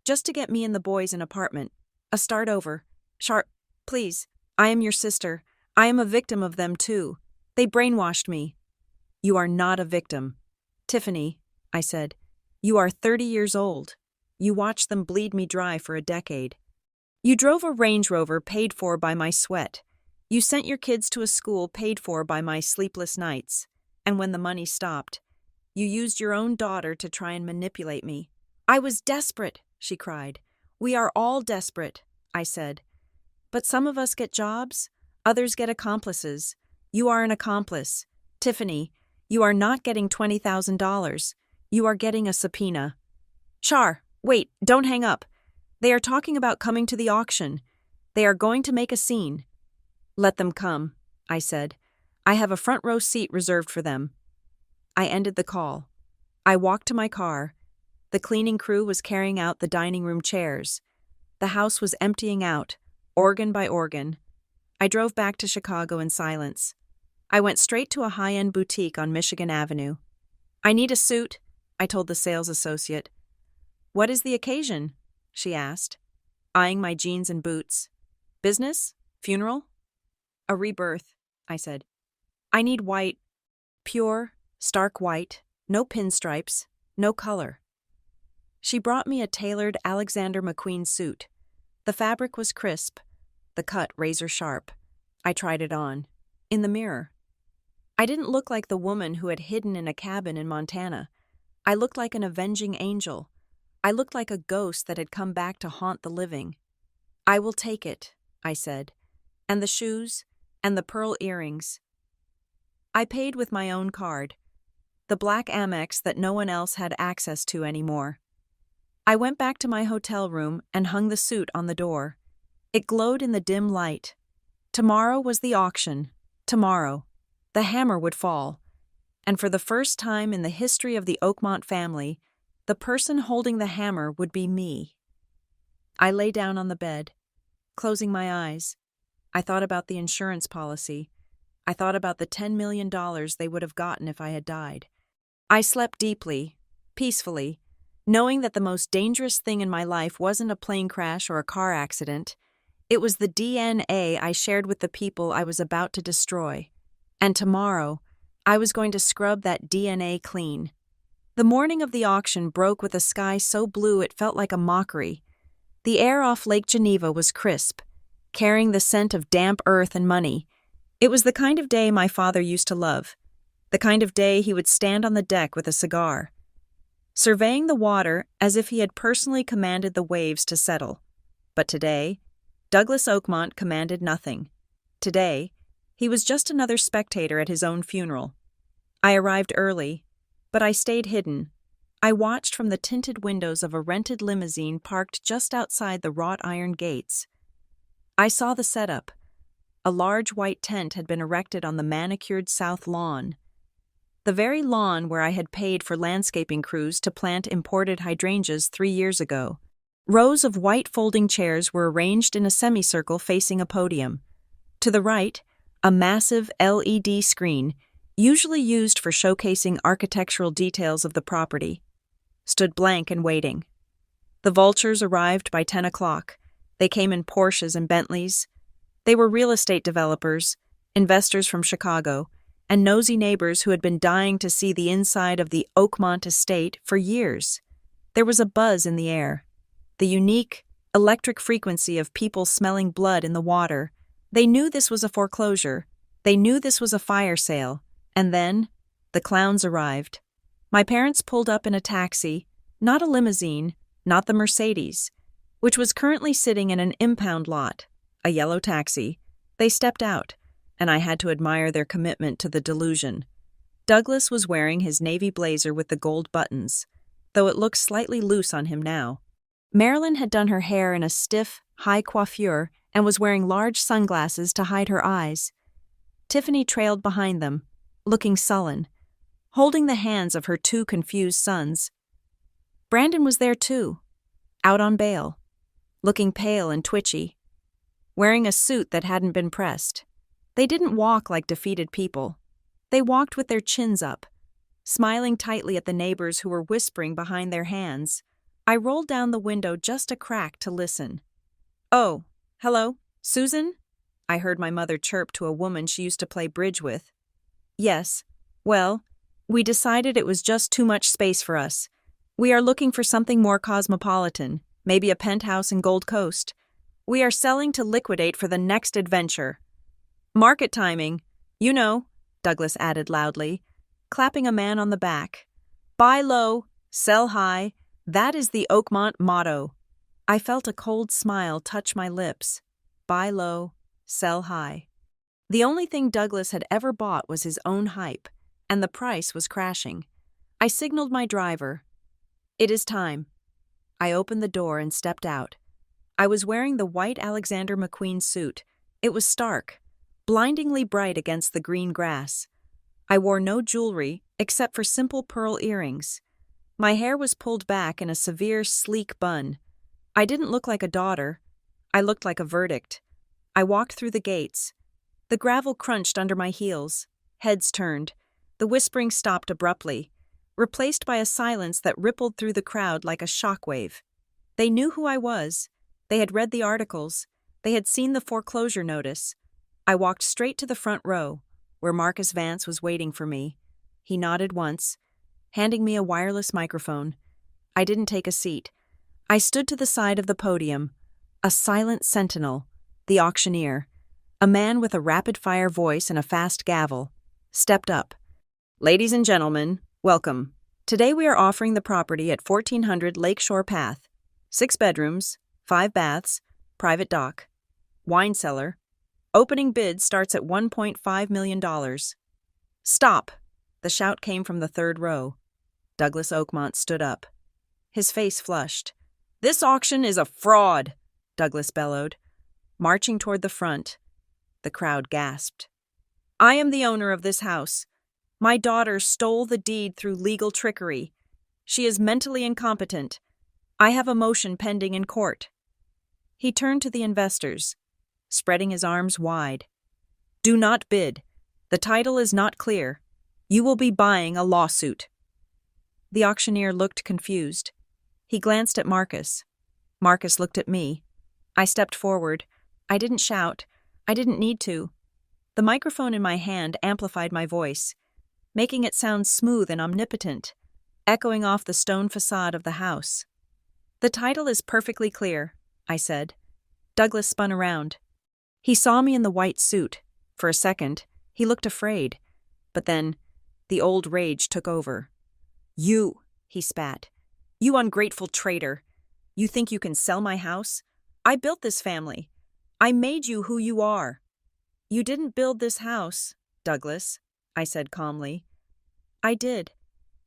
"Just to get me and the boys an apartment. A start over. Please, I am your sister. I am a victim of them too. They brainwashed me." "You are not a victim, Tiffany," I said. "You are 30 years old. You watched them bleed me dry for a decade. You drove a Range Rover paid for by my sweat. You sent your kids to a school paid for by my sleepless nights. And when the money stopped, you used your own daughter to try and manipulate me." "I was desperate," she cried. "We are all desperate," I said. "But some of us get jobs, others get accomplices. You are an accomplice. Tiffany, you are not getting $20,000. You are getting a subpoena." "Char, wait, don't hang up. They are talking about coming to the auction. They are going to make a scene." "Let them come," I said. "I have a front row seat reserved for them." I ended the call. I walked to my car. The cleaning crew was carrying out the dining room chairs. The house was emptying out, organ by organ. I drove back to Chicago in silence. I went straight to a high-end boutique on Michigan Avenue. "I need a suit," I told the sales associate. "What is the occasion?" she asked, eyeing my jeans and boots. "Business? Funeral?" "A rebirth," I said. "I need white, pure, stark white, no pinstripes, no color." She brought me a tailored Alexander McQueen suit. The fabric was crisp, the cut razor sharp. I tried it on, in the mirror. I didn't look like the woman who had hidden in a cabin in Montana. I looked like an avenging angel. I looked like a ghost that had come back to haunt the living. "I will take it," I said, "and the shoes, and the pearl earrings." I paid with my own card, the black Amex that no one else had access to anymore. I went back to my hotel room and hung the suit on the door. It glowed in the dim light. Tomorrow was the auction. Tomorrow. The hammer would fall. And for the first time in the history of the Oakmont family, the person holding the hammer would be me. I lay down on the bed, closing my eyes. I thought about the insurance policy. I thought about the $10 million they would have gotten if I had died. I slept deeply, peacefully, knowing that the most dangerous thing in my life wasn't a plane crash or a car accident. It was the DNA I shared with the people I was about to destroy. And tomorrow, I was going to scrub that DNA clean. The morning of the auction broke with a sky so blue it felt like a mockery. The air off Lake Geneva was crisp, carrying the scent of damp earth and money. It was the kind of day my father used to love, the kind of day he would stand on the deck with a cigar, surveying the water as if he had personally commanded the waves to settle. But today, Douglas Oakmont commanded nothing. Today, he was just another spectator at his own funeral. I arrived early, but I stayed hidden. I watched from the tinted windows of a rented limousine parked just outside the wrought iron gates. I saw the setup. A large white tent had been erected on the manicured south lawn. The very lawn where I had paid for landscaping crews to plant imported hydrangeas 3 years ago. Rows of white folding chairs were arranged in a semicircle facing a podium. To the right, a massive LED screen, usually used for showcasing architectural details of the property, stood blank and waiting. The vultures arrived by 10 o'clock. They came in Porsches and Bentleys. They were real estate developers, investors from Chicago, and nosy neighbors who had been dying to see the inside of the Oakmont estate for years. There was a buzz in the air, the unique, electric frequency of people smelling blood in the water. They knew this was a foreclosure. They knew this was a fire sale. And then, the clowns arrived. My parents pulled up in a taxi, not a limousine, not the Mercedes, which was currently sitting in an impound lot, a yellow taxi. They stepped out, and I had to admire their commitment to the delusion. Douglas was wearing his navy blazer with the gold buttons, though it looked slightly loose on him now. Marilyn had done her hair in a stiff, high coiffure and was wearing large sunglasses to hide her eyes. Tiffany trailed behind them, looking sullen, holding the hands of her 2 confused sons. Brandon was there too, out on bail, looking pale and twitchy, wearing a suit that hadn't been pressed. They didn't walk like defeated people. They walked with their chins up, smiling tightly at the neighbors who were whispering behind their hands. I rolled down the window just a crack to listen. "Oh, hello, Susan?" I heard my mother chirp to a woman she used to play bridge with. "Yes. Well, we decided it was just too much space for us. We are looking for something more cosmopolitan, maybe a penthouse in Gold Coast. We are selling to liquidate for the next adventure." "Market timing, you know," Douglas added loudly, clapping a man on the back. "Buy low, sell high. That is the Oakmont motto." I felt a cold smile touch my lips. Buy low, sell high. The only thing Douglas had ever bought was his own hype, and the price was crashing. I signaled my driver. "It is time." I opened the door and stepped out. I was wearing the white Alexander McQueen suit. It was stark, blindingly bright against the green grass. I wore no jewelry except for simple pearl earrings. My hair was pulled back in a severe, sleek bun. I didn't look like a daughter. I looked like a verdict. I walked through the gates. The gravel crunched under my heels. Heads turned. The whispering stopped abruptly, replaced by a silence that rippled through the crowd like a shockwave. They knew who I was. They had read the articles. They had seen the foreclosure notice. I walked straight to the front row, where Marcus Vance was waiting for me. He nodded once, handing me a wireless microphone. I didn't take a seat. I stood to the side of the podium, a silent sentinel, the auctioneer, a man with a rapid-fire voice and a fast gavel, stepped up. "Ladies and gentlemen, welcome. Today we are offering the property at 1400 Lakeshore Path. 6 bedrooms, 5 baths, private dock, wine cellar. Opening bid starts at $1.5 million. "Stop!" The shout came from the third row. Douglas Oakmont stood up. His face flushed. "This auction is a fraud," Douglas bellowed. Marching toward the front, the crowd gasped. "I am the owner of this house. My daughter stole the deed through legal trickery. She is mentally incompetent. I have a motion pending in court." He turned to the investors, spreading his arms wide. "Do not bid. The title is not clear. You will be buying a lawsuit." The auctioneer looked confused. He glanced at Marcus. Marcus looked at me. I stepped forward. I didn't shout. I didn't need to. The microphone in my hand amplified my voice, making it sound smooth and omnipotent, echoing off the stone facade of the house. "The title is perfectly clear," I said. Douglas spun around. He saw me in the white suit. For a second, he looked afraid. But then, the old rage took over. "You," he spat. "You ungrateful traitor. You think you can sell my house? I built this family. I made you who you are." "You didn't build this house, Douglas," I said calmly. "I did.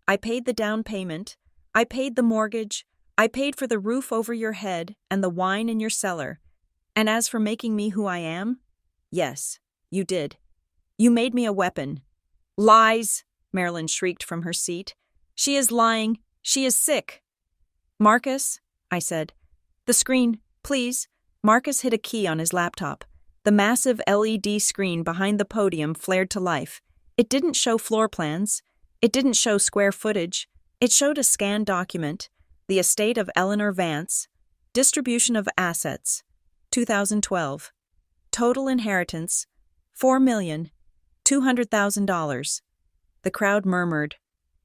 I paid the down payment. I paid the mortgage. I paid for the roof over your head and the wine in your cellar. And as for making me who I am, yes, you did. You made me a weapon." "Lies!" Marilyn shrieked from her seat. "She is lying. She is sick." "Marcus," I said. "The screen, please." Marcus hit a key on his laptop. The massive LED screen behind the podium flared to life. It didn't show floor plans. It didn't show square footage. It showed a scanned document, the estate of Eleanor Vance, distribution of assets, 2012. Total inheritance, $4,200,000. The crowd murmured.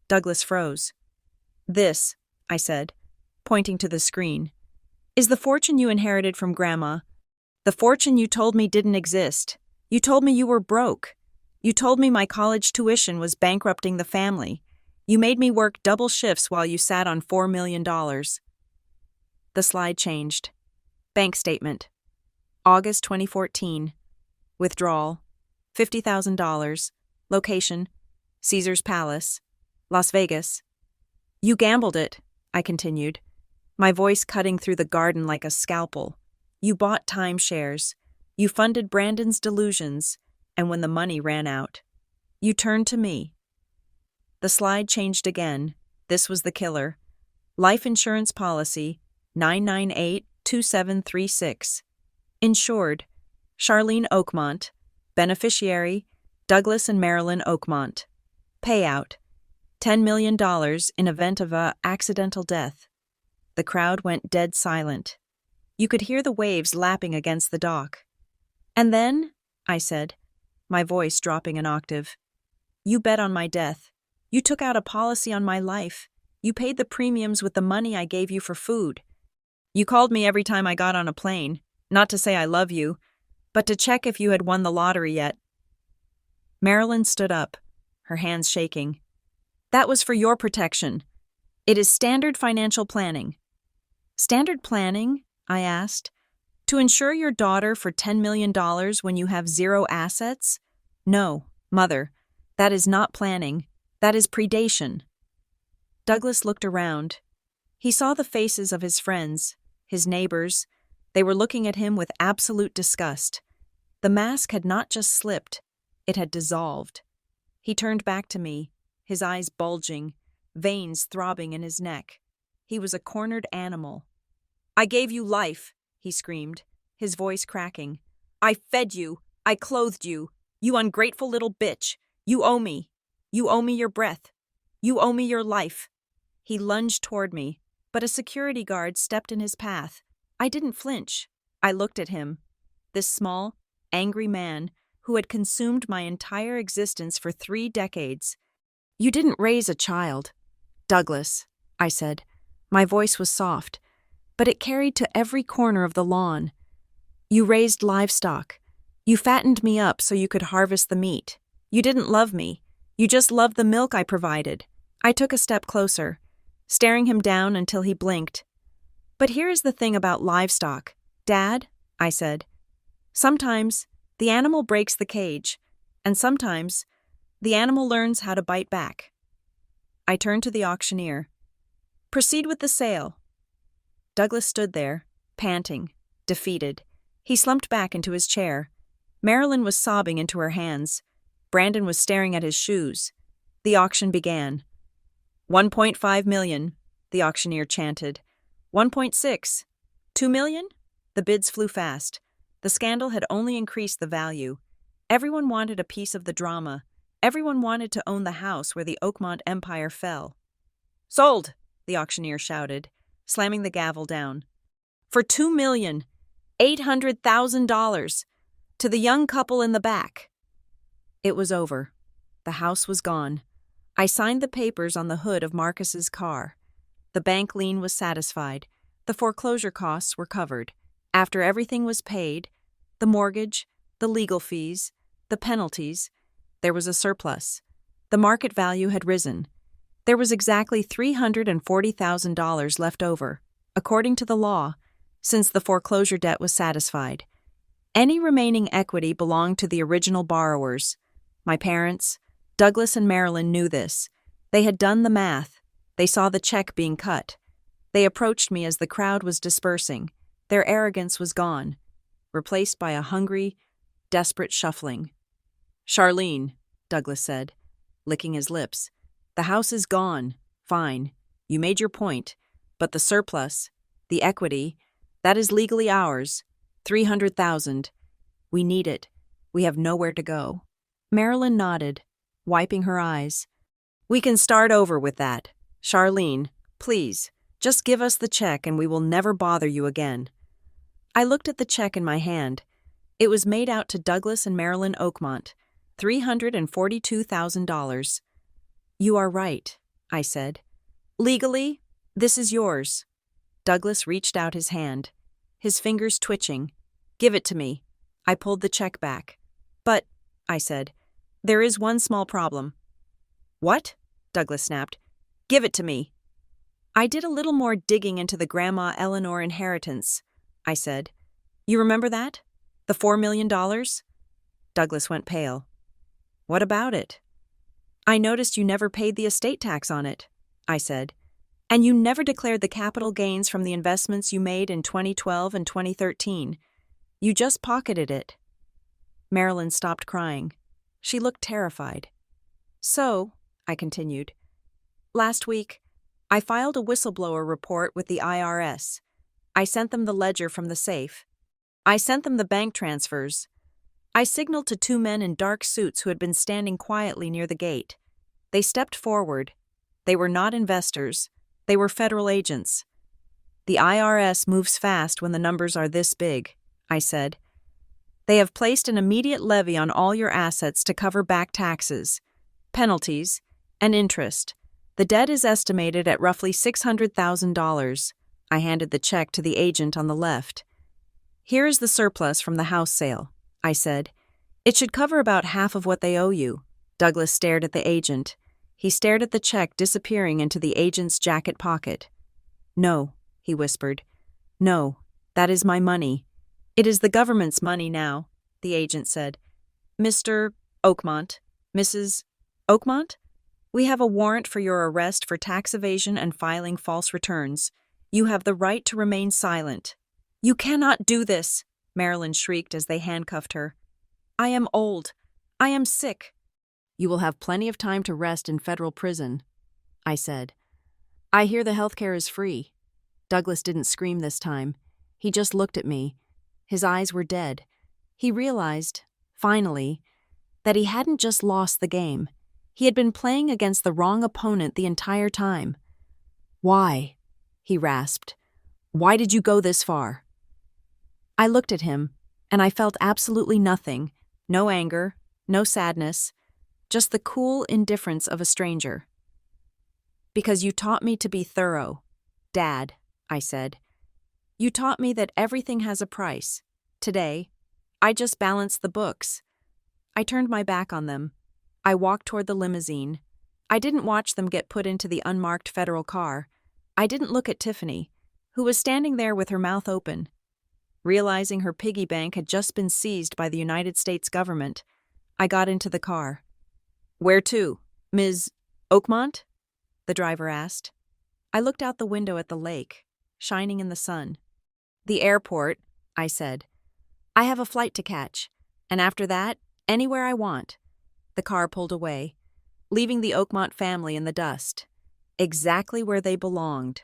Douglas froze. "This," I said, pointing to the screen, "is the fortune you inherited from Grandma. The fortune you told me didn't exist. You told me you were broke. You told me my college tuition was bankrupting the family. You made me work double shifts while you sat on $4 million. The slide changed. Bank statement. August 2014. Withdrawal. $50,000. Location. Caesar's Palace. Las Vegas. "You gambled it," I continued, my voice cutting through the garden like a scalpel. "You bought timeshares. You funded Brandon's delusions. And when the money ran out, you turned to me." The slide changed again. This was the killer. Life insurance policy 9982736. Insured, Charlene Oakmont. Beneficiary, Douglas and Marilyn Oakmont. Payout, $10 million in event of a accidental death. The crowd went dead silent. You could hear the waves lapping against the dock. "And then," I said, my voice dropping an octave, "you bet on my death. You took out a policy on my life. You paid the premiums with the money I gave you for food. You called me every time I got on a plane, not to say I love you, but to check if you had won the lottery yet." Marilyn stood up, her hands shaking. "That was for your protection. It is standard financial planning." "Standard planning?" I asked. "To insure your daughter for $10 million when you have zero assets? No, Mother, that is not planning. That is predation." Douglas looked around. He saw the faces of his friends, his neighbors. They were looking at him with absolute disgust. The mask had not just slipped, it had dissolved. He turned back to me, his eyes bulging, veins throbbing in his neck. He was a cornered animal. "I gave you life," he screamed, his voice cracking. "I fed you. I clothed you. You ungrateful little bitch. You owe me. You owe me your breath. You owe me your life." He lunged toward me, but a security guard stepped in his path. I didn't flinch. I looked at him. This small, angry man who had consumed my entire existence for 3 decades. "You didn't raise a child, Douglas," I said. My voice was soft, but it carried to every corner of the lawn. "You raised livestock. You fattened me up so you could harvest the meat. You didn't love me. You just loved the milk I provided." I took a step closer, staring him down until he blinked. "But here is the thing about livestock, Dad," I said. "Sometimes the animal breaks the cage, and sometimes the animal learns how to bite back." I turned to the auctioneer. Proceed with the sale. Douglas stood there, panting, defeated. He slumped back into his chair. Marilyn was sobbing into her hands. Brandon was staring at his shoes. The auction began. 1.5 million, the auctioneer chanted. 1.6. 2 million? The bids flew fast. The scandal had only increased the value. Everyone wanted a piece of the drama. Everyone wanted to own the house where the Oakmont empire fell. Sold, the auctioneer shouted, slamming the gavel down. For $2,800,000 to the young couple in the back. It was over. The house was gone. I signed the papers on the hood of Marcus's car. The bank lien was satisfied. The foreclosure costs were covered. After everything was paid, the mortgage, the legal fees, the penalties, there was a surplus. The market value had risen. There was exactly $340,000 left over, according to the law, since the foreclosure debt was satisfied. Any remaining equity belonged to the original borrowers. My parents, Douglas and Marilyn, knew this. They had done the math. They saw the check being cut. They approached me as the crowd was dispersing. Their arrogance was gone, replaced by a hungry, desperate shuffling. Charlene, Douglas said, licking his lips, the house is gone. Fine. You made your point. But the surplus, the equity, that is legally ours. 300,000. We need it. We have nowhere to go. Marilyn nodded, wiping her eyes. We can start over with that. Charlene, please, just give us the check and we will never bother you again. I looked at the check in my hand. It was made out to Douglas and Marilyn Oakmont, $342,000. You are right, I said. Legally, this is yours. Douglas reached out his hand, his fingers twitching. Give it to me. I pulled the check back. But, I said, there is one small problem. What? Douglas snapped. Give it to me. I did a little more digging into the Grandma Eleanor inheritance, I said. You remember that? The $4 million? Douglas went pale. What about it? I noticed you never paid the estate tax on it, I said. And you never declared the capital gains from the investments you made in 2012 and 2013. You just pocketed it. Marilyn stopped crying. She looked terrified. So, I continued, last week, I filed a whistleblower report with the IRS. I sent them the ledger from the safe. I sent them the bank transfers. I signaled to 2 men in dark suits who had been standing quietly near the gate. They stepped forward. They were not investors. They were federal agents. The IRS moves fast when the numbers are this big, I said. They have placed an immediate levy on all your assets to cover back taxes, penalties, and interest. The debt is estimated at roughly $600,000. I handed the check to the agent on the left. Here is the surplus from the house sale, I said. It should cover about half of what they owe you. Douglas stared at the agent. He stared at the check disappearing into the agent's jacket pocket. No, he whispered. No, that is my money. It is the government's money now, the agent said. Mr. Oakmont, Mrs. Oakmont? We have a warrant for your arrest for tax evasion and filing false returns. You have the right to remain silent. You cannot do this, Marilyn shrieked as they handcuffed her. I am old. I am sick. You will have plenty of time to rest in federal prison, I said. I hear the healthcare is free. Douglas didn't scream this time. He just looked at me. His eyes were dead. He realized, finally, that he hadn't just lost the game. He had been playing against the wrong opponent the entire time. Why? He rasped. Why did you go this far? I looked at him, and I felt absolutely nothing. No anger, no sadness, just the cool indifference of a stranger. Because you taught me to be thorough, Dad, I said. You taught me that everything has a price. Today, I just balanced the books. I turned my back on them. I walked toward the limousine. I didn't watch them get put into the unmarked federal car. I didn't look at Tiffany, who was standing there with her mouth open. Realizing her piggy bank had just been seized by the United States government, I got into the car. Where to, Ms. Oakmont? The driver asked. I looked out the window at the lake, shining in the sun. "The airport," I said. "I have a flight to catch, and after that, anywhere I want." The car pulled away, leaving the Oakmont family in the dust, exactly where they belonged.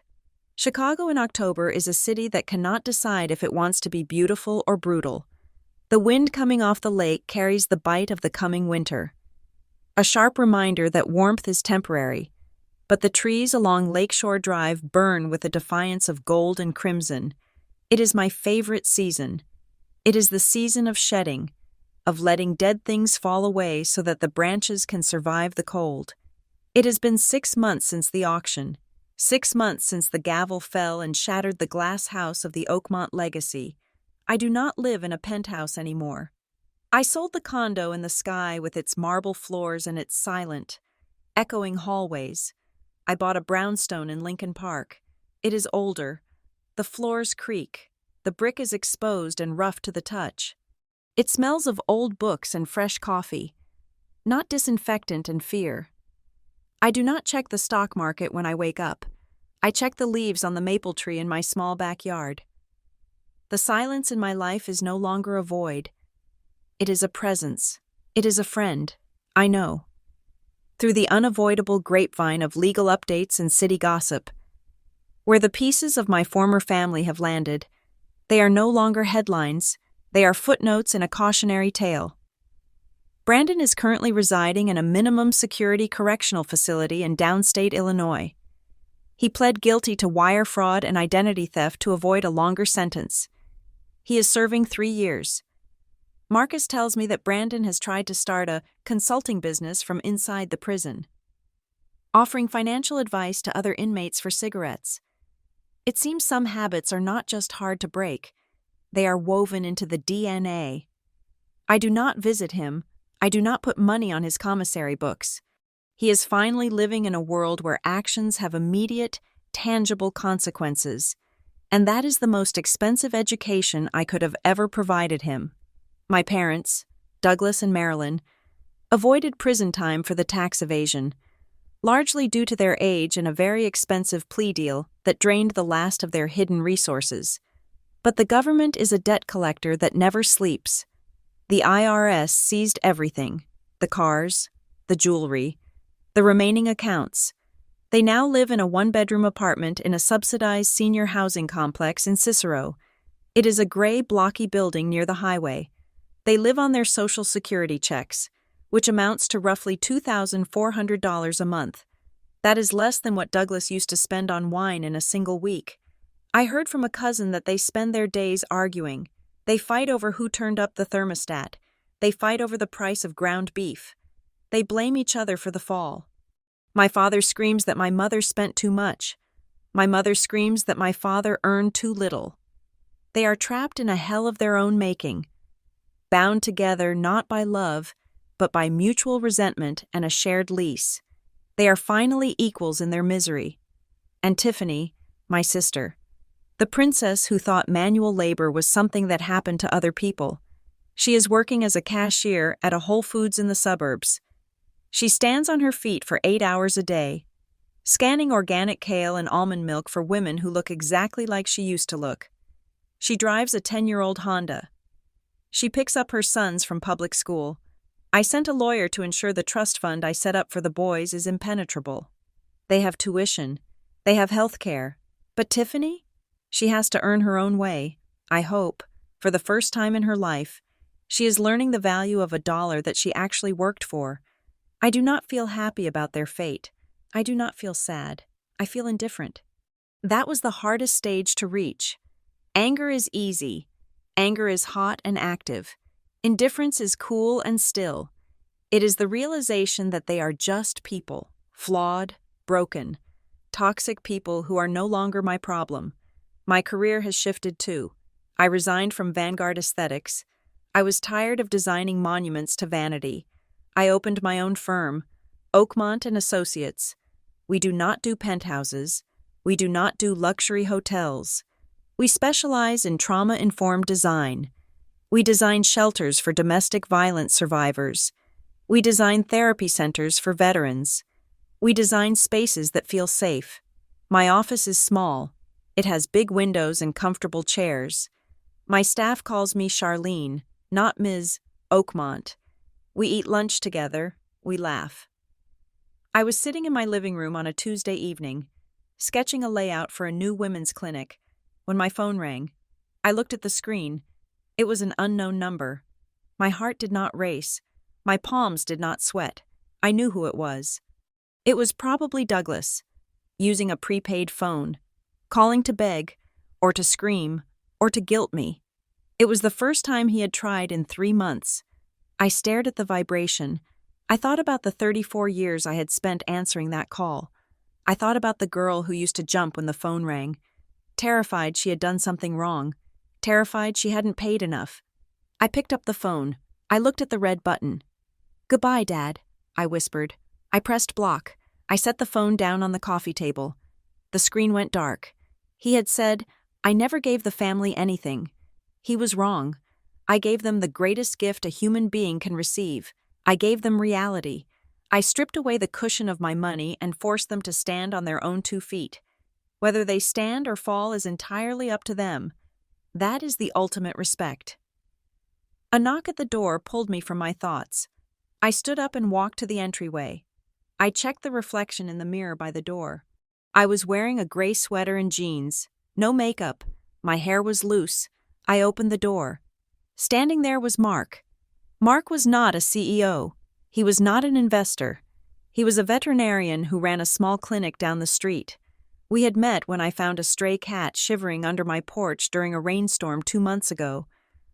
Chicago in October is a city that cannot decide if it wants to be beautiful or brutal. The wind coming off the lake carries the bite of the coming winter. A sharp reminder that warmth is temporary, but the trees along Lakeshore Drive burn with a defiance of gold and crimson. It is my favorite season. It is the season of shedding, of letting dead things fall away so that the branches can survive the cold. It has been 6 months since the auction, 6 months since the gavel fell and shattered the glass house of the Oakmont legacy. I do not live in a penthouse anymore. I sold the condo in the sky with its marble floors and its silent, echoing hallways. I bought a brownstone in Lincoln Park. It is older. The floors creak. The brick is exposed and rough to the touch. It smells of old books and fresh coffee, not disinfectant and fear. I do not check the stock market when I wake up. I check the leaves on the maple tree in my small backyard. The silence in my life is no longer a void. It is a presence. It is a friend. I know. Through the unavoidable grapevine of legal updates and city gossip, where the pieces of my former family have landed, they are no longer headlines. They are footnotes in a cautionary tale. Brandon is currently residing in a minimum security correctional facility in downstate Illinois. He pled guilty to wire fraud and identity theft to avoid a longer sentence. He is serving 3 years. Marcus tells me that Brandon has tried to start a consulting business from inside the prison, offering financial advice to other inmates for cigarettes. It seems some habits are not just hard to break, they are woven into the DNA. I do not visit him. I do not put money on his commissary books. He is finally living in a world where actions have immediate, tangible consequences, and that is the most expensive education I could have ever provided him. My parents, Douglas and Marilyn, avoided prison time for the tax evasion, largely due to their age and a very expensive plea deal that drained the last of their hidden resources. But the government is a debt collector that never sleeps. The IRS seized everything: the cars, the jewelry, the remaining accounts. They now live in a 1-bedroom apartment in a subsidized senior housing complex in Cicero. It is a gray, blocky building near the highway. They live on their Social Security checks, which amounts to roughly $2,400 a month. That is less than what Douglas used to spend on wine in a single week. I heard from a cousin that they spend their days arguing. They fight over who turned up the thermostat. They fight over the price of ground beef. They blame each other for the fall. My father screams that my mother spent too much. My mother screams that my father earned too little. They are trapped in a hell of their own making, bound together not by love, but by mutual resentment and a shared lease. They are finally equals in their misery. And Tiffany, my sister, the princess who thought manual labor was something that happened to other people. She is working as a cashier at a Whole Foods in the suburbs. She stands on her feet for 8 hours a day, scanning organic kale and almond milk for women who look exactly like she used to look. She drives a 10-year-old Honda. She picks up her sons from public school. I sent a lawyer to ensure the trust fund I set up for the boys is impenetrable. They have tuition. They have health care. But Tiffany? She has to earn her own way. I hope, for the first time in her life, she is learning the value of a dollar that she actually worked for. I do not feel happy about their fate. I do not feel sad. I feel indifferent. That was the hardest stage to reach. Anger is easy. Anger is hot and active. Indifference is cool and still. It is the realization that they are just people, flawed, broken, toxic people who are no longer my problem. My career has shifted too. I resigned from Vanguard Aesthetics. I was tired of designing monuments to vanity. I opened my own firm, Oakmont and Associates. We do not do penthouses. We do not do luxury hotels. We specialize in trauma-informed design. We design shelters for domestic violence survivors. We design therapy centers for veterans. We design spaces that feel safe. My office is small. It has big windows and comfortable chairs. My staff calls me Charlene, not Ms. Oakmont. We eat lunch together. We laugh. I was sitting in my living room on a Tuesday evening, sketching a layout for a new women's clinic, when my phone rang. I looked at the screen. It was an unknown number. My heart did not race. My palms did not sweat. I knew who it was. It was probably Douglas, using a prepaid phone, calling to beg, or to scream, or to guilt me. It was the first time he had tried in 3 months. I stared at the vibration. I thought about the 34 years I had spent answering that call. I thought about the girl who used to jump when the phone rang, terrified she had done something wrong, terrified she hadn't paid enough. I picked up the phone. I looked at the red button. "Goodbye, Dad," I whispered. I pressed block. I set the phone down on the coffee table. The screen went dark. He had said, "I never gave the family anything." He was wrong. I gave them the greatest gift a human being can receive. I gave them reality. I stripped away the cushion of my money and forced them to stand on their own 2 feet. Whether they stand or fall is entirely up to them. That is the ultimate respect. A knock at the door pulled me from my thoughts. I stood up and walked to the entryway. I checked the reflection in the mirror by the door. I was wearing a gray sweater and jeans, no makeup. My hair was loose. I opened the door. Standing there was Mark. Mark was not a CEO. He was not an investor. He was a veterinarian who ran a small clinic down the street. We had met when I found a stray cat shivering under my porch during a rainstorm 2 months ago.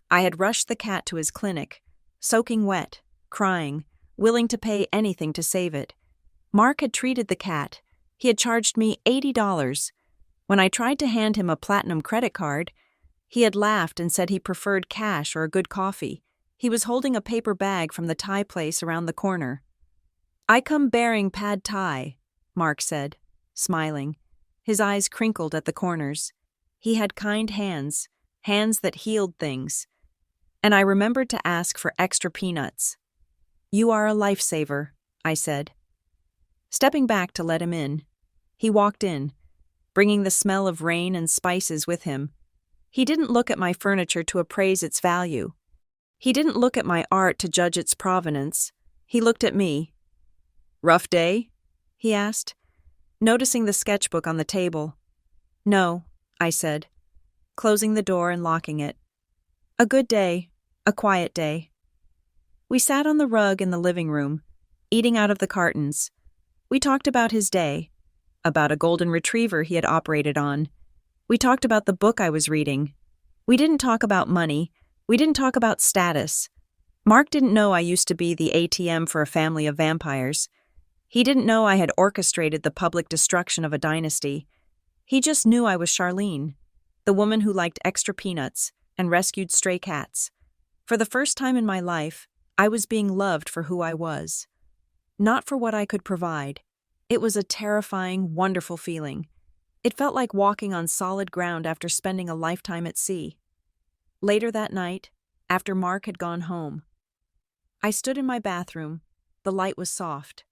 I had rushed the cat to his clinic, soaking wet, crying, willing to pay anything to save it. Mark had treated the cat. He had charged me $80. When I tried to hand him a platinum credit card, he had laughed and said he preferred cash or a good coffee. He was holding a paper bag from the Thai place around the corner. "I come bearing pad Thai," Mark said, smiling. His eyes crinkled at the corners. He had kind hands, hands that healed things. And I remembered to ask for extra peanuts. "You are a lifesaver," I said. Stepping back to let him in, he walked in, bringing the smell of rain and spices with him. He didn't look at my furniture to appraise its value. He didn't look at my art to judge its provenance. He looked at me. "Rough day?" he asked, noticing the sketchbook on the table. "No," I said, closing the door and locking it. "A good day, a quiet day." We sat on the rug in the living room, eating out of the cartons. We talked about his day, about a golden retriever he had operated on. We talked about the book I was reading. We didn't talk about money. We didn't talk about status. Mark didn't know I used to be the ATM for a family of vampires. He didn't know I had orchestrated the public destruction of a dynasty. He just knew I was Charlene, the woman who liked extra peanuts and rescued stray cats. For the first time in my life, I was being loved for who I was. Not for what I could provide. It was a terrifying, wonderful feeling. It felt like walking on solid ground after spending a lifetime at sea. Later that night, after Mark had gone home, I stood in my bathroom. The light was soft.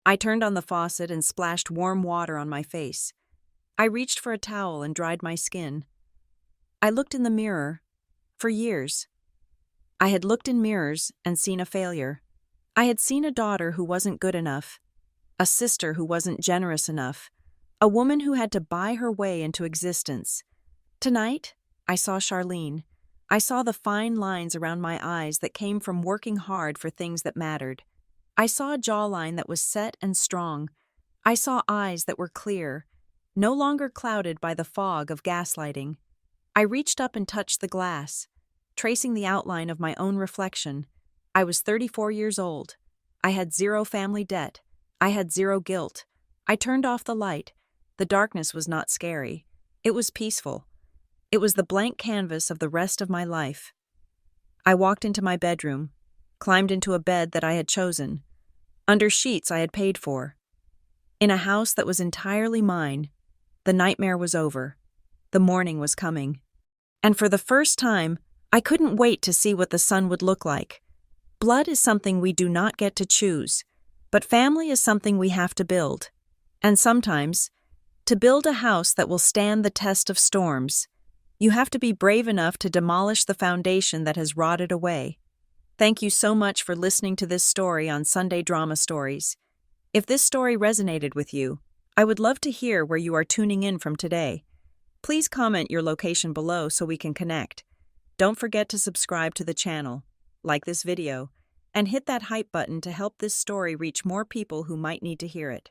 I turned on the faucet and splashed warm water on my face. I reached for a towel and dried my skin. I looked in the mirror. For years, I had looked in mirrors and seen a failure. I had seen a daughter who wasn't good enough, a sister who wasn't generous enough, a woman who had to buy her way into existence. Tonight, I saw Charlene. I saw the fine lines around my eyes that came from working hard for things that mattered. I saw a jawline that was set and strong. I saw eyes that were clear, no longer clouded by the fog of gaslighting. I reached up and touched the glass, tracing the outline of my own reflection. I was 34 years old. I had 0 family debt. I had 0 guilt. I turned off the light. The darkness was not scary. It was peaceful. It was the blank canvas of the rest of my life. I walked into my bedroom, climbed into a bed that I had chosen, under sheets I had paid for. In a house that was entirely mine, the nightmare was over. The morning was coming. And for the first time, I couldn't wait to see what the sun would look like. Blood is something we do not get to choose, but family is something we have to build. And sometimes, To build a house that will stand the test of storms, you have to be brave enough to demolish the foundation that has rotted away. Thank you so much for listening to this story on Sunday Drama Stories. If this story resonated with you, I would love to hear where you are tuning in from today. Please comment your location below so we can connect. Don't forget to subscribe to the channel, like this video, and hit that hype button to help this story reach more people who might need to hear it.